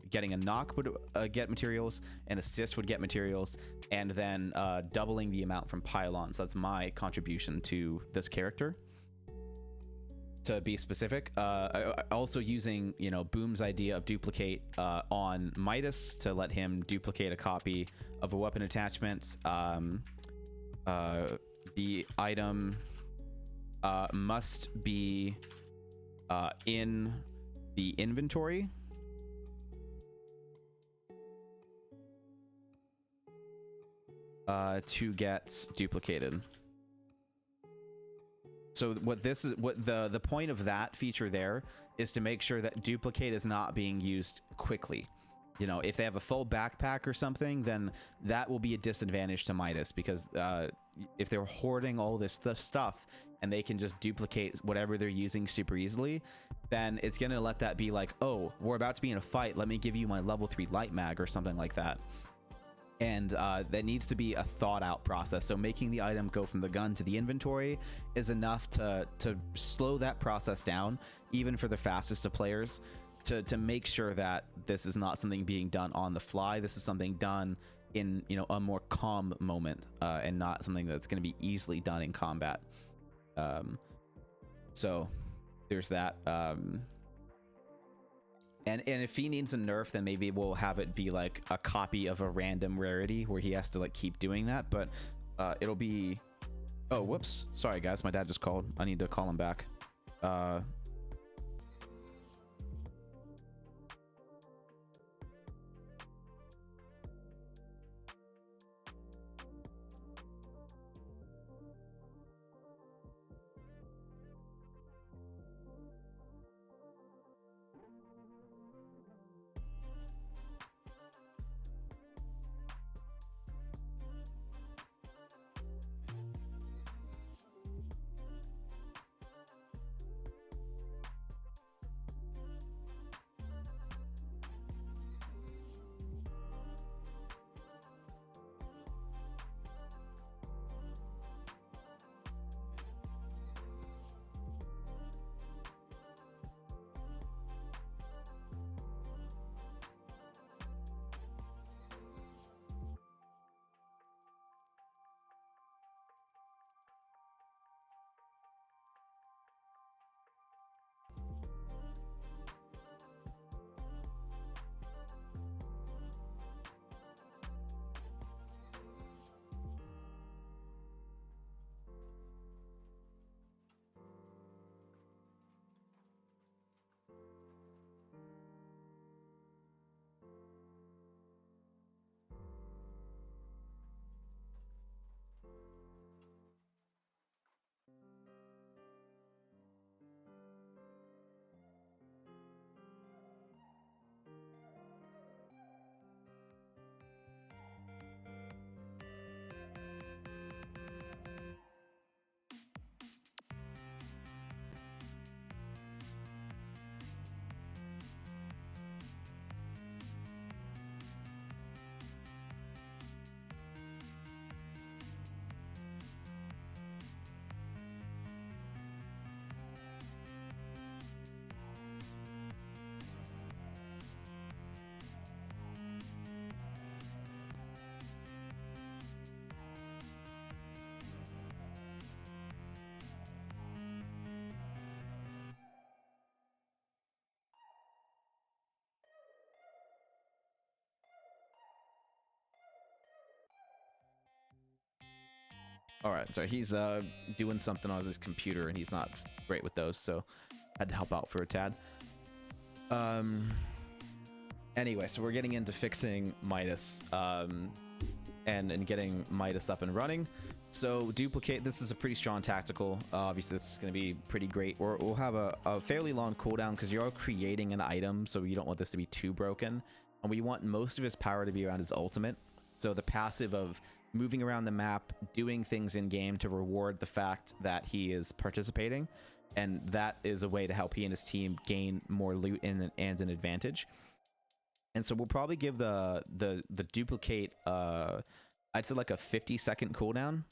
getting a knock would get materials, and assist would get materials, and then doubling the amount from pylons. That's my contribution to this character, to be specific. Also using, you know, Boom's idea of duplicate on Midas to let him duplicate a copy of a weapon attachment. The item must be in the inventory. To get duplicated. So what this is, what the point of that feature there is to make sure that duplicate is not being used quickly. You know, if they have a full backpack or something, then that will be a disadvantage to Midas, because if they're hoarding all this stuff and they can just duplicate whatever they're using super easily, then it's going to let that be like, oh, we're about to be in a fight, let me give you my level 3 light mag or something like that. And that needs to be a thought out process. So making the item go from the gun to the inventory is enough to slow that process down, even for the fastest of players, to make sure that this is not something being done on the fly. This is something done in, you know, a more calm moment, and not something that's going to be easily done in combat. So there's that. And if he needs a nerf, then maybe we'll have it be like a copy of a random rarity where he has to like keep doing that. But it'll be, oh, whoops, sorry guys, my dad just called. I need to call him back. All right, so he's doing something on his computer, and he's not great with those, so had to help out for a tad. Anyway, so we're getting into fixing Midas, and getting Midas up and running. So duplicate, this is a pretty strong tactical. Obviously, this is going to be pretty great. We'll have a fairly long cooldown because you're creating an item, so you don't want this to be too broken. And we want most of his power to be around his ultimate. So the passive of moving around the map, doing things in game to reward the fact that he is participating. And that is a way to help he and his team gain more loot and an advantage. And so we'll probably give the duplicate, I'd say like a 50-second cooldown.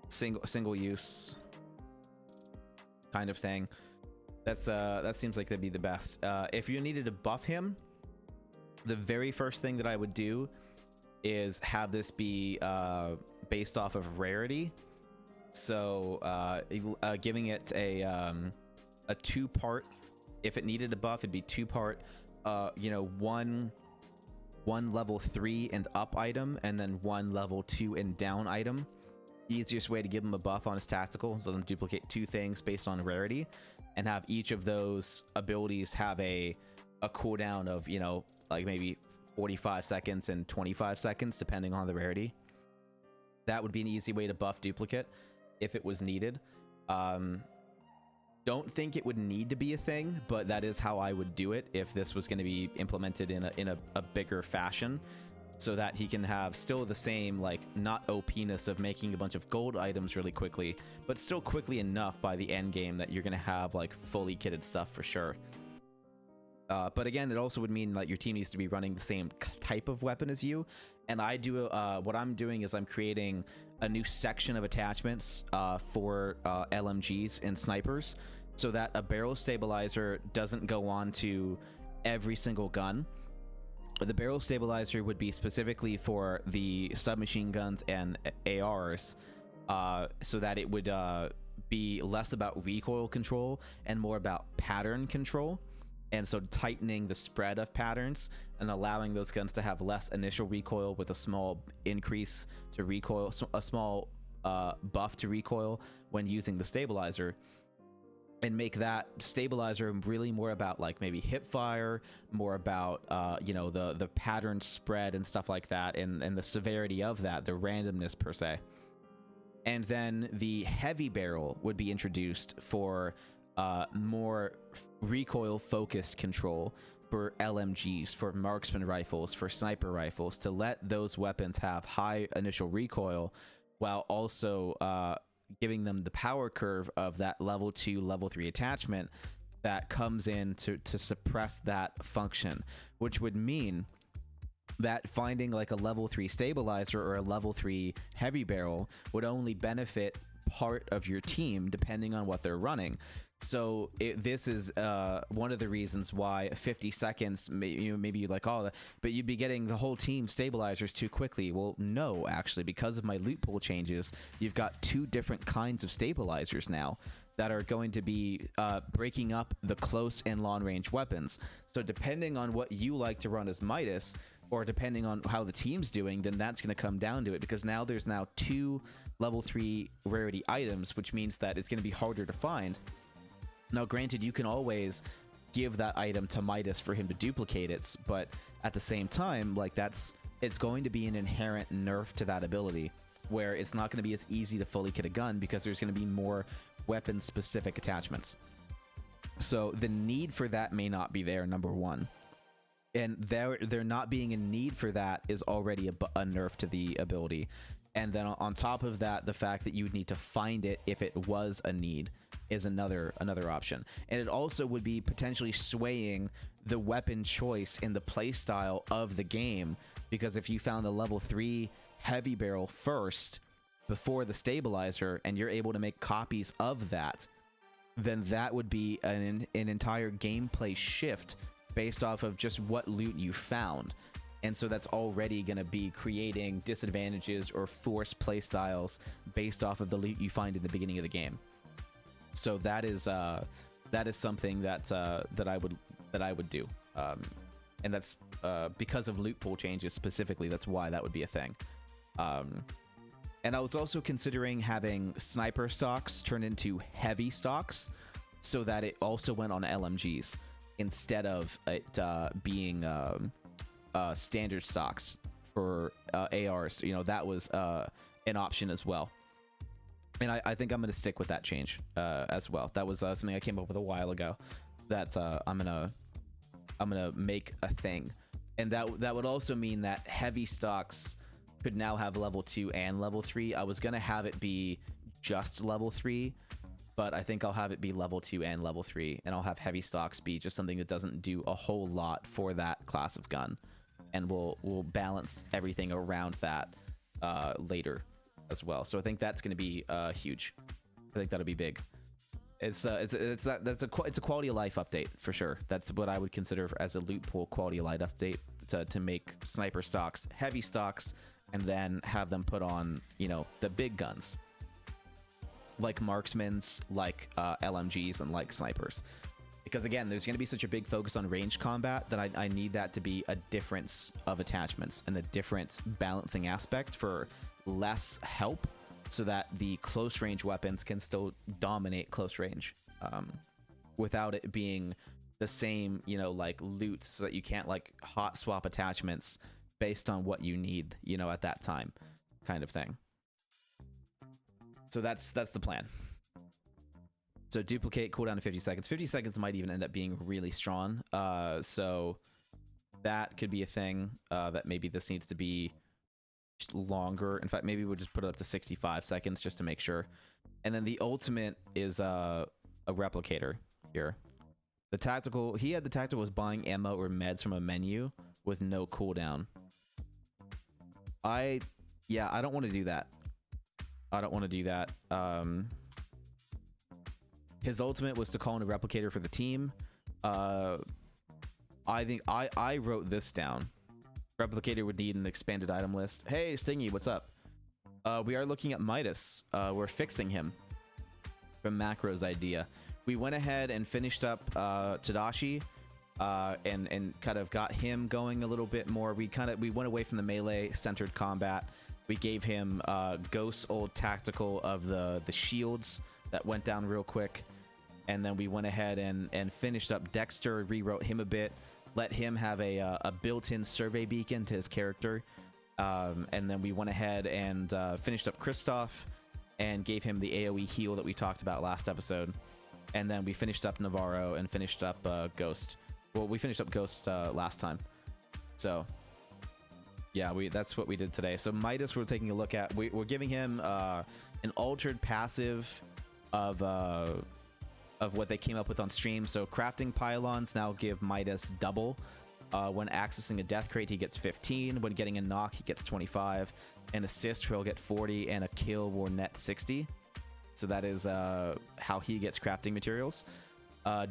Single use kind of thing. That seems like that'd be the best. If you needed to buff him, the very first thing that I would do is have this be based off of rarity. So giving it a 2-part. If it needed a buff, it'd be 2-part. One level 3 and up item, and then 1 level 2 and down item. Easiest way to give him a buff on his tactical, let him duplicate 2 things based on rarity, and have each of those abilities have a cooldown of, like maybe 45 seconds and 25 seconds, depending on the rarity. That would be an easy way to buff duplicate if it was needed. Don't think it would need to be a thing, but that is how I would do it if this was going to be implemented in a bigger fashion, so that he can have still the same, like, not OP-ness of making a bunch of gold items really quickly, but still quickly enough by the end game that you're going to have, like, fully kitted stuff for sure. But again, it also would mean that your team needs to be running the same type of weapon as you. And I do, what I'm doing is I'm creating a new section of attachments for LMGs and snipers, so that a barrel stabilizer doesn't go on to every single gun. The barrel stabilizer would be specifically for the submachine guns and ARs, so that it would be less about recoil control and more about pattern control. And so tightening the spread of patterns and allowing those guns to have less initial recoil with a small increase to recoil, a small buff to recoil when using the stabilizer, and make that stabilizer really more about, like, maybe hip fire, more about the pattern spread and stuff like that, and the severity of that, the randomness per se. And then the heavy barrel would be introduced for more recoil focused control for LMGs, for marksman rifles, for sniper rifles, to let those weapons have high initial recoil while also giving them the power curve of that level 2, level 3 attachment that comes in to suppress that function, which would mean that finding like a level 3 stabilizer or a level 3 heavy barrel would only benefit part of your team depending on what they're running. So this is one of the reasons why 50 seconds, maybe you're like, oh, but you'd be getting the whole team stabilizers too quickly. Well, no, actually, because of my loot pool changes, you've got 2 different kinds of stabilizers now that are going to be breaking up the close and long range weapons. So depending on what you like to run as Midas, or depending on how the team's doing, then that's going to come down to it, because now there's 2 level 3 rarity items, which means that it's going to be harder to find. Now, granted, you can always give that item to Midas for him to duplicate it, but at the same time, like, it's going to be an inherent nerf to that ability, where it's not going to be as easy to fully kit a gun because there's going to be more weapon-specific attachments. So the need for that may not be there, number one. And there not being a need for that is already a nerf to the ability. And then on top of that, the fact that you would need to find it if it was a need is another option. And it also would be potentially swaying the weapon choice in the playstyle of the game, because if you found the level 3 heavy barrel first before the stabilizer and you're able to make copies of that, then that would be an entire gameplay shift based off of just what loot you found. And so that's already going to be creating disadvantages or forced playstyles based off of the loot you find in the beginning of the game. So that is something that I would do. and that's because of loot pool changes specifically. That's why that would be a thing. And I was also considering having sniper stocks turn into heavy stocks, so that it also went on LMGs instead of it being standard stocks for ARs. You know, that was an option as well. And I think I'm going to stick with that change as well. That was something I came up with a while ago that I'm gonna make a thing. And that would also mean that heavy stocks could now have level 2 and level 3. I was gonna have it be just level 3, but I think I'll have it be level 2 and level 3, and I'll have heavy stocks be just something that doesn't do a whole lot for that class of gun, and we'll balance everything around that later as well. So I think that's going to be huge. I think that'll be big. It's a quality of life update for sure. That's what I would consider as a loot pool quality of life update, to make sniper stocks heavy stocks, and then have them put on, you know, the big guns like marksmans, like LMGs, and like snipers. Because again, there's going to be such a big focus on range combat that I need that to be a difference of attachments and a different balancing aspect for less help, so that the close range weapons can still dominate close range without it being the same, you know, like loot, so that you can't like hot swap attachments based on what you need, you know, at that time, kind of thing. So that's the plan. So duplicate, cooldown to 50 seconds. 50 seconds might even end up being really strong. So that could be a thing that maybe this needs to be longer. In fact, maybe we'll just put it up to 65 seconds just to make sure. And then the ultimate is a replicator here. The tactical, he had the tactical was buying ammo or meds from a menu with no cooldown. I don't want to do that. I don't want to do that. His ultimate was to call in a replicator for the team. I think I wrote this down. Replicator would need an expanded item list. Hey, Stingy, what's up? We are looking at Midas. We're fixing him from Macro's idea. We went ahead and finished up Tadashi and kind of got him going a little bit more. We went away from the melee centered combat. We gave him Ghost's old tactical of the shields that went down real quick. And then we went ahead and finished up Dexter, rewrote him a bit, let him have a built-in survey beacon to his character. And then we went ahead and finished up Kristoff and gave him the AoE heal that we talked about last episode. And then we finished up Navarro and finished up Ghost. Well, we finished up Ghost last time. So yeah, that's what we did today. So Midas, we're taking a look at. We're giving him an altered passive of what they came up with on stream. So crafting pylons now give Midas double. When accessing a death crate, he gets 15. When getting a knock, he gets 25. An assist, he'll get 40, and a kill will net 60. So that is how he gets crafting materials.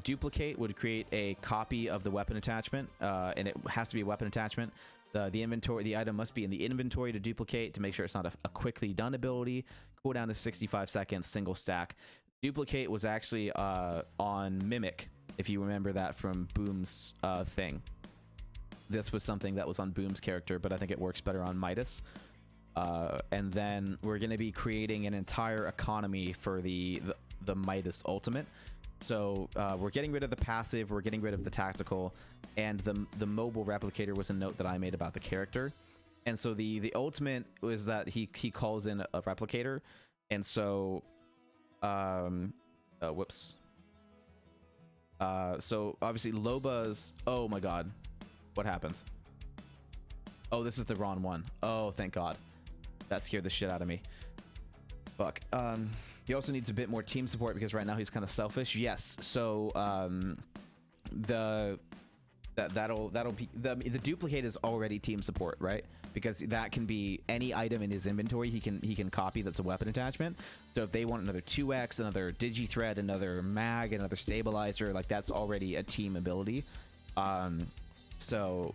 Duplicate would create a copy of the weapon attachment, and it has to be a weapon attachment. The item must be in the inventory to duplicate, to make sure it's not a quickly done ability. Cooldown to 65 seconds, single stack. Duplicate was actually on Mimic, if you remember that from Boom's thing. This was something that was on Boom's character, but I think it works better on Midas. And then we're going to be creating an entire economy for the Midas ultimate. So we're getting rid of the passive, we're getting rid of the tactical, and the mobile replicator was a note that I made about the character. And so the ultimate was that he calls in a replicator, and so whoops. So obviously Loba's, oh my god, what happened? Oh, this is the wrong one. Oh, thank god. That scared the shit out of me. Fuck. He also needs a bit more team support because right now he's kind of selfish. Yes. So the duplicate is already team support, right? Because that can be any item in his inventory he can copy that's a weapon attachment. So if they want another 2x, another digithread, another mag, another stabilizer, like that's already a team ability. So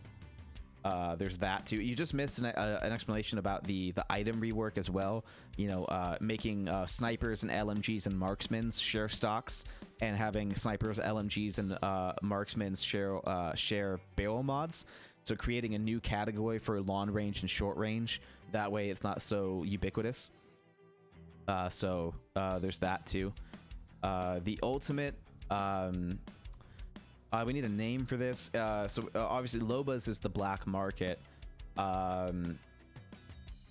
There's that too. You just missed an explanation about the item rework as well. You know, making snipers and LMGs and marksmans share stocks, and having snipers, LMGs, and marksmen share barrel mods. So creating a new category for long range and short range. That way, it's not so ubiquitous. So there's that too. The ultimate. We need a name for this. So obviously Lobas is the black market.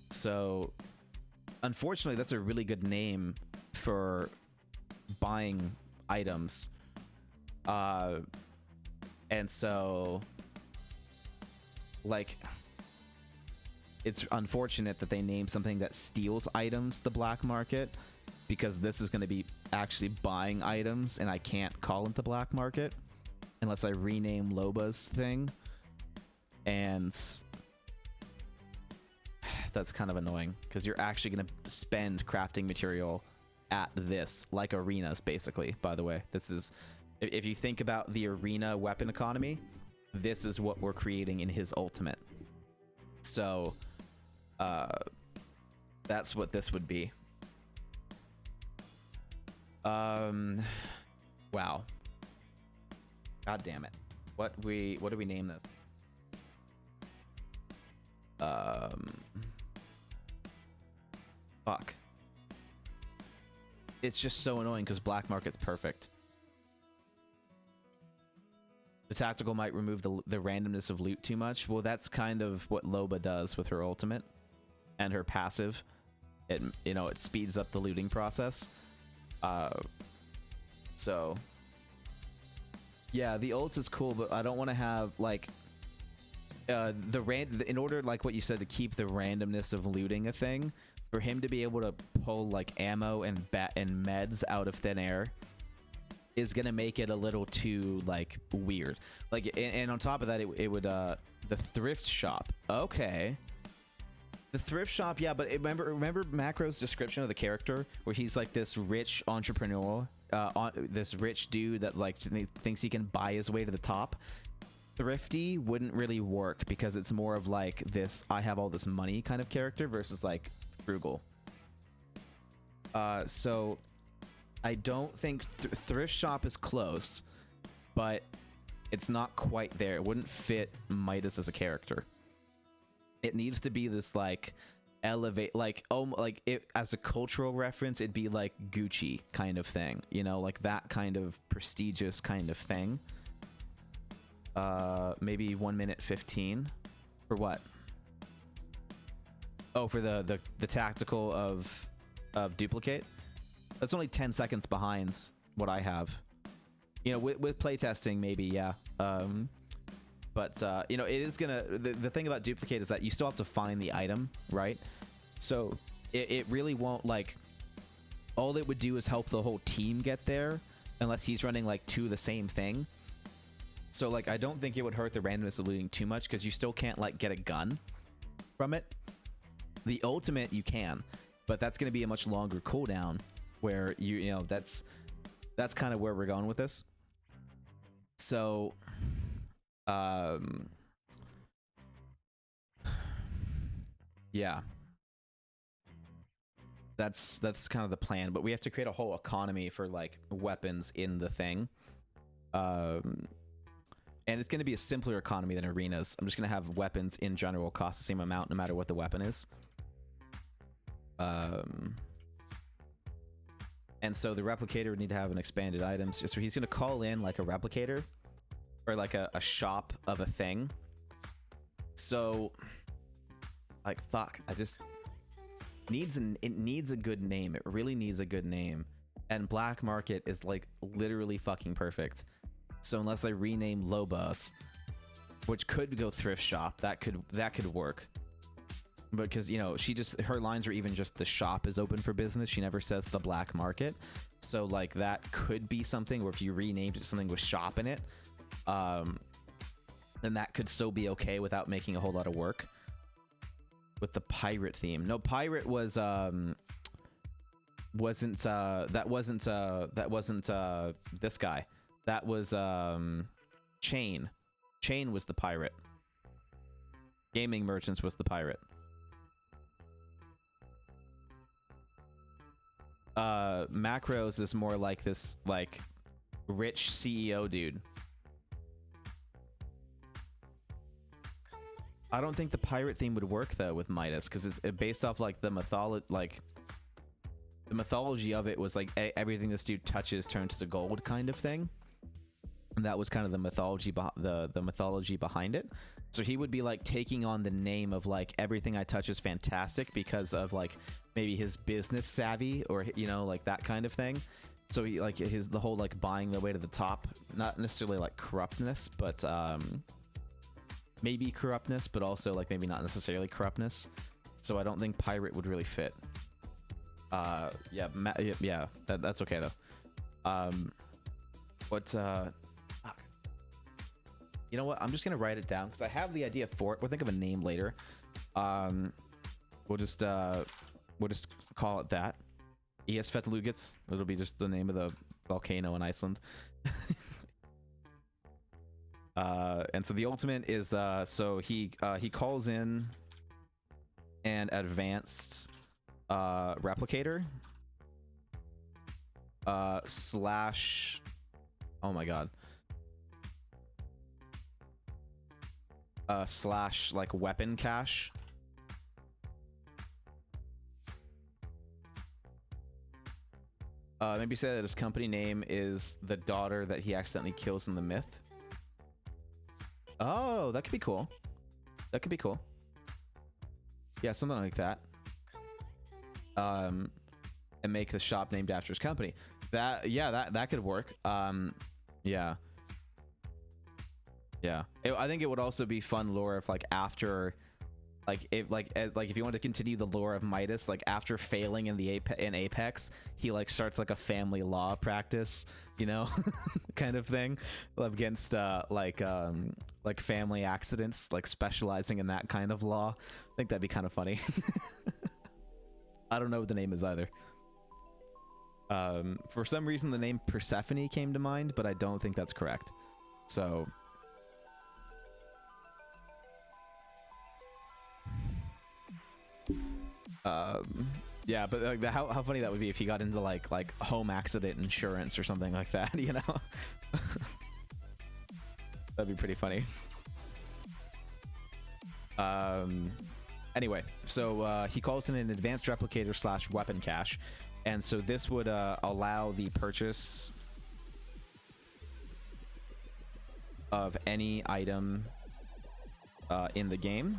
So unfortunately, that's a really good name for buying items. And so, like, it's unfortunate that they name something that steals items the black market, because this is going to be actually buying items, and I can't call it the black market unless I rename Loba's thing. And that's kind of annoying, because you're actually going to spend crafting material at this, like arenas, basically. By the way, this is, if you think about the arena weapon economy, this is what we're creating in his ultimate. So that's what this would be. Wow. God damn it. What do we name this? Fuck. It's just so annoying because black market's perfect. The tactical might remove the randomness of loot too much. Well, that's kind of what Loba does with her ultimate and her passive. It, you know, it speeds up the looting process. So yeah, the ult is cool, but I don't want to have like in order, like what you said, to keep the randomness of looting a thing, for him to be able to pull like ammo and meds out of thin air is gonna make it a little too like weird. Like, and on top of that, it would the thrift shop. Okay. The thrift shop, yeah, but remember Macro's description of the character, where he's like this rich entrepreneur, this rich dude that like thinks he can buy his way to the top. Thrifty wouldn't really work, because it's more of like this I have all this money kind of character versus like frugal. So I don't think thrift shop is close, but it's not quite there. It wouldn't fit Midas as a character. It needs to be this like elevate, like like it as a cultural reference, it'd be like Gucci kind of thing, you know, like that kind of prestigious kind of thing. Maybe 1 minute 15 for what? Oh, for the tactical of duplicate. That's only 10 seconds behind what I have. You know, with playtesting, maybe, yeah. But you know, it is gonna. The thing about duplicate is that you still have to find the item, right? So it really won't, like. All it would do is help the whole team get there, unless he's running like two the same thing. So like, I don't think it would hurt the randomness of looting too much, because you still can't like get a gun from it. The ultimate you can, but that's gonna be a much longer cooldown. Where you know, that's kind of where we're going with this. So yeah, that's kind of the plan, but we have to create a whole economy for like weapons in the thing. And it's going to be a simpler economy than arenas. I'm just going to have weapons in general cost the same amount no matter what the weapon is. And so the replicator would need to have an expanded items. So he's going to call in like a replicator, or like a shop of a thing. So like, fuck, I just it needs a good name. It really needs a good name. And black market is like literally fucking perfect. So unless I rename Lobos, which could go thrift shop, that could work. Because, you know, her lines are even just the shop is open for business. She never says the black market. So like, that could be something where if you renamed it something with shop in it, then that could still be okay without making a whole lot of work. With the pirate theme. No, pirate was wasn't this guy. That was Chain. Chain was the pirate. Gaming merchants was the pirate. Macros is more like this, like, rich CEO dude. I don't think the pirate theme would work though with Midas, because it's based off like the mythology of it was like everything this dude touches turns to gold kind of thing, and that was kind of the mythology the mythology behind it. So he would be like taking on the name of like everything I touch is fantastic because of like maybe his business savvy, or you know, like that kind of thing. So he like the whole like buying the way to the top, not necessarily like corruptness, but maybe corruptness, but also like maybe not necessarily corruptness. So I don't think pirate would really fit. Yeah, that's okay though. Fuck. You know what? I'm just gonna write it down because I have the idea for it. We'll think of a name later. We'll just call it that. Eyjafjallajökull. It'll be just the name of the volcano in Iceland. And so the ultimate is so he calls in an advanced replicator slash, oh my god, slash like weapon cache. Maybe say that his company name is the daughter that he accidentally kills in the myth. Oh, that could be cool. That could be cool. Yeah, something like that. And make the shop named after his company. That could work. Yeah. I think it would also be fun lore if like after, like if if you want to continue the lore of Midas, like after failing in Apex, he like starts like a family law practice, you know, kind of thing, against like family accidents, like specializing in that kind of law. I think that'd be kind of funny. I don't know what the name is either. For some reason the name Persephone came to mind, but I don't think that's correct. So yeah, but like how funny that would be if he got into like home accident insurance or something like that, you know. That'd be pretty funny. Anyway, so he calls in an advanced replicator slash weapon cache, and so this would allow the purchase of any item in the game.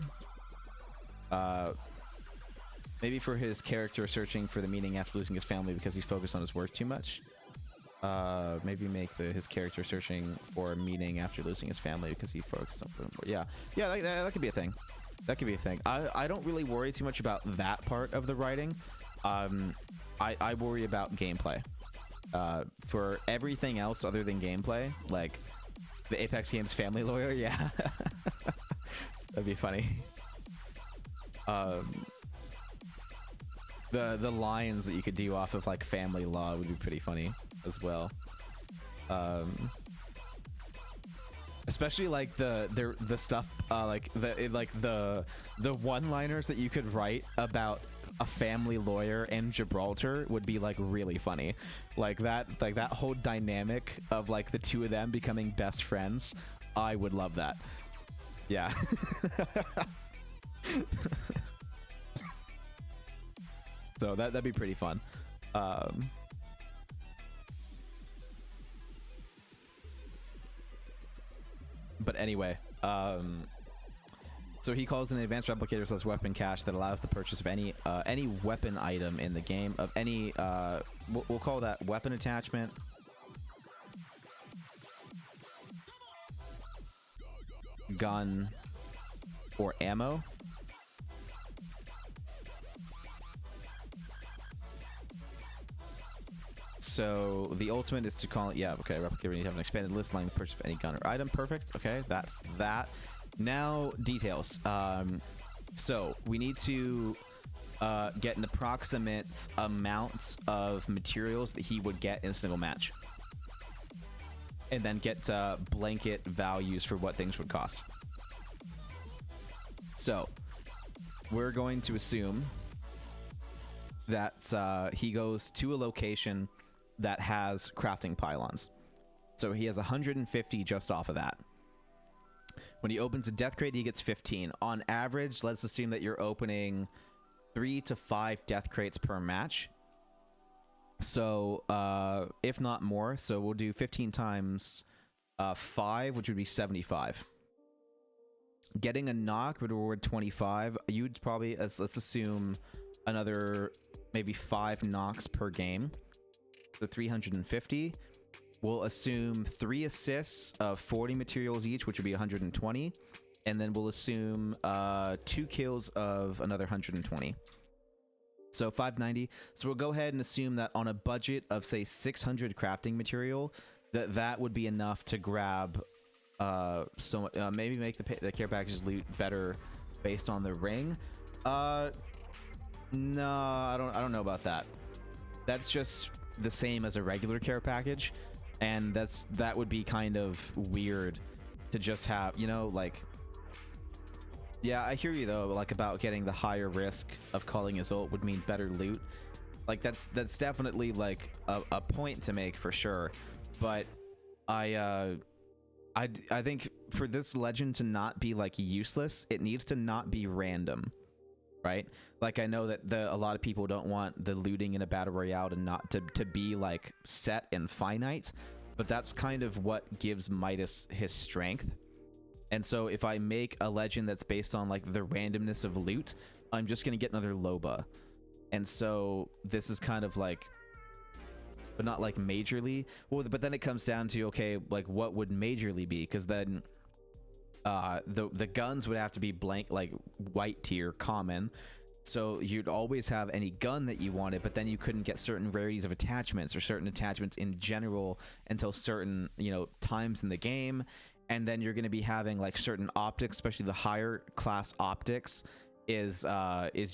Maybe for his character searching for the meaning after losing his family because he's focused on his work too much. Maybe make his character searching for meaning after losing his family because he focused on more. Yeah, that could be a thing. That could be a thing. I don't really worry too much about that part of the writing. I worry about gameplay. For everything else other than gameplay, like the Apex Games family lawyer, yeah. That'd be funny. The lines that you could do off of like family law would be pretty funny as well. Especially like the stuff like the one-liners that you could write about a family lawyer and Gibraltar would be like really funny. Like that whole dynamic of like the two of them becoming best friends. I would love that. Yeah. So that'd be pretty fun. But anyway, so he calls an advanced replicator slash weapon cache that allows the purchase of any weapon item in the game of any we'll call that weapon attachment, gun, or ammo. So the ultimate is to call it, yeah, okay, replicator, you need to have an expanded list allowing the purchase of any gun or item. Perfect. Okay, that's that. Now details. So we need to get an approximate amount of materials that he would get in a single match, and then get blanket values for what things would cost. So we're going to assume that he goes to a location that has crafting pylons. So he has 150 just off of that. When he opens a death crate, he gets 15. On average, let's assume that you're opening 3 to 5 death crates per match. So, if not more, so we'll do 15 times 5, which would be 75. Getting a knock would reward 25. You'd probably, let's assume, another maybe 5 knocks per game. So 350. We'll assume 3 assists of 40 materials each, which would be 120. And then we'll assume 2 kills of another 120. So 590. So we'll go ahead and assume that on a budget of, say, 600 crafting material, that would be enough to grab maybe make the care packages loot better based on the ring. No, I don't know about that. That's just the same as a regular care package, and that would be kind of weird to just have, you know, like. Yeah, I hear you though, like about getting the higher risk of calling his ult would mean better loot. Like that's definitely like a point to make for sure. But I think for this legend to not be like useless, it needs to not be random, right? Like I know that a lot of people don't want the looting in a battle royale to not to be like set and finite, but that's kind of what gives Midas his strength. And so if I make a legend that's based on like the randomness of loot, I'm just going to get another Loba. And so this is kind of like, but not like majorly. Well, but then it comes down to, okay, like what would majorly be? Because then the guns would have to be blank, like white tier common. So you'd always have any gun that you wanted, but then you couldn't get certain rarities of attachments or certain attachments in general until certain, you know, times in the game. And then you're going to be having like certain optics, especially the higher class optics is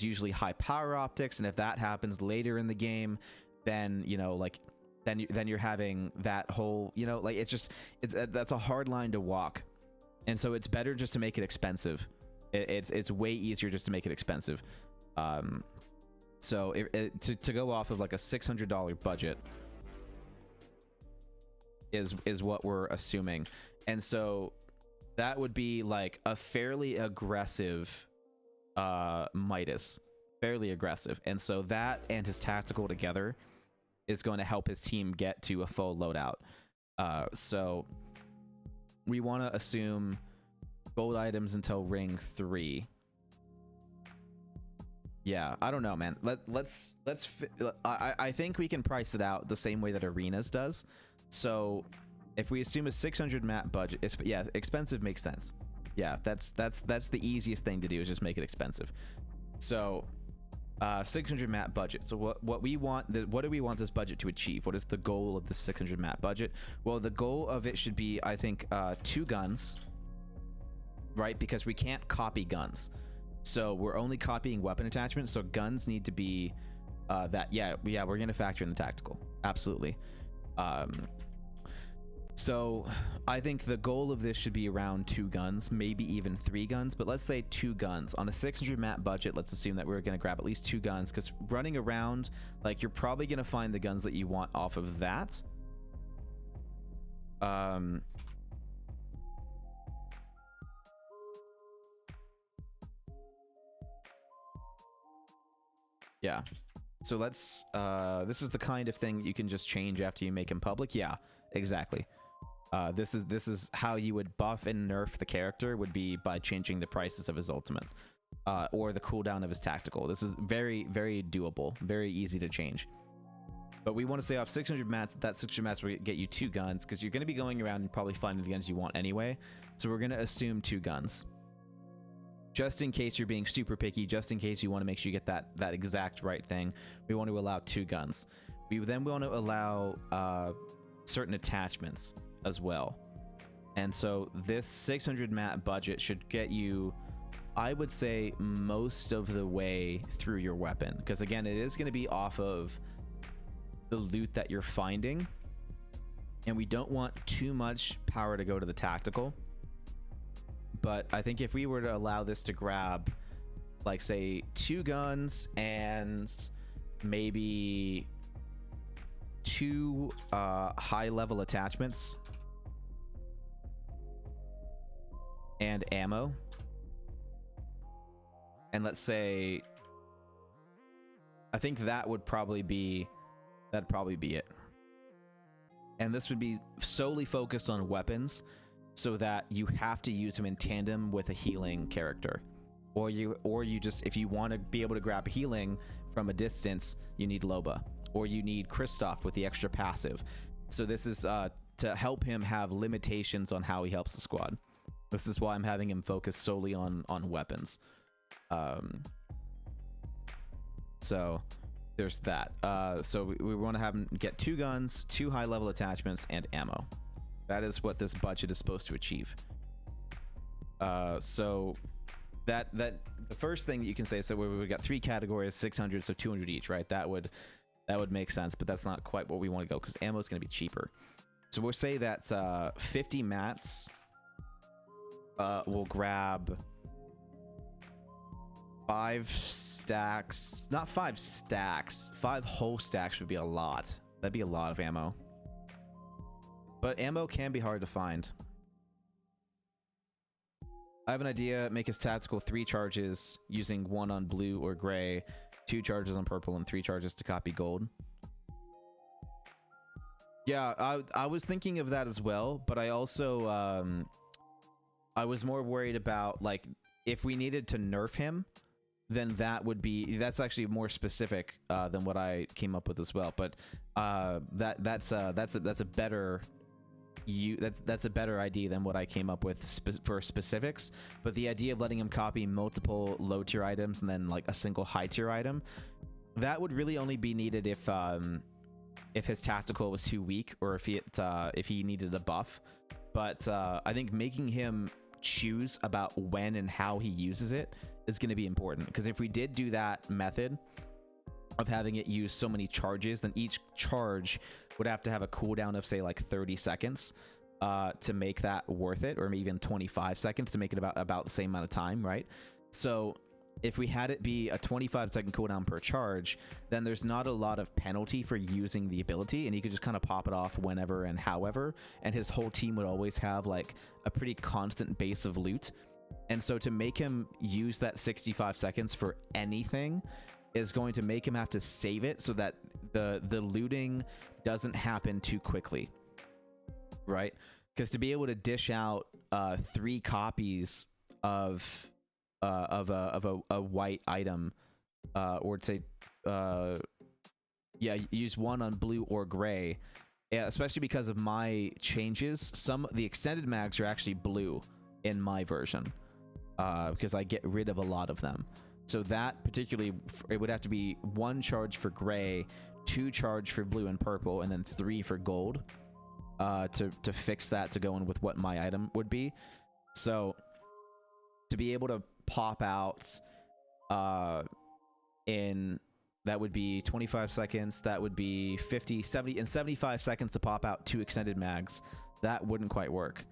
usually high power optics. And if that happens later in the game, then, you know, like then you're having that whole, you know, like that's a hard line to walk. And so it's better just to make it expensive. It's way easier just to make it expensive. So to go off of like a $600 budget is what we're assuming. And so that would be like a fairly aggressive Midas, fairly aggressive. And so that and his tactical together is going to help his team get to a full loadout. So we want to assume gold items until ring 3. Yeah, I don't know, man. I think we can price it out the same way that Arenas does. So if we assume a 600 map budget, expensive makes sense. Yeah, that's the easiest thing to do is just make it expensive. So 600 map budget. So what we want, what do we want this budget to achieve? What is the goal of the 600 map budget? Well, the goal of it should be, I think, 2 guns, right? Because we can't copy guns. So we're only copying weapon attachments. So guns need to be we're going to factor in the tactical. Absolutely. So I think the goal of this should be around 2 guns, maybe even 3 guns, but let's say 2 guns. On a 600 map budget, let's assume that we're going to grab at least 2 guns, because running around, like, you're probably going to find the guns that you want off of that. Yeah. So let's, this is the kind of thing you can just change after you make him public. Yeah, exactly. This is how you would buff and nerf the character, would be by changing the prices of his ultimate, or the cooldown of his tactical. This is very, very doable, very easy to change. But we want to say off 600 mats, that 600 mats will get you 2 guns, because you're going to be going around and probably finding the guns you want anyway. So we're going to assume 2 guns. Just in case you're being super picky, just in case you want to make sure you get that exact right thing, we want to allow 2 guns. We then want to allow certain attachments as well. And so this 600 mat budget should get you, I would say, most of the way through your weapon, because again, it is going to be off of the loot that you're finding, and we don't want too much power to go to the tactical, but I think if we were to allow this to grab, like, say 2 guns and maybe 2 high level attachments and ammo, and let's say, I think that'd probably be it. And this would be solely focused on weapons, so that you have to use him in tandem with a healing character, or you just, if you want to be able to grab healing from a distance, you need Loba, or you need Kristoff with the extra passive. So this is to help him have limitations on how he helps the squad. This is why I'm having him focus solely on weapons. So there's that. So we want to have him get 2 guns, 2 high level attachments, and ammo. That is what this budget is supposed to achieve. So that the first thing that you can say is that we got 3 categories, 600, so 200 each, right? That would make sense, but that's not quite what we want to go, because ammo is going to be cheaper. So we'll say that's 50 mats. We'll grab 5 stacks, not 5 stacks, 5 whole stacks would be a lot. That'd be a lot of ammo. But ammo can be hard to find. I have an idea. Make his tactical 3 charges using 1 on blue or gray, 2 charges on purple, and 3 charges to copy gold. Yeah, I was thinking of that as well, but I also I was more worried about, like, if we needed to nerf him, then that's actually more specific than what I came up with as well. But that's a better that's a better idea than what I came up with for specifics. But the idea of letting him copy multiple low tier items and then like a single high tier item, that would really only be needed if his tactical was too weak, or if he needed a buff. But I think making him choose about when and how he uses it is going to be important, because if we did do that method of having it use so many charges, then each charge would have to have a cooldown of, say, like 30 seconds to make that worth it, or even 25 seconds to make it about the same amount of time, right? So if we had it be a 25-second cooldown per charge, then there's not a lot of penalty for using the ability, and he could just kind of pop it off whenever and however, and his whole team would always have like a pretty constant base of loot. And so to make him use that 65 seconds for anything is going to make him have to save it so that the looting doesn't happen too quickly, right? Because to be able to dish out 3 copies of a white item, or say use 1 on blue or gray, especially because of my changes, the extended mags are actually blue in my version, because I get rid of a lot of them. So that particularly, it would have to be 1 charge for gray, 2 charge for blue and purple, and then 3 for gold to fix that to go in with what my item would be. So to be able to pop out that would be 25 seconds, that would be 50, 70, and 75 seconds to pop out 2 extended mags. That wouldn't quite work.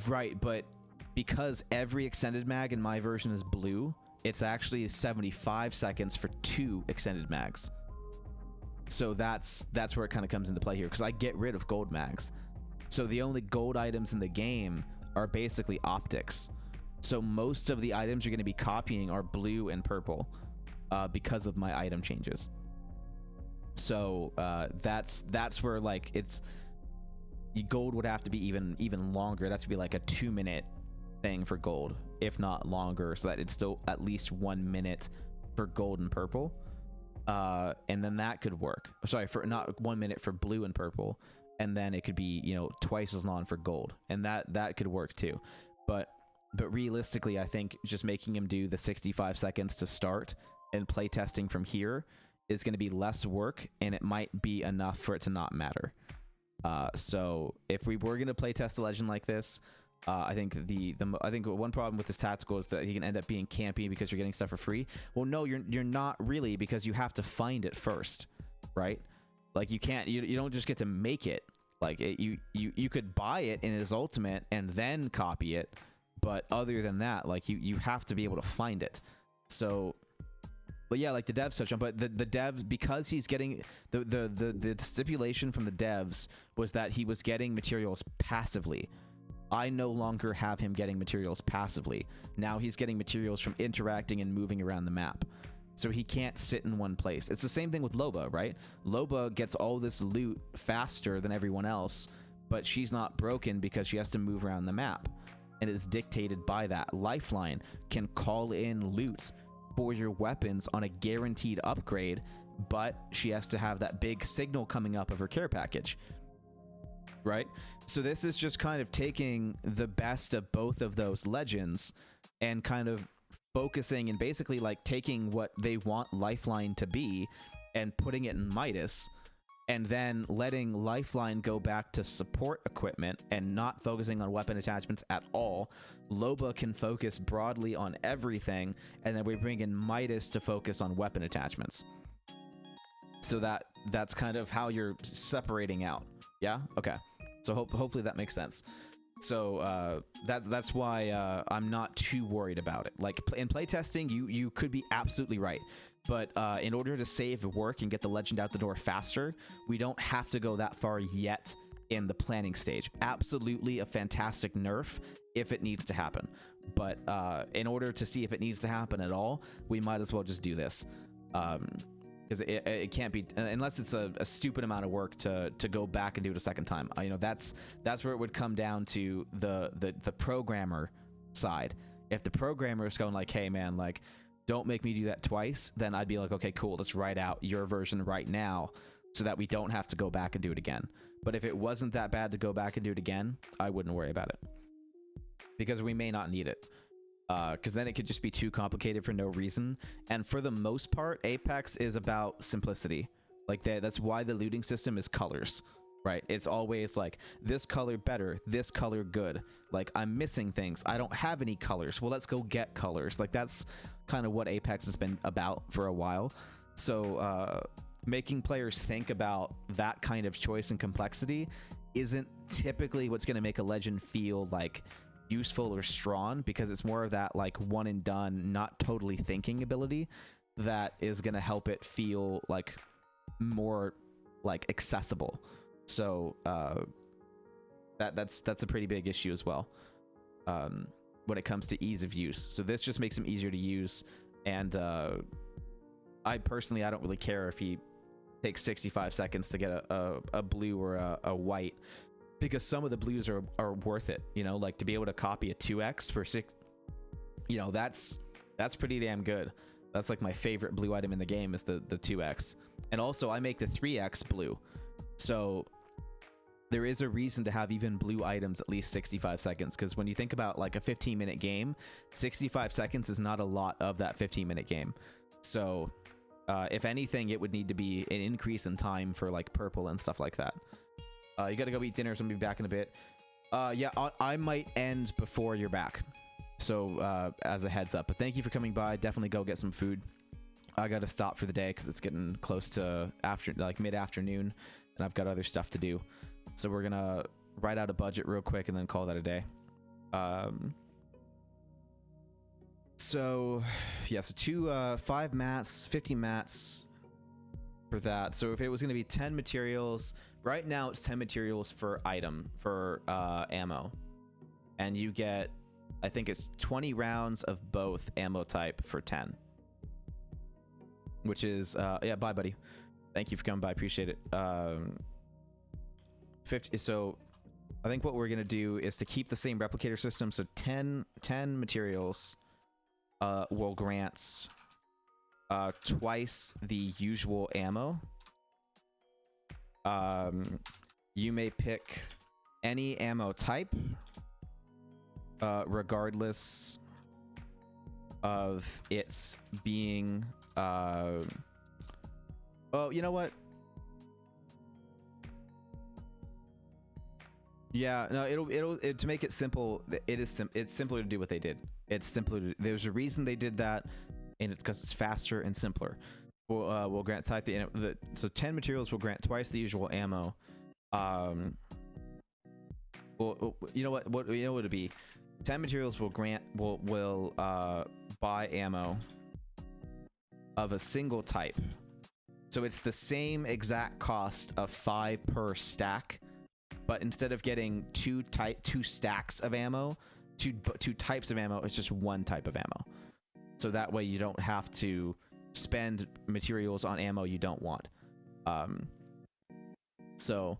Right, but because every extended mag in my version is blue, it's actually 75 seconds for 2 extended mags. So that's where it kind of comes into play here, because I get rid of gold mags. So the only gold items in the game are basically optics. So most of the items you're going to be copying are blue and purple because of my item changes. So that's where, like, gold would have to be even longer. That's to be like a 2-minute thing for gold, if not longer, so that it's still at least 1 minute for gold and purple, and then that could work. Sorry, for not 1 minute for blue and purple, and then it could be, you know, twice as long for gold, and that could work too. But realistically, I think just making him do the 65 seconds to start and play testing from here is going to be less work, and it might be enough for it to not matter. So if we were going to play test a legend like this, I think I think one problem with this tactical is that he can end up being campy because you're getting stuff for free. Well, no, you're not really, because you have to find it first, right? Like, you don't just get to make it. Like you could buy it in his ultimate and then copy it, but other than that, like you have to be able to find it. So, but yeah, like the devs touch on, but the devs, because he's getting the stipulation from the devs was that he was getting materials passively. I no longer have him getting materials passively. Now he's getting materials from interacting and moving around the map. So he can't sit in one place. It's the same thing with Loba, right? Loba gets all this loot faster than everyone else, but she's not broken because she has to move around the map. And it's dictated by that. Lifeline can call in loot for your weapons on a guaranteed upgrade, but she has to have that big signal coming up of her care package, right? So this is just kind of taking the best of both of those legends and kind of focusing and basically like taking what they want Lifeline to be and putting it in Midas, and then letting Lifeline go back to support equipment and not focusing on weapon attachments at all. Loba can focus broadly on everything, and then we bring in Midas to focus on weapon attachments. So that's kind of how you're separating out. Yeah? Okay. So hopefully that makes sense. So that's why I'm not too worried about it. Like in playtesting, you could be absolutely right, but in order to save work and get the legend out the door faster, we don't have to go that far yet in the planning stage. Absolutely a fantastic nerf if it needs to happen, but in order to see if it needs to happen at all, we might as well just do this. Because it can't be, unless it's a stupid amount of work to go back and do it a second time. You know, that's where it would come down to the programmer side. If the programmer is going like, hey man, like, don't make me do that twice, then I'd be like, okay, cool, let's write out your version right now so that we don't have to go back and do it again. But if it wasn't that bad to go back and do it again, I wouldn't worry about it, because we may not need it. Because then it could just be too complicated for no reason. And for the most part, Apex is about simplicity. Like that's why the looting system is colors, right? It's always like, this color better, this color good. Like, I'm missing things, I don't have any colors, well, let's go get colors. Like, that's kind of what Apex has been about for a while. So making players think about that kind of choice and complexity isn't typically what's going to make a legend feel like useful or strong, because it's more of that like one and done, not totally thinking ability that is going to help it feel like more like accessible. So that's a pretty big issue as well when it comes to ease of use. So this just makes them easier to use, and I personally, I don't really care if he takes 65 seconds to get a blue or a white, because some of the blues are worth it, you know, like to be able to copy a 2x for 6, you know, that's pretty damn good. That's like my favorite blue item in the game is the 2x. And also I make the 3x blue. So there is a reason to have even blue items at least 65 seconds, because when you think about like a 15-minute game, 65 seconds is not a lot of that 15-minute game. So if anything, it would need to be an increase in time for like purple and stuff like that. You gotta go eat dinner, so I'm gonna be back in a bit. Yeah, I might end before you're back, so as a heads up. But thank you for coming by. Definitely go get some food. I gotta stop for the day because it's getting close to mid-afternoon, and I've got other stuff to do. So we're gonna write out a budget real quick and then call that a day. So yeah, so 5 mats, 50 mats for that. So if it was gonna be 10 materials. Right now it's 10 materials for item, for ammo. And you get, I think it's 20 rounds of both ammo type for 10. Which is, yeah, bye buddy. Thank you for coming by, appreciate it. 50, so I think what we're gonna do is to keep the same replicator system. So 10 materials will grant twice the usual ammo. You may pick any ammo type, regardless of its being, oh, you know what? Yeah, no, it'll to make it simple, it's simpler to do what they did. It's simpler to, there's a reason they did that, and it's because it's faster and simpler. We'll grant type so 10 materials will grant twice the usual ammo, Um, well, you know what it'd be. 10 materials will buy ammo of a single type. So it's the same exact cost of 5 per stack, but instead of getting two stacks of ammo, two types of ammo, it's just one type of ammo. So that way you don't have to spend materials on ammo you don't want. So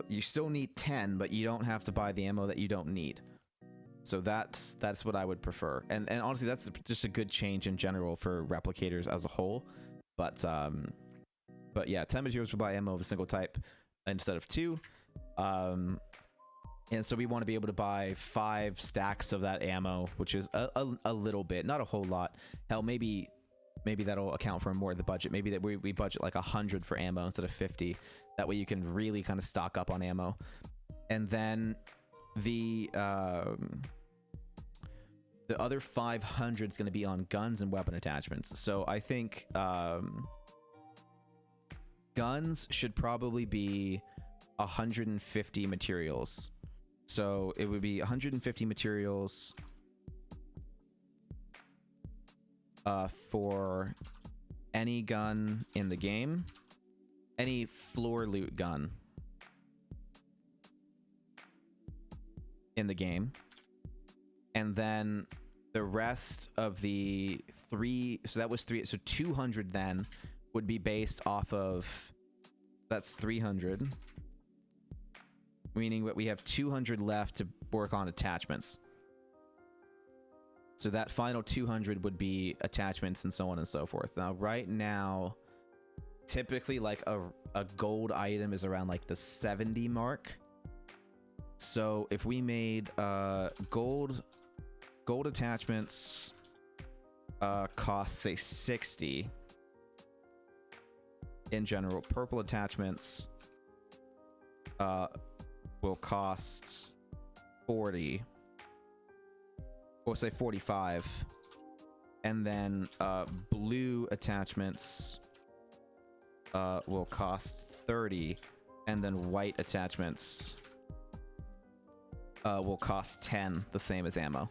you still need 10, but you don't have to buy the ammo that you don't need. So that's what I would prefer. And honestly, that's just a good change in general for replicators as a whole. But yeah, 10 materials will buy ammo of a single type instead of 2. And so we want to be able to buy 5 stacks of that ammo, which is a little bit, not a whole lot. Hell, maybe that'll account for more of the budget. Maybe that we budget like 100 for ammo instead of 50. That way you can really kind of stock up on ammo. And then the other 500 is going to be on guns and weapon attachments. So I think guns should probably be 150 materials. So it would be 150 materials for any gun in the game, any floor loot gun in the game, and then the rest of the 3, so that was 3, so 200 then would be based off of, that's 300, meaning that we have 200 left to work on attachments. So that final 200 would be attachments and so on and so forth. Now right now, typically like a gold item is around like the 70 mark. So if we made gold attachments cost say 60 in general, purple attachments will cost 40, or say 45, and then blue attachments will cost 30, and then white attachments will cost 10, the same as ammo.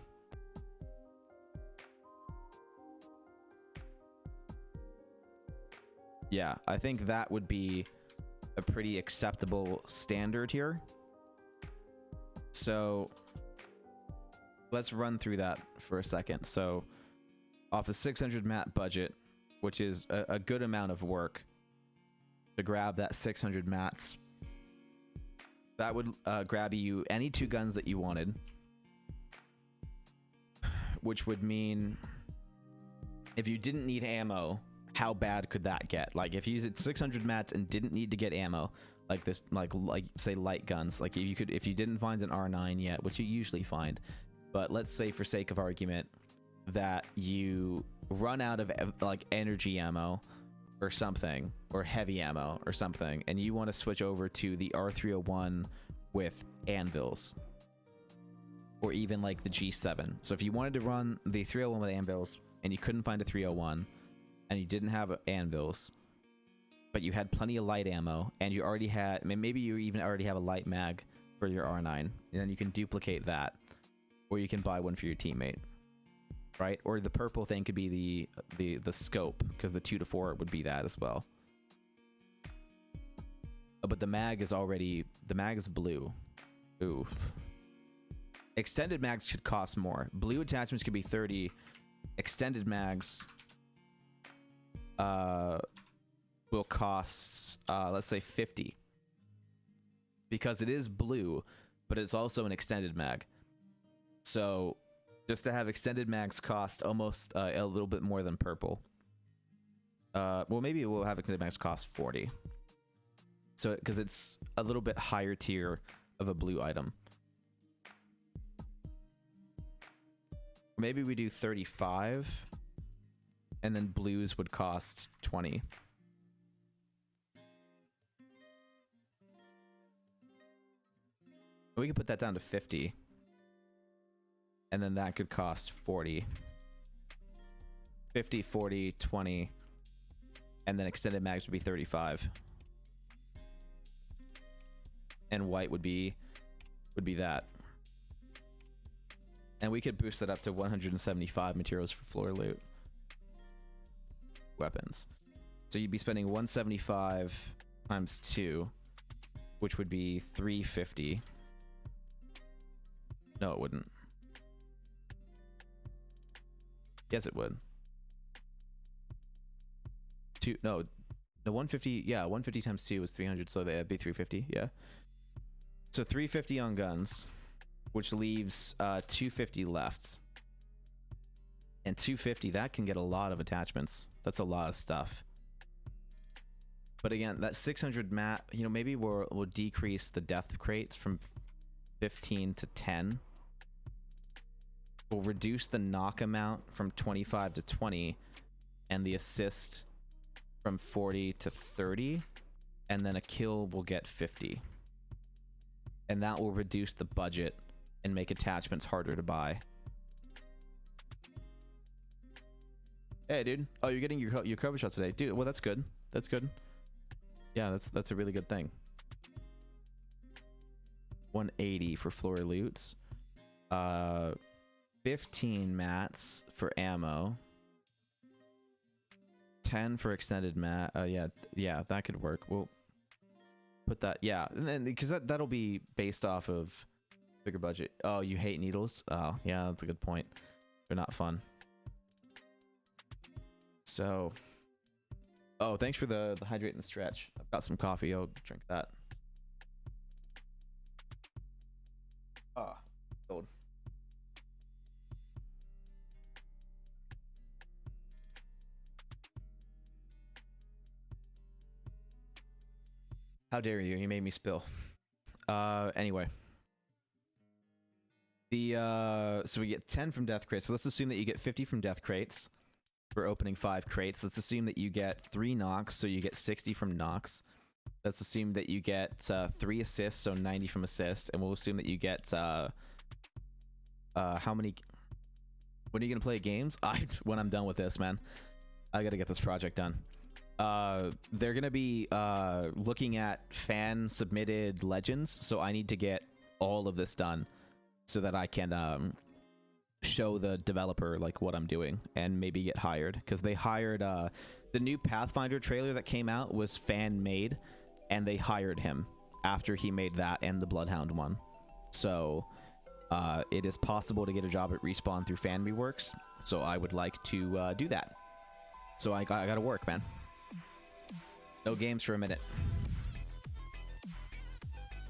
Yeah, I think that would be a pretty acceptable standard here. So let's run through that for a second. So off a 600 mat budget, which is a good amount of work to grab that 600 mats, that would grab you any 2 guns that you wanted, which would mean if you didn't need ammo, how bad could that get? Like if you used 600 mats and didn't need to get ammo, like this, like say light guns, like if you didn't find an R9 yet, which you usually find, but let's say for sake of argument that you run out of like energy ammo or something, or heavy ammo or something, and you want to switch over to the R301 with anvils, or even like the G7. So if you wanted to run the 301 with anvils and you couldn't find a 301 and you didn't have anvils, but you had plenty of light ammo, and you already had, maybe you even already have a light mag for your R9, and then you can duplicate that, or you can buy one for your teammate, right? Or the purple thing could be the scope, because the 2 to 4 would be that as well. But the mag is blue. Ooh. Extended mags should cost more. Blue attachments could be 30. Extended mags will cost let's say 50, because it is blue, but it's also an extended mag. So just to have extended mags cost almost a little bit more than purple. Well, maybe we'll have extended mags cost 40, so because it's a little bit higher tier of a blue item. Maybe we do 35, and then blues would cost 20. We could put that down to 50, and then that could cost 40. 50, 40, 20, and then extended mags would be 35. and white would be that. And we could boost that up to 175 materials for floor loot weapons. So you'd be spending 175 times 2, which would be 350. No, it wouldn't. Yes, it would. No, the 150. Yeah, 150 times 2 is 300, so that'd be 350. Yeah. So 350 on guns, which leaves 250 left. And 250, that can get a lot of attachments. That's a lot of stuff. But again, that 600 map, you know, maybe we'll decrease the death crates from 15 to 10. We'll reduce the knock amount from 25 to 20, and the assist from 40 to 30, and then a kill will get 50. And that will reduce the budget and make attachments harder to buy. Hey, dude. Oh, you're getting your cover shot today, dude. Well, that's good. That's good. Yeah, that's a really good thing. 180 for floor loots. 15 mats for ammo. 10 for extended mat. Yeah, that could work. We'll put that. Yeah, and then because that'll be based off of bigger budget. Oh, you hate needles? Oh, yeah, that's a good point. They're not fun. So, oh, thanks for the hydrate and stretch. I've got some coffee. I'll drink that. Ah, cold. How dare you? You made me spill. Anyway. So we get 10 from death crates. So let's assume that you get 50 from death crates for opening 5 crates. Let's assume that you get 3 knocks, so you get 60 from knocks. Let's assume that you get 3 assists, so 90 from assist, and we'll assume that you get how many? When are you gonna play games? When I'm done with this, man. I gotta get this project done. They're gonna be looking at fan submitted legends, so I need to get all of this done so that I can show the developer like what I'm doing and maybe get hired, because they hired the new Pathfinder trailer that came out was fan made, and they hired him after he made that and the Bloodhound one. So it is possible to get a job at Respawn through Fan Reworks, so I would like to do that. So I gotta work, man. No games for a minute.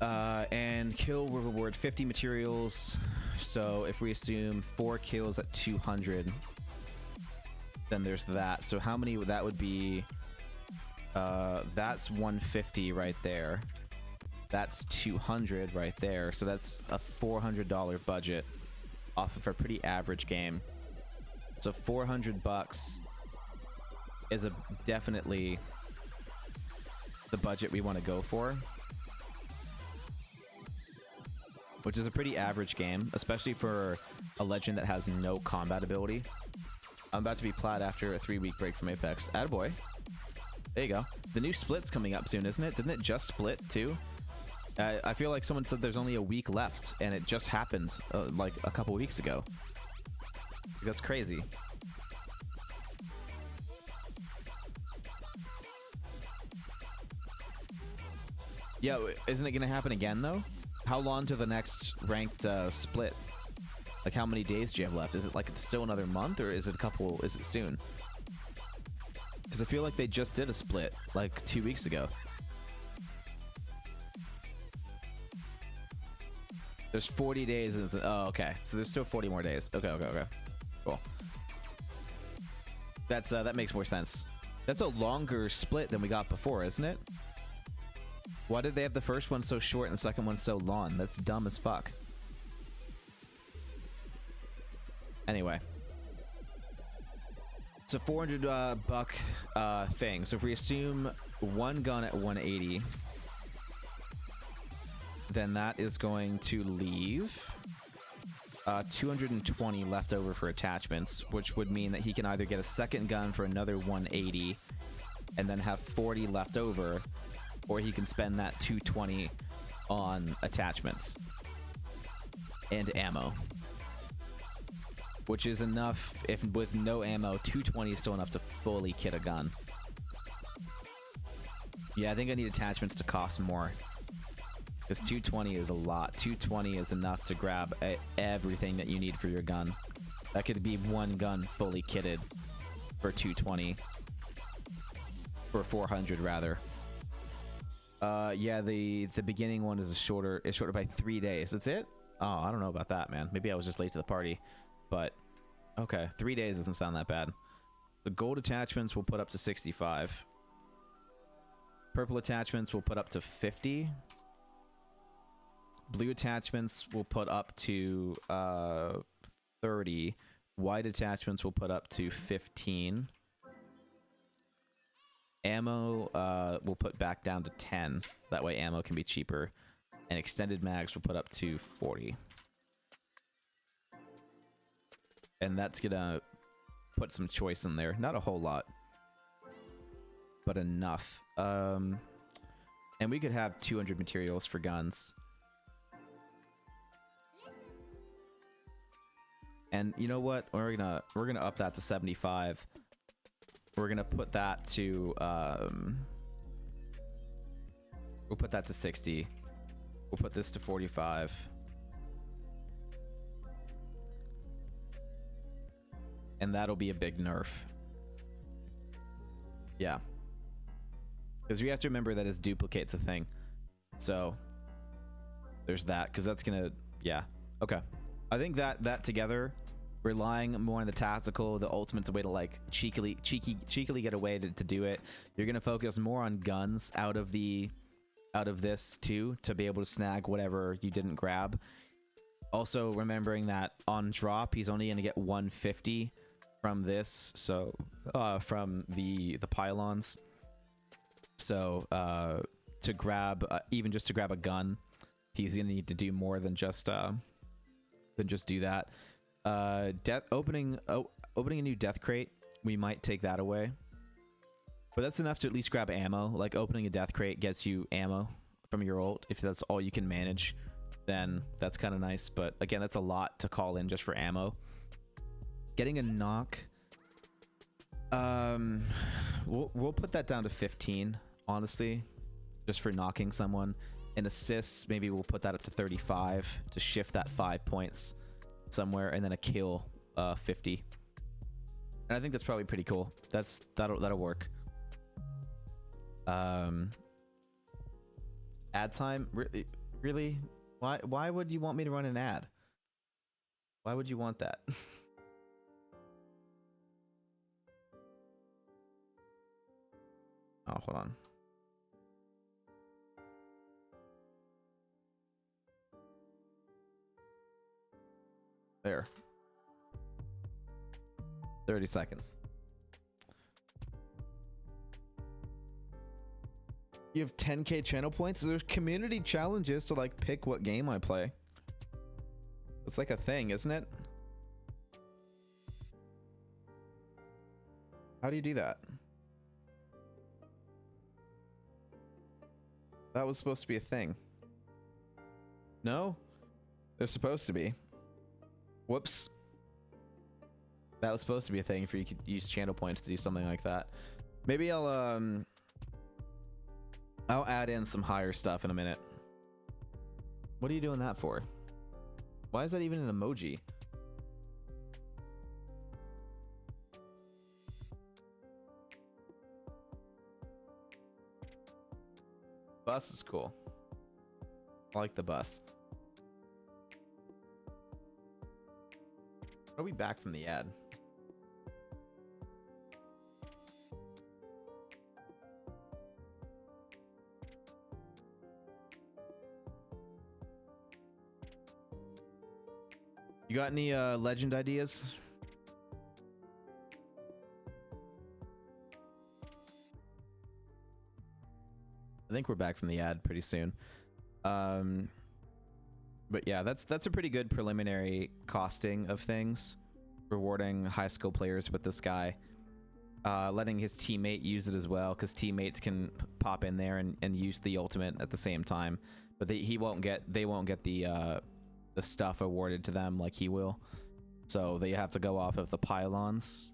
And kill will reward 50 materials. So if we assume 4 kills at 200, then there's that. So how many that would be? That's 150 right there. That's 200 right there. So that's a $400 budget off of a pretty average game. So $400 is definitely the budget we want to go for, which is a pretty average game, especially for a legend that has no combat ability. I'm about to be plat after a 3-week break from Apex. Attaboy. There you go. The new split's coming up soon, isn't it? Didn't it just split too? I feel like someone said there's only a week left, and it just happened like a couple weeks ago. That's crazy. Yeah, isn't it gonna happen again though? How long to the next ranked split? Like, how many days do you have left? Is it like still another month, or is it is it soon? Because I feel like they just did a split like 2 weeks ago. There's 40 days. Oh, okay. So there's still 40 more days. Okay. Cool. That makes more sense. That's a longer split than we got before, isn't it? Why did they have the first one so short and the second one so long? That's dumb as fuck. Anyway. So $400 thing. So if we assume 1 gun at 180, then that is going to leave 220 left over for attachments, which would mean that he can either get a second gun for another 180 and then have 40 left over, or he can spend that 220 on attachments and ammo, which is enough. If with no ammo, 220 is still enough to fully kit a gun. Yeah, I think I need attachments to cost more, because 220 is a lot. 220 is enough to grab everything that you need for your gun. That could be one gun fully kitted for 220. For 400 rather. Yeah, the beginning one is shorter by 3 days. That's it? Oh, I don't know about that, man. Maybe I was just late to the party. But okay, 3 days doesn't sound that bad. The gold attachments will put up to 65. Purple attachments will put up to 50. Blue attachments will put up to 30. White attachments will put up to 15. Ammo will put back down to 10. That way ammo can be cheaper. And extended mags will put up to 40. And that's gonna put some choice in there. Not a whole lot, but enough. And we could have 200 materials for guns. And you know what? We're gonna up that to 75. We're gonna put that to we'll put that to 60. We'll put this to 45. And that'll be a big nerf. Yeah. Because we have to remember that his duplicate's a thing. So there's that, because that's gonna, yeah. Okay. I think that together, relying more on the tactical, the ultimate's a way to like cheekily get away to do it. You're gonna focus more on guns out of this too, to be able to snag whatever you didn't grab. Also remembering that on drop he's only gonna get 150 from this, so from the pylons. So to grab even just to grab a gun, he's gonna need to do more than just do that. Opening a new death crate, we might take that away, but that's enough to at least grab ammo. Like opening a death crate gets you ammo from your ult. If that's all you can manage, then that's kind of nice, but again, that's a lot to call in just for ammo. Getting a knock, we'll put that down to 15, honestly, just for knocking someone. And assists, maybe we'll put that up to 35 to shift that 5 points somewhere, and then a kill 50. And I think that's probably pretty cool. That'll work. Ad time, really? Why would you want me to run an ad? Why would you want that? Oh, hold on. There. 30 seconds. You have 10k channel points? There's community challenges to like pick what game I play. It's like a thing, isn't it? How do you do that? That was supposed to be a thing. No? They're supposed to be. Whoops. That was supposed to be a thing for you could use channel points to do something like that. Maybe I'll add in some higher stuff in a minute. What are you doing that for? Why is that even an emoji? Bus is cool. I like the bus. Are we back from the ad? You got any legend ideas? I think we're back from the ad pretty soon. But yeah, that's a pretty good preliminary costing of things. Rewarding high skill players with this guy. letting his teammate use it as well, because teammates can pop in there and use the ultimate at the same time, but they won't get the stuff awarded to them like he will. So they have to go off of the pylons,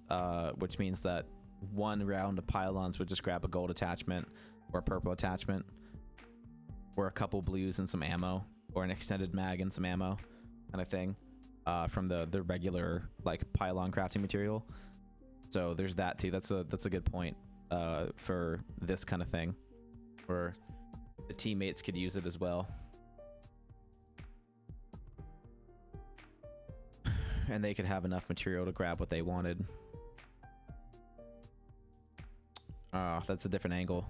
which means that one round of pylons would just grab a gold attachment or a purple attachment, or a couple blues and some ammo, or an extended mag and some ammo, kind of thing, from the regular like pylon crafting material. So there's that too. That's a good point for this kind of thing, where the teammates could use it as well, and they could have enough material to grab what they wanted. Oh, that's a different angle.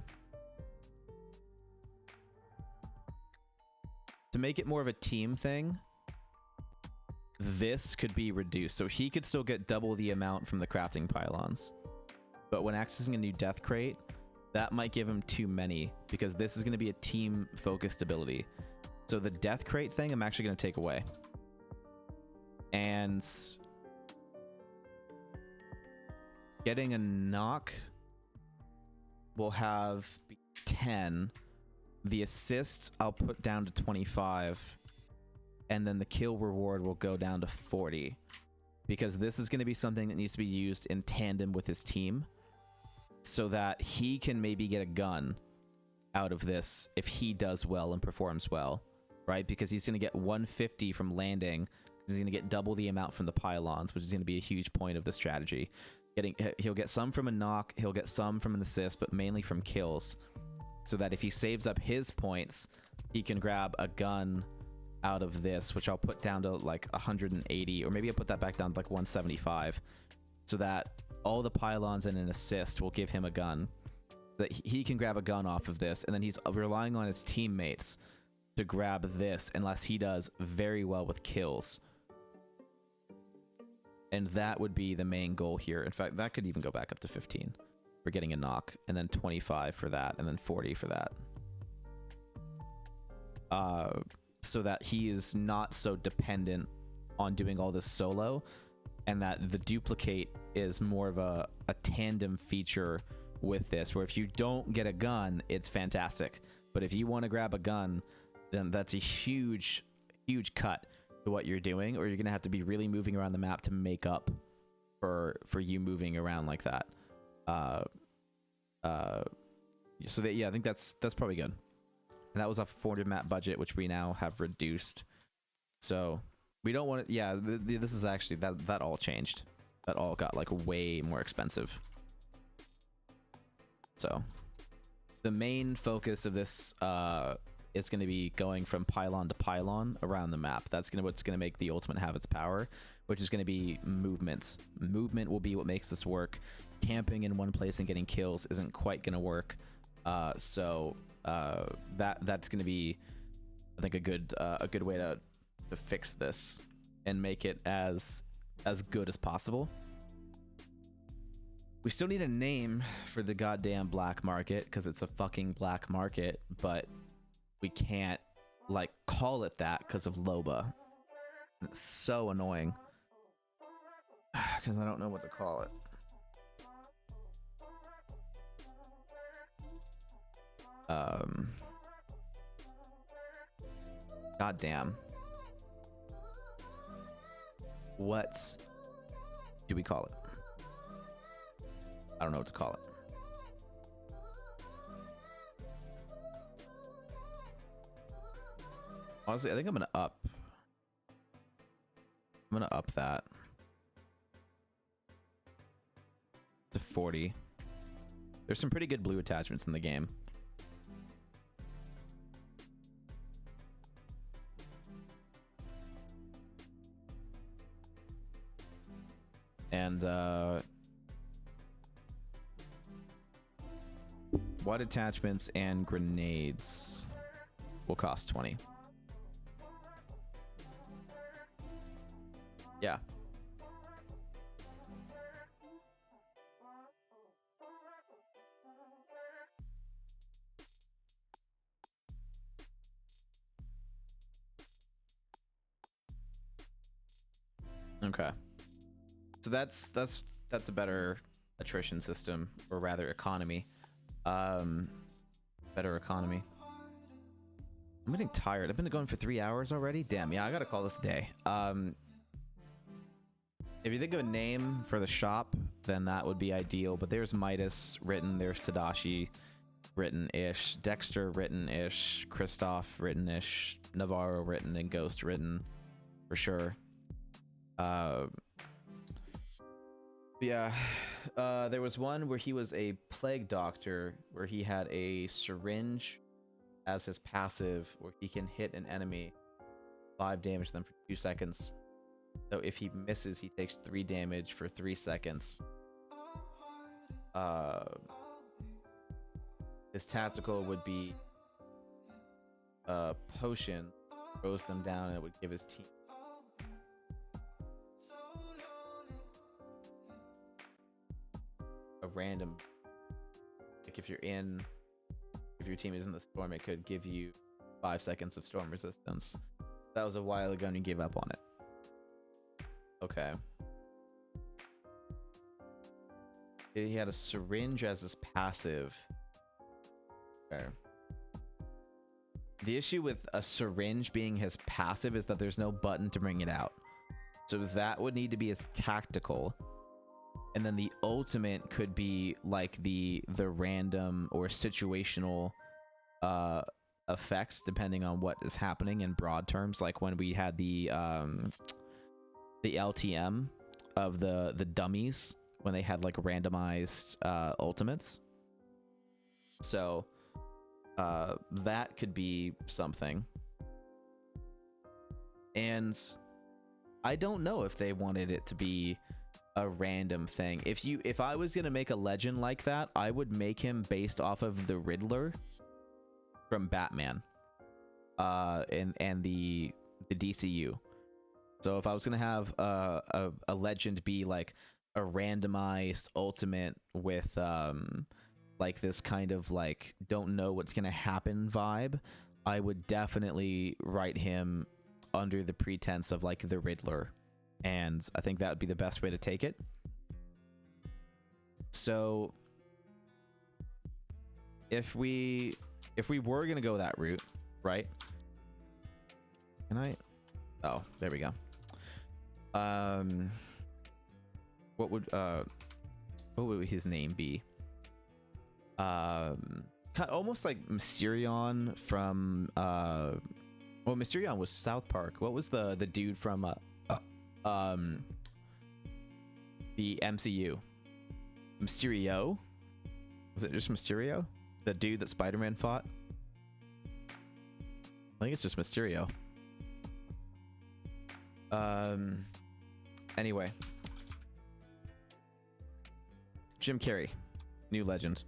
To make it more of a team thing, this could be reduced. So he could still get double the amount from the crafting pylons. But when accessing a new death crate, that might give him too many, because this is going to be a team-focused ability. So the death crate thing, I'm actually going to take away. And getting a knock will have 10. The assist I'll put down to 25, and then the kill reward will go down to 40, because this is going to be something that needs to be used in tandem with his team, so that he can maybe get a gun out of this if he does well and performs well, right? Because he's going to get 150 from landing. He's going to get double the amount from the pylons, which is going to be a huge point of the strategy. He'll get some from a knock, he'll get some from an assist, but mainly from kills, so that if he saves up his points, he can grab a gun out of this, which I'll put down to like 180, or maybe I'll put that back down to like 175, so that all the pylons and an assist will give him a gun, that he can grab a gun off of this, and then he's relying on his teammates to grab this unless he does very well with kills. And that would be the main goal here. In fact, that could even go back up to 15 for getting a knock, and then 25 for that, and then 40 for that. So that he is not so dependent on doing all this solo, and that the duplicate is more of a tandem feature with this, where if you don't get a gun, it's fantastic. But if you want to grab a gun, then that's a huge cut to what you're doing, or you're gonna have to be really moving around the map to make up for you moving around like that. So that, yeah, I think that's probably good. And that was a 400 map budget, which we now have reduced. So we don't want to, yeah, this is actually, that all changed. That all got like way more expensive. So the main focus of this is going to be going from pylon to pylon around the map. That's what's going to make the ultimate have its power, which is going to be movement. Movement will be what makes this work. Camping in one place and getting kills isn't quite going to work. So that's going to be, I think, a good way to fix this and make it as good as possible. We still need a name for the goddamn black market, because it's a fucking black market, but we can't like call it that because of Loba. It's so annoying because I don't know what to call it. God damn. What do we call it? I don't know what to call it. Honestly, I think I'm gonna up that to 40. There's some pretty good blue attachments in the game. And what attachments and grenades will cost 20. Yeah. Okay. So that's a better attrition system, or rather economy. Better economy. I'm getting tired. I've been going for 3 hours already. Damn, yeah, I gotta call this a day. If you think of a name for the shop, then that would be ideal. But there's Midas written, there's Tadashi written-ish, Dexter written-ish, Kristoff written-ish, Navarro written, and Ghost written for sure. Yeah, there was one where he was a plague doctor, where he had a syringe as his passive, where he can hit an enemy, 5 damage to them for 2 seconds. So if he misses, he takes 3 damage for 3 seconds. His tactical would be a potion, throws them down, and it would give his team a random, like if your team is in the storm, it could give you 5 seconds of storm resistance. That was a while ago and you gave up on it. Okay. He had a syringe as his passive. Okay. The issue with a syringe being his passive is that there's no button to bring it out. So that would need to be his tactical. And then the ultimate could be like the random or situational effects depending on what is happening in broad terms, like when we had the LTM of the dummies, when they had like randomized ultimates. So that could be something. And I don't know if they wanted it to be a random thing. If I was gonna make a legend like that, I would make him based off of the Riddler from Batman, and the DCU. So if I was gonna have a legend be like a randomized ultimate with like this kind of like don't know what's gonna happen vibe, I would definitely write him under the pretense of like the Riddler. And I think that would be the best way to take it. So if we were gonna go that route, right? Can I? Oh, there we go. What would his name be? Kind of almost like Mysterion from well, Mysterion was South Park. What was the dude from the MCU? Mysterio? Was it just Mysterio? The dude that Spider-Man fought? I think it's just Mysterio. Anyway. Jim Carrey. New legend.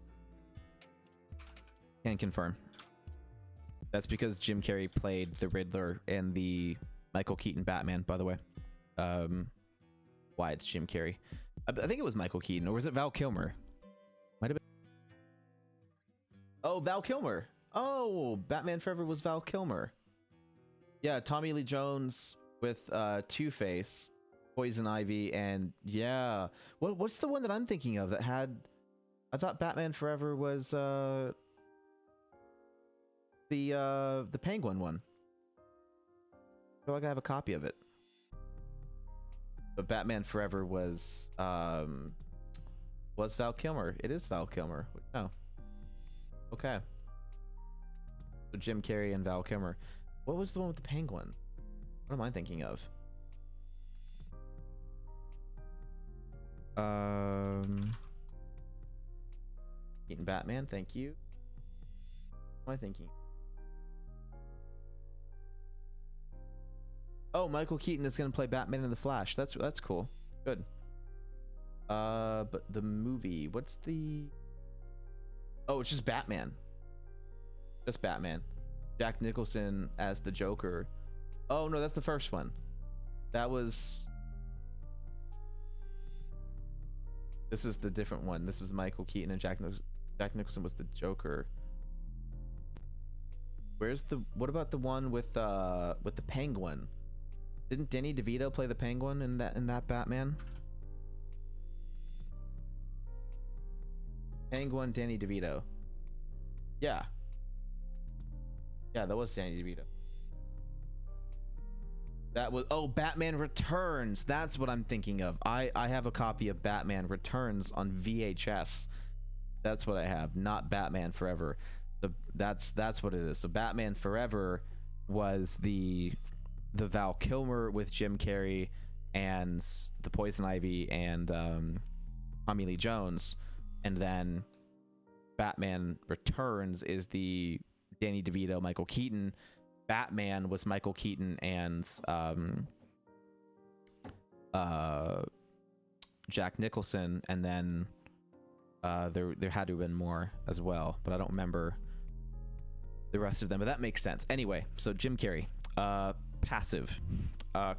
Can confirm. That's because Jim Carrey played the Riddler in the Michael Keaton Batman, by the way. Why it's Jim Carrey. I think it was Michael Keaton, or was it Val Kilmer? Might have been. Oh, Val Kilmer. Oh, Batman Forever was Val Kilmer. Yeah, Tommy Lee Jones with Two-Face, Poison Ivy, and yeah. What's the one that I'm thinking of that had... I thought Batman Forever was the Penguin one. I feel like I have a copy of it. But Batman Forever was Val Kilmer. It is Val Kilmer. No. Okay. So Jim Carrey and Val Kilmer. What was the one with the penguin? What am I thinking of? Keaton Batman, thank you. What am I thinking? Oh, Michael Keaton is gonna play Batman in the Flash. That's cool. Good. But the movie, what's the... Oh, it's just Batman. Just Batman. Jack Nicholson as the Joker. Oh no, that's the first one. That was... This is the different one. This is Michael Keaton and Jack Nicholson was the Joker. Where's the... What about the one with the Penguin? Didn't Danny DeVito play the Penguin in that Batman? Penguin, Danny DeVito. Yeah. Yeah, that was Danny DeVito. That was, oh, Batman Returns. That's what I'm thinking of. I have a copy of Batman Returns on VHS. That's what I have, not Batman Forever. That's what it is. So Batman Forever was the Val Kilmer with Jim Carrey and the Poison Ivy and Tommy Lee Jones, and then Batman Returns is the Danny DeVito, Michael Keaton. Batman was Michael Keaton and Jack Nicholson, and then there had to have been more as well, but I don't remember the rest of them. But that makes sense. Anyway, so Jim Carrey, passive,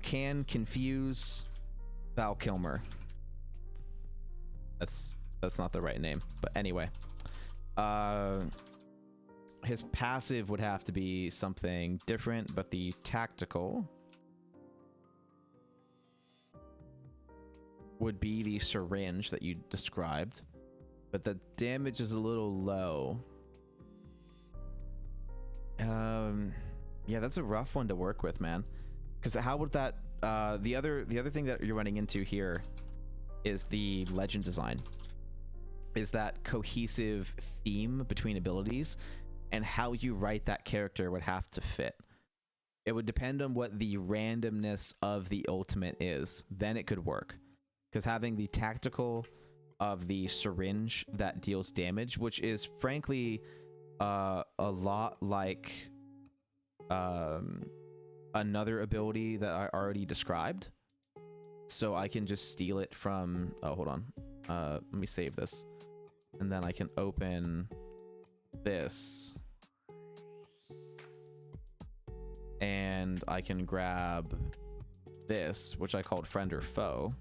can confuse Val Kilmer. That's not the right name, but anyway, his passive would have to be something different, but the tactical would be the syringe that you described, but the damage is a little low. Yeah, that's a rough one to work with, man. Because how would that the other thing that you're running into here is the legend design, is that cohesive theme between abilities, and how you write that character would have to fit. It would depend on what the randomness of the ultimate is. Then it could work. Because having the tactical of the syringe that deals damage, which is frankly a lot like another ability that I already described. So I can just steal it from... Oh, hold on. Let me save this. And then I can open this. And I can grab this, which I called friend or foe,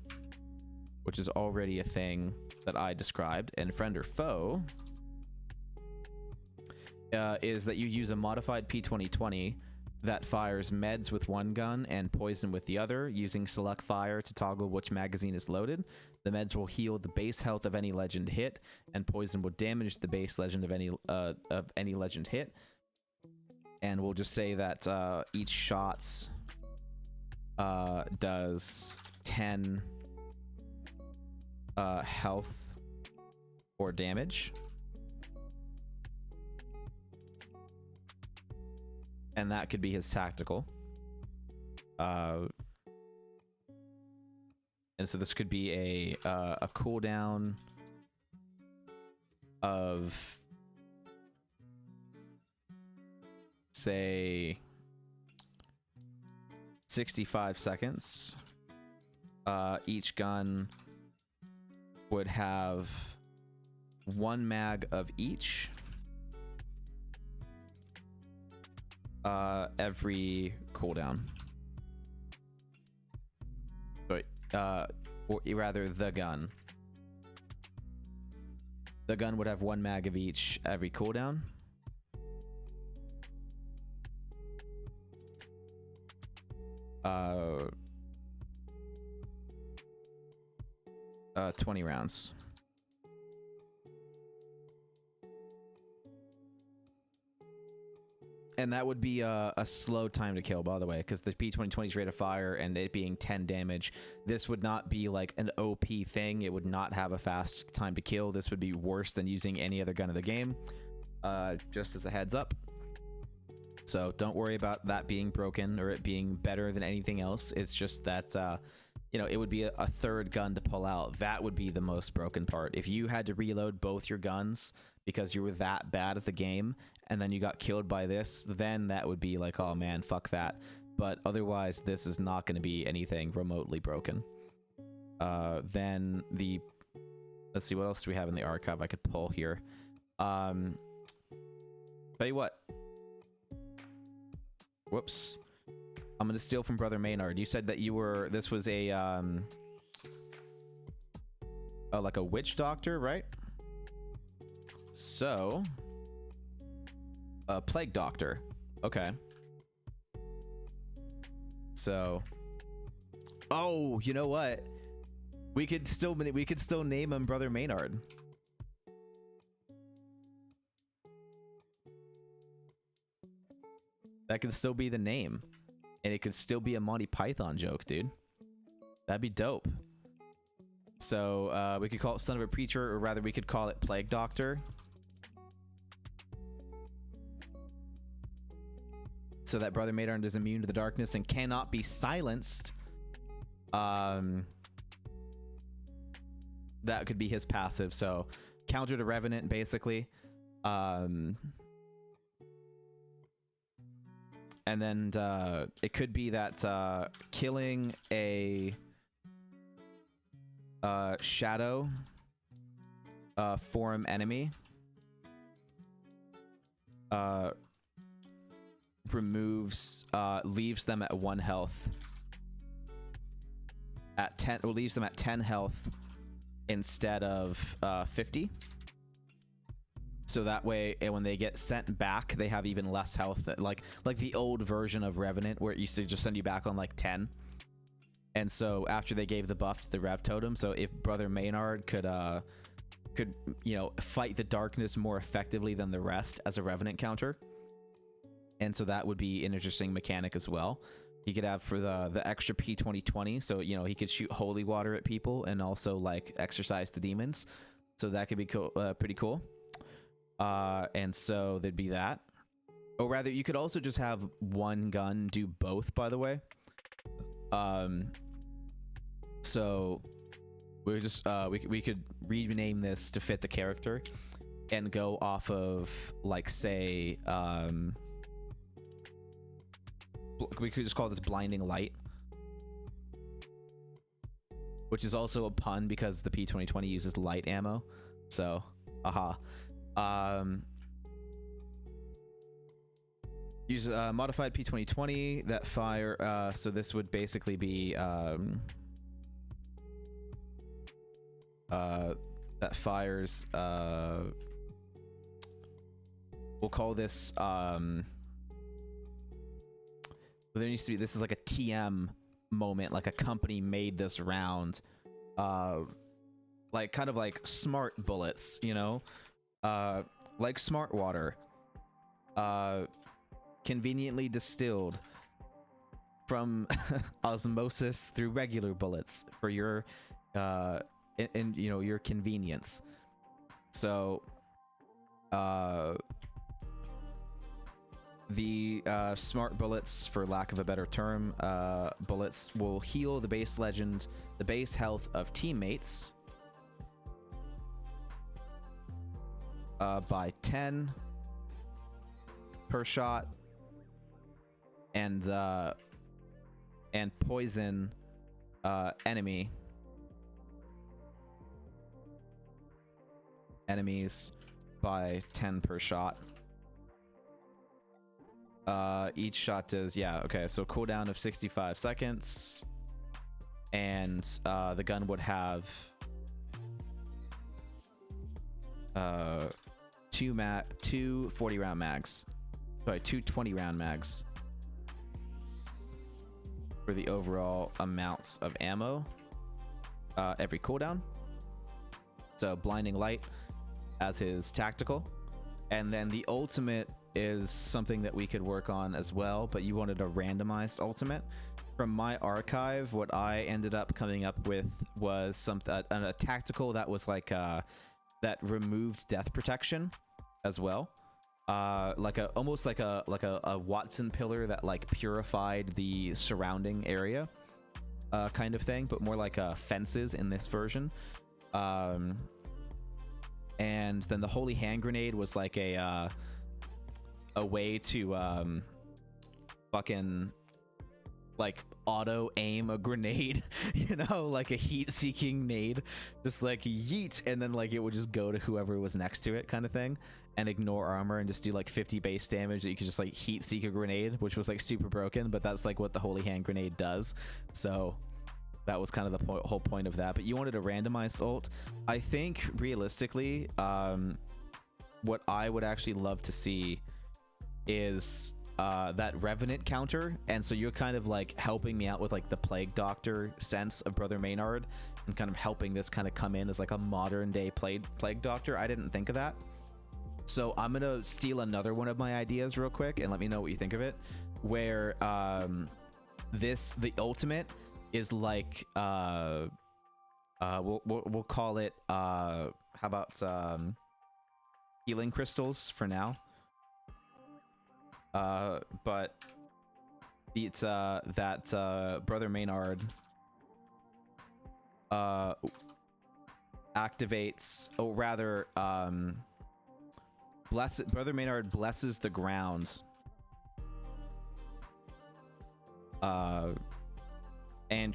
which is already a thing that I described. And friend or foe is that you use a modified P2020 that fires meds with one gun and poison with the other, using select fire to toggle which magazine is loaded. The meds will heal the base health of any legend hit, and poison will damage the base legend of any legend hit. And we'll just say that each shot does 10 health or damage. And that could be his tactical. And so this could be a cooldown of, say, 65 seconds. Each gun would have 1 mag of each every cooldown. Wait, or rather, the gun would have 1 mag of each every cooldown. 20 rounds. And that would be a slow time to kill, by the way, because the P2020's rate of fire and it being 10 damage, this would not be like an OP thing. It would not have a fast time to kill. This would be worse than using any other gun in the game, just as a heads up. So don't worry about that being broken or it being better than anything else. It's just that, you know, it would be a third gun to pull out. That would be the most broken part. If you had to reload both your guns because you were that bad at the game and then you got killed by this, then that would be like, oh man, fuck that. But otherwise, this is not going to be anything remotely broken. Then the... Let's see, what else do we have in the archive I could pull here? Tell you what. Whoops. I'm going to steal from Brother Maynard. You said that you were... This was a... like a witch doctor, right? So... A plague doctor. Okay. So... Oh, you know what? We could still name him Brother Maynard. That could still be the name, and it could still be a Monty Python joke, dude. That'd be dope. So we could call it Son of a Preacher, or rather we could call it Plague Doctor. So that Brother Maynard is immune to the darkness and cannot be silenced. That could be his passive. So counter to Revenant, basically. And then it could be that killing a shadow form enemy leaves them at 1 health. At 10, or leaves them at 10 health instead of 50. So that way, when they get sent back, they have even less health. Like the old version of Revenant, where it used to just send you back on like 10. And so after they gave the buff to the Rev Totem, so if Brother Maynard could fight the darkness more effectively than the rest as a Revenant counter. And so that would be an interesting mechanic as well. He could have for the extra P2020, so he could shoot holy water at people and also like exorcise the demons. So that could be cool, pretty cool. And so there'd be that. Or rather, you could also just have one gun do both, by the way. So we just we could rename this to fit the character and go off of like, say, we could just call this Blinding Light, which is also a pun because the P2020 uses light ammo. So, use modified P2020 that fire. So this would basically be that fires. We'll call this. There needs to be. This is like a TM moment. Like a company made this round. Like kind of like smart bullets, like smart water. Conveniently distilled from osmosis through regular bullets for your your convenience. So the smart bullets, for lack of a better term, bullets will heal the base health of teammates by 10 per shot, and poison enemies by 10 per shot. Each shot does, so cooldown of 65 seconds, and the gun would have two 40-round mags. Sorry, 2 20-round mags for the overall amounts of ammo every cooldown. So Blinding Light as his tactical, and then the ultimate is something that we could work on as well, but you wanted a randomized ultimate. From my archive, what I ended up coming up with was a tactical that was like that removed death protection as well. Almost like a Watson pillar that like purified the surrounding area, kind of thing, but more like fences in this version. And then the Holy Hand Grenade was like a way to fucking like auto aim a grenade, like a heat-seeking nade, just like yeet, and then like it would just go to whoever was next to it, kind of thing, and ignore armor and just do like 50 base damage. That you could just like heat-seek a grenade, which was like super broken, but that's like what the Holy Hand Grenade does. So that was kind of the whole point of that. But you wanted a randomized ult. I think realistically, what I would actually love to see is that Revenant counter, and so you're kind of like helping me out with like the Plague Doctor sense of Brother Maynard, and kind of helping this kind of come in as like a modern day Plague Doctor. I didn't think of that, So I'm gonna steal another one of my ideas real quick and let me know what you think of it. Where the ultimate is like we'll call it how about healing crystals for now. But it's that Brother Maynard activates, or rather Brother Maynard blesses the ground and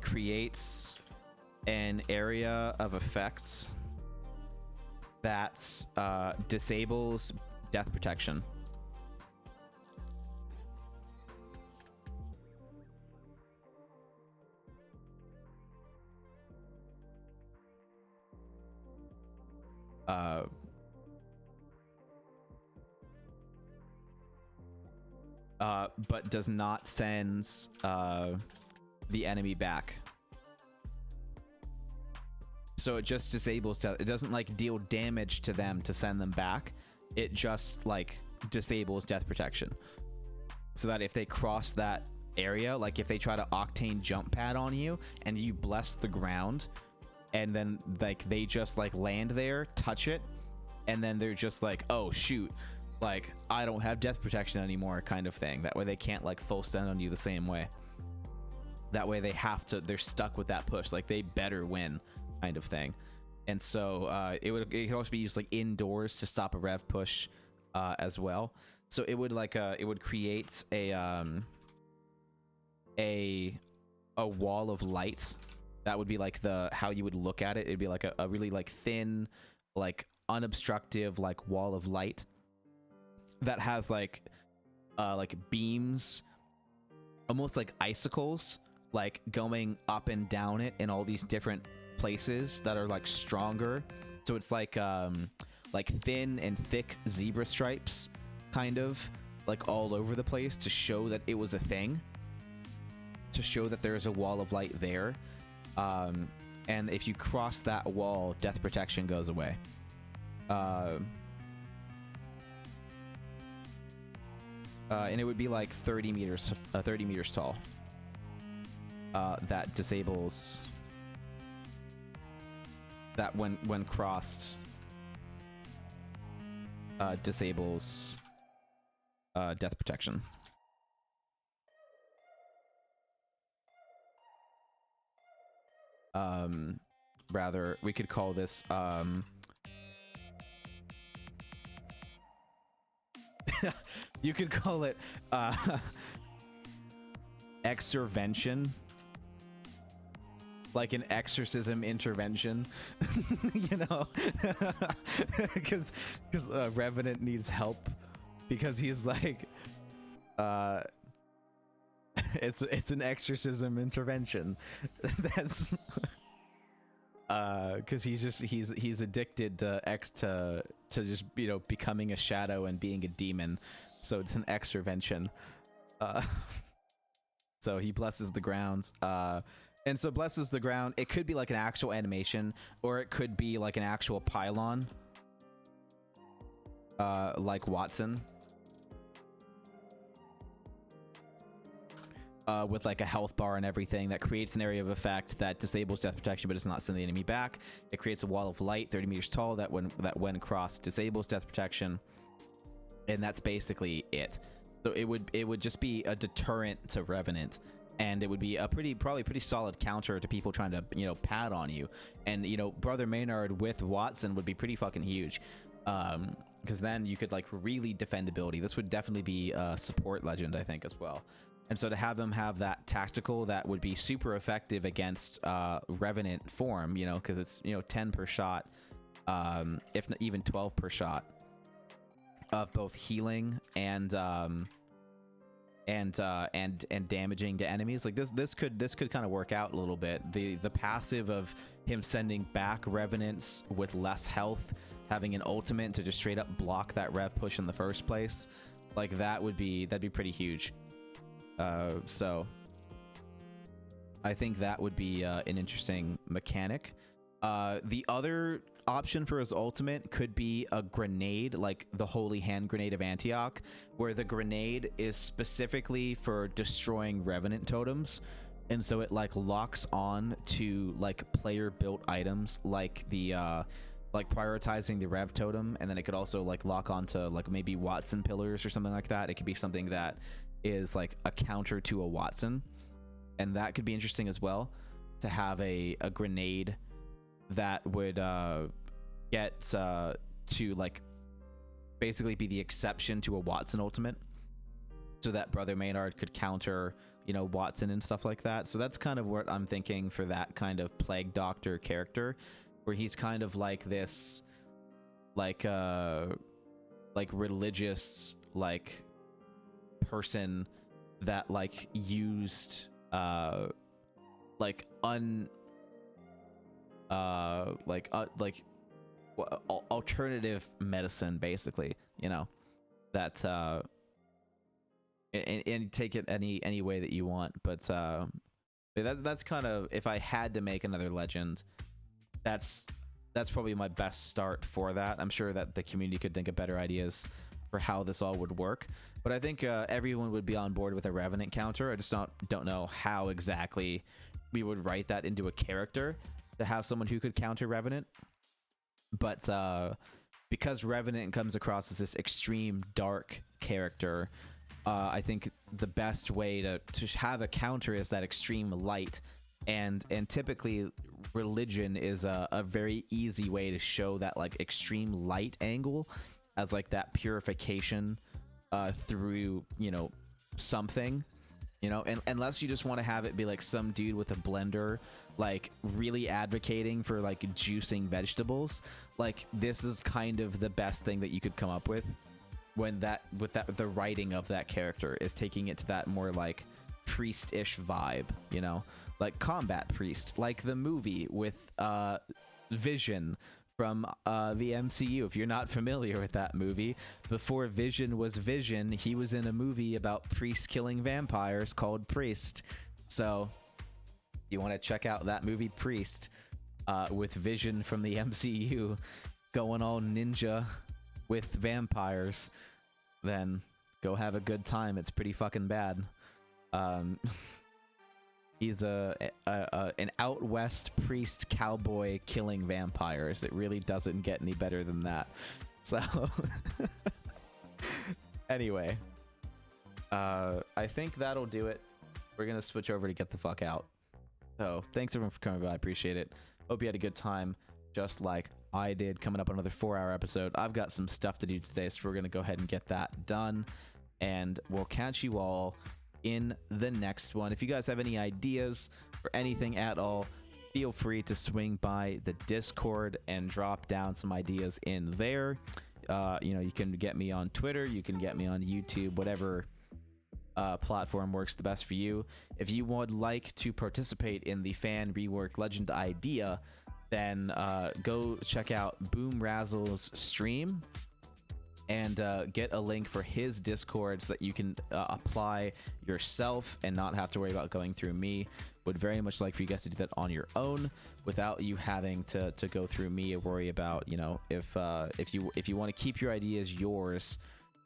creates an area of effects that disables death protection. But does not send the enemy back. So it just disables death. It doesn't like deal damage to them to send them back. It just like disables death protection. So that if they cross that area, like if they try to octane jump pad on you and you bless the ground, and then like they just like land there, touch it, and then they're just like, oh shoot, like I don't have death protection anymore, kind of thing. That way they can't like full stun on you the same way. That way they're stuck with that push, like they better win, kind of thing. And so it could also be used like indoors to stop a rev push as well. So it would like it would create a wall of light. That would be like how you would look at it. It'd be like a really like thin, like unobstructive like wall of light that has like beams, almost like icicles, like going up and down it in all these different places that are like stronger. So it's like thin and thick zebra stripes, kind of like all over the place, to show that it was a thing, to show that there's a wall of light there. And if you cross that wall, death protection goes away. And it would be like 30 meters tall. That disables that when crossed, disables death protection. Rather, we could call this you could call it exervention, like an exorcism intervention. You know, because Revenant needs help, because he's like it's an exorcism intervention. That's because he's addicted to just, you know, becoming a shadow and being a demon. So it's an exervention. So he blesses the ground. And so blesses the ground, it could be like an actual animation, or it could be like an actual pylon, like Watson, with like a health bar and everything, that creates an area of effect that disables death protection but does not send the enemy back. It creates a wall of light 30 meters tall that when crossed disables death protection, and that's basically it. So it would just be a deterrent to Revenant, and it would be a probably pretty solid counter to people trying to, you know, pad on you. And, you know, Brother Maynard with Watson would be pretty fucking huge, because then you could like really defend ability. This would definitely be a support legend, I think, as well. And so to have him have that tactical, that would be super effective against Revenant form, you know, because it's, you know, 10 per shot, if not even 12 per shot, of both healing and damaging to enemies. Like this could kind of work out a little bit. The passive of him sending back Revenants with less health, having an ultimate to just straight up block that rev push in the first place, like that'd be pretty huge. So I think that would be an interesting mechanic. The other option for his ultimate could be a grenade, like the Holy Hand Grenade of Antioch, where the grenade is specifically for destroying Revenant totems, and so it like locks on to like player built items, like the like prioritizing the Rev totem, and then it could also like lock onto like maybe Watson pillars or something like that. It could be something that is like a counter to a Watson, and that could be interesting as well, to have a grenade that would get to like basically be the exception to a Watson ultimate, so that Brother Maynard could counter, you know, Watson and stuff like that. So that's kind of what I'm thinking for that kind of Plague Doctor character, where he's kind of like this like religious like person that like used alternative medicine, basically, you know, that and take it any way that you want, but that's kind of, if I had to make another legend, that's probably my best start for that. I'm sure that the community could think of better ideas for how this all would work, but I think everyone would be on board with a Revenant counter. I just don't know how exactly we would write that into a character to have someone who could counter Revenant. But because Revenant comes across as this extreme dark character, I think the best way to have a counter is that extreme light, and typically religion is a very easy way to show that like extreme light angle as like that purification through, you know, something, you know, and unless you just want to have it be like some dude with a blender like really advocating for like juicing vegetables, like this is kind of the best thing that you could come up with when the writing of that character is taking it to that more like priest-ish vibe, you know, like combat priest, like the movie with Vision from the MCU. If you're not familiar with that movie, before Vision was Vision, he was in a movie about priests killing vampires called Priest. So you want to check out that movie Priest with Vision from the MCU going all ninja with vampires, then go have a good time. It's pretty fucking bad. He's an out west priest cowboy killing vampires. It really doesn't get any better than that. So anyway, I think that'll do it. We're gonna switch over to get the fuck out. So thanks everyone for coming by. I appreciate it. Hope you had a good time, just like I did. Coming up on another 4-hour episode. I've got some stuff to do today, so we're gonna go ahead and get that done, and we'll catch you all in the next one. If you guys have any ideas or anything at all, feel free to swing by the Discord and drop down some ideas in there. You know, you can get me on Twitter, you can get me on YouTube, whatever platform works the best for you. If you would like to participate in the fan rework legend idea, then go check out Boom Razzle's stream and get a link for his Discord so that you can apply yourself and not have to worry about going through me. Would very much like for you guys to do that on your own without you having to go through me and worry about, you know, if you want to keep your ideas yours,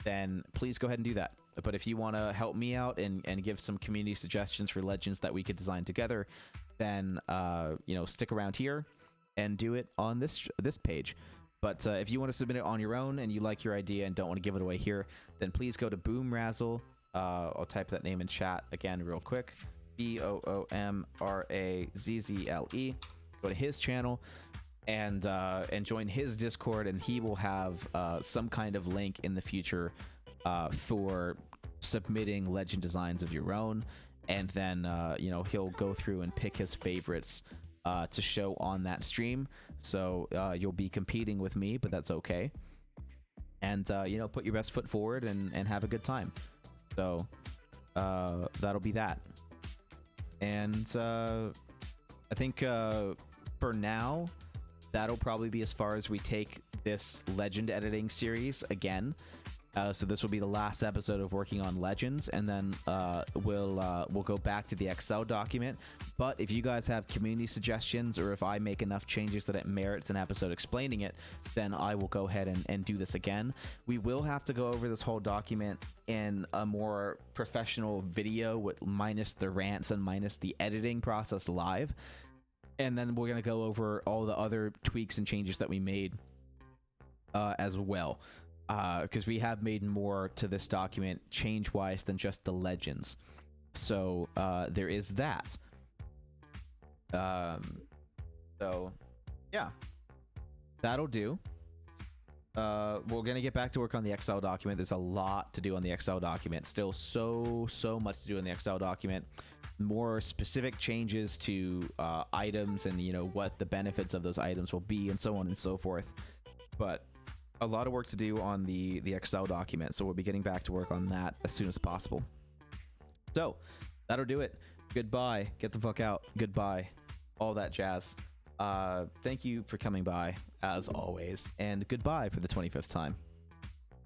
then please go ahead and do that. But if you want to help me out and give some community suggestions for legends that we could design together, then you know, stick around here and do it on this page. But if you want to submit it on your own and you like your idea and don't want to give it away here, then please go to Boom Razzle. I'll type that name in chat again real quick. BOOMRAZZLE. Go to his channel and join his Discord, and he will have some kind of link in the future for submitting legend designs of your own, and then you know, he'll go through and pick his favorites to show on that stream. So you'll be competing with me, but that's okay. And you know, put your best foot forward and have a good time. So that'll be that. And I think for now, that'll probably be as far as we take this legend editing series again. So this will be the last episode of working on Legends, and then we'll go back to the Excel document. But if you guys have community suggestions, or if I make enough changes that it merits an episode explaining it, then I will go ahead and do this again. We will have to go over this whole document in a more professional video with minus the rants and minus the editing process live. And then we're going to go over all the other tweaks and changes that we made as well. Because we have made more to this document change-wise than just the legends. So there is that. So yeah, that'll do. We're going to get back to work on the Excel document. There's a lot to do on the Excel document. Still so much to do in the Excel document. More specific changes to items and, you know, what the benefits of those items will be and so on and so forth. But a lot of work to do on the Excel document, so we'll be getting back to work on that as soon as possible. So that'll do it. Goodbye. Get the fuck out. Goodbye. All that jazz. Thank you for coming by, as always, and goodbye for the 25th time.